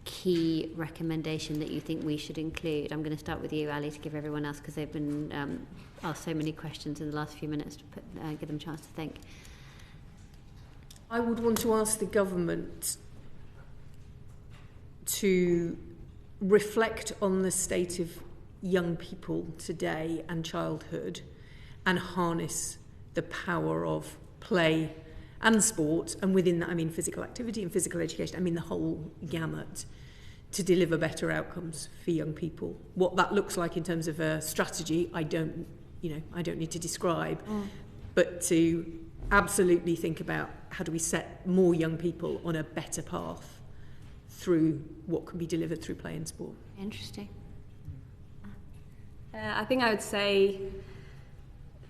key recommendation that you think we should include? I'm going to start with you, Ali, to give everyone else, because they've been asked so many questions in the last few minutes to give them a chance to think. I would want to ask the government to reflect on the state of young people today and childhood, and harness the power of play and sport, and within that I mean physical activity and physical education, I mean the whole gamut, to deliver better outcomes for young people. What that looks like in terms of a strategy, I don't need to describe, but to absolutely think about how do we set more young people on a better path through what can be delivered through play and sport. Interesting. I think I would say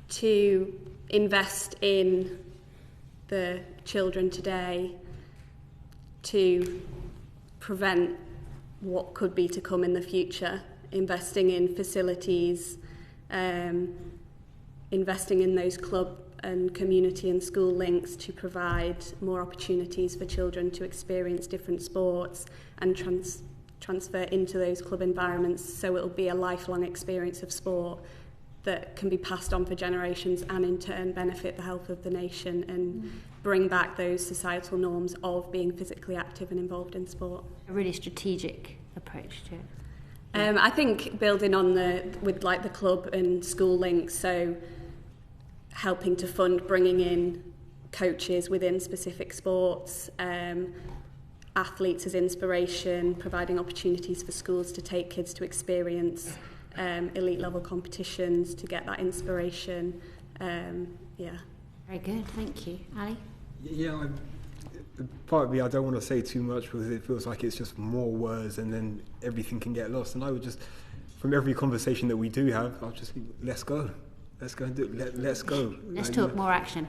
to invest in the children today to prevent what could be to come in the future, investing in facilities, investing in those club and community and school links to provide more opportunities for children to experience different sports and transfer into those club environments, so it'll be a lifelong experience of sport that can be passed on for generations and in turn benefit the health of the nation and bring back those societal norms of being physically active and involved in sport. A really strategic approach to it. I think building on with the club and school links, so helping to fund bringing in coaches within specific sports, athletes as inspiration, providing opportunities for schools to take kids to experience elite level competitions to get that inspiration. Very good, thank you. Ali? Yeah, part of me, I don't want to say too much because it feels like it's just more words and then everything can get lost. And I would just, from every conversation that we do have, I'll just think, let's go. Let's go and do it. Let's go. Let's talk more action.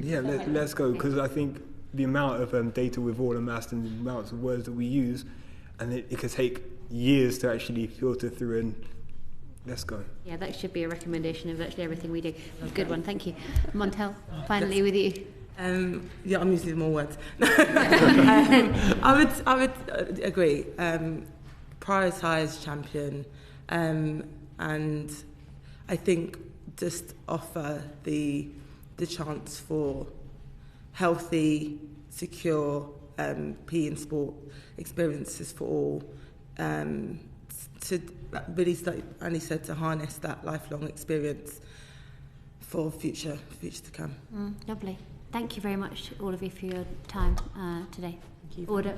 Yeah, let's go, because I think the amount of data we've all amassed and the amounts of words that we use, and it could take years to actually filter through, and let's go. Yeah, that should be a recommendation of virtually everything we do. Good one, thank you. Montell, finally with you. Yeah, I'm using more words. I would agree. Prioritise, champion, and I think just offer the chance for healthy, secure PE and sport experiences for all. To really, like Annie said, to harness that lifelong experience for future to come. Lovely. Thank you very much, all of you, for your time today. Thank you. Order.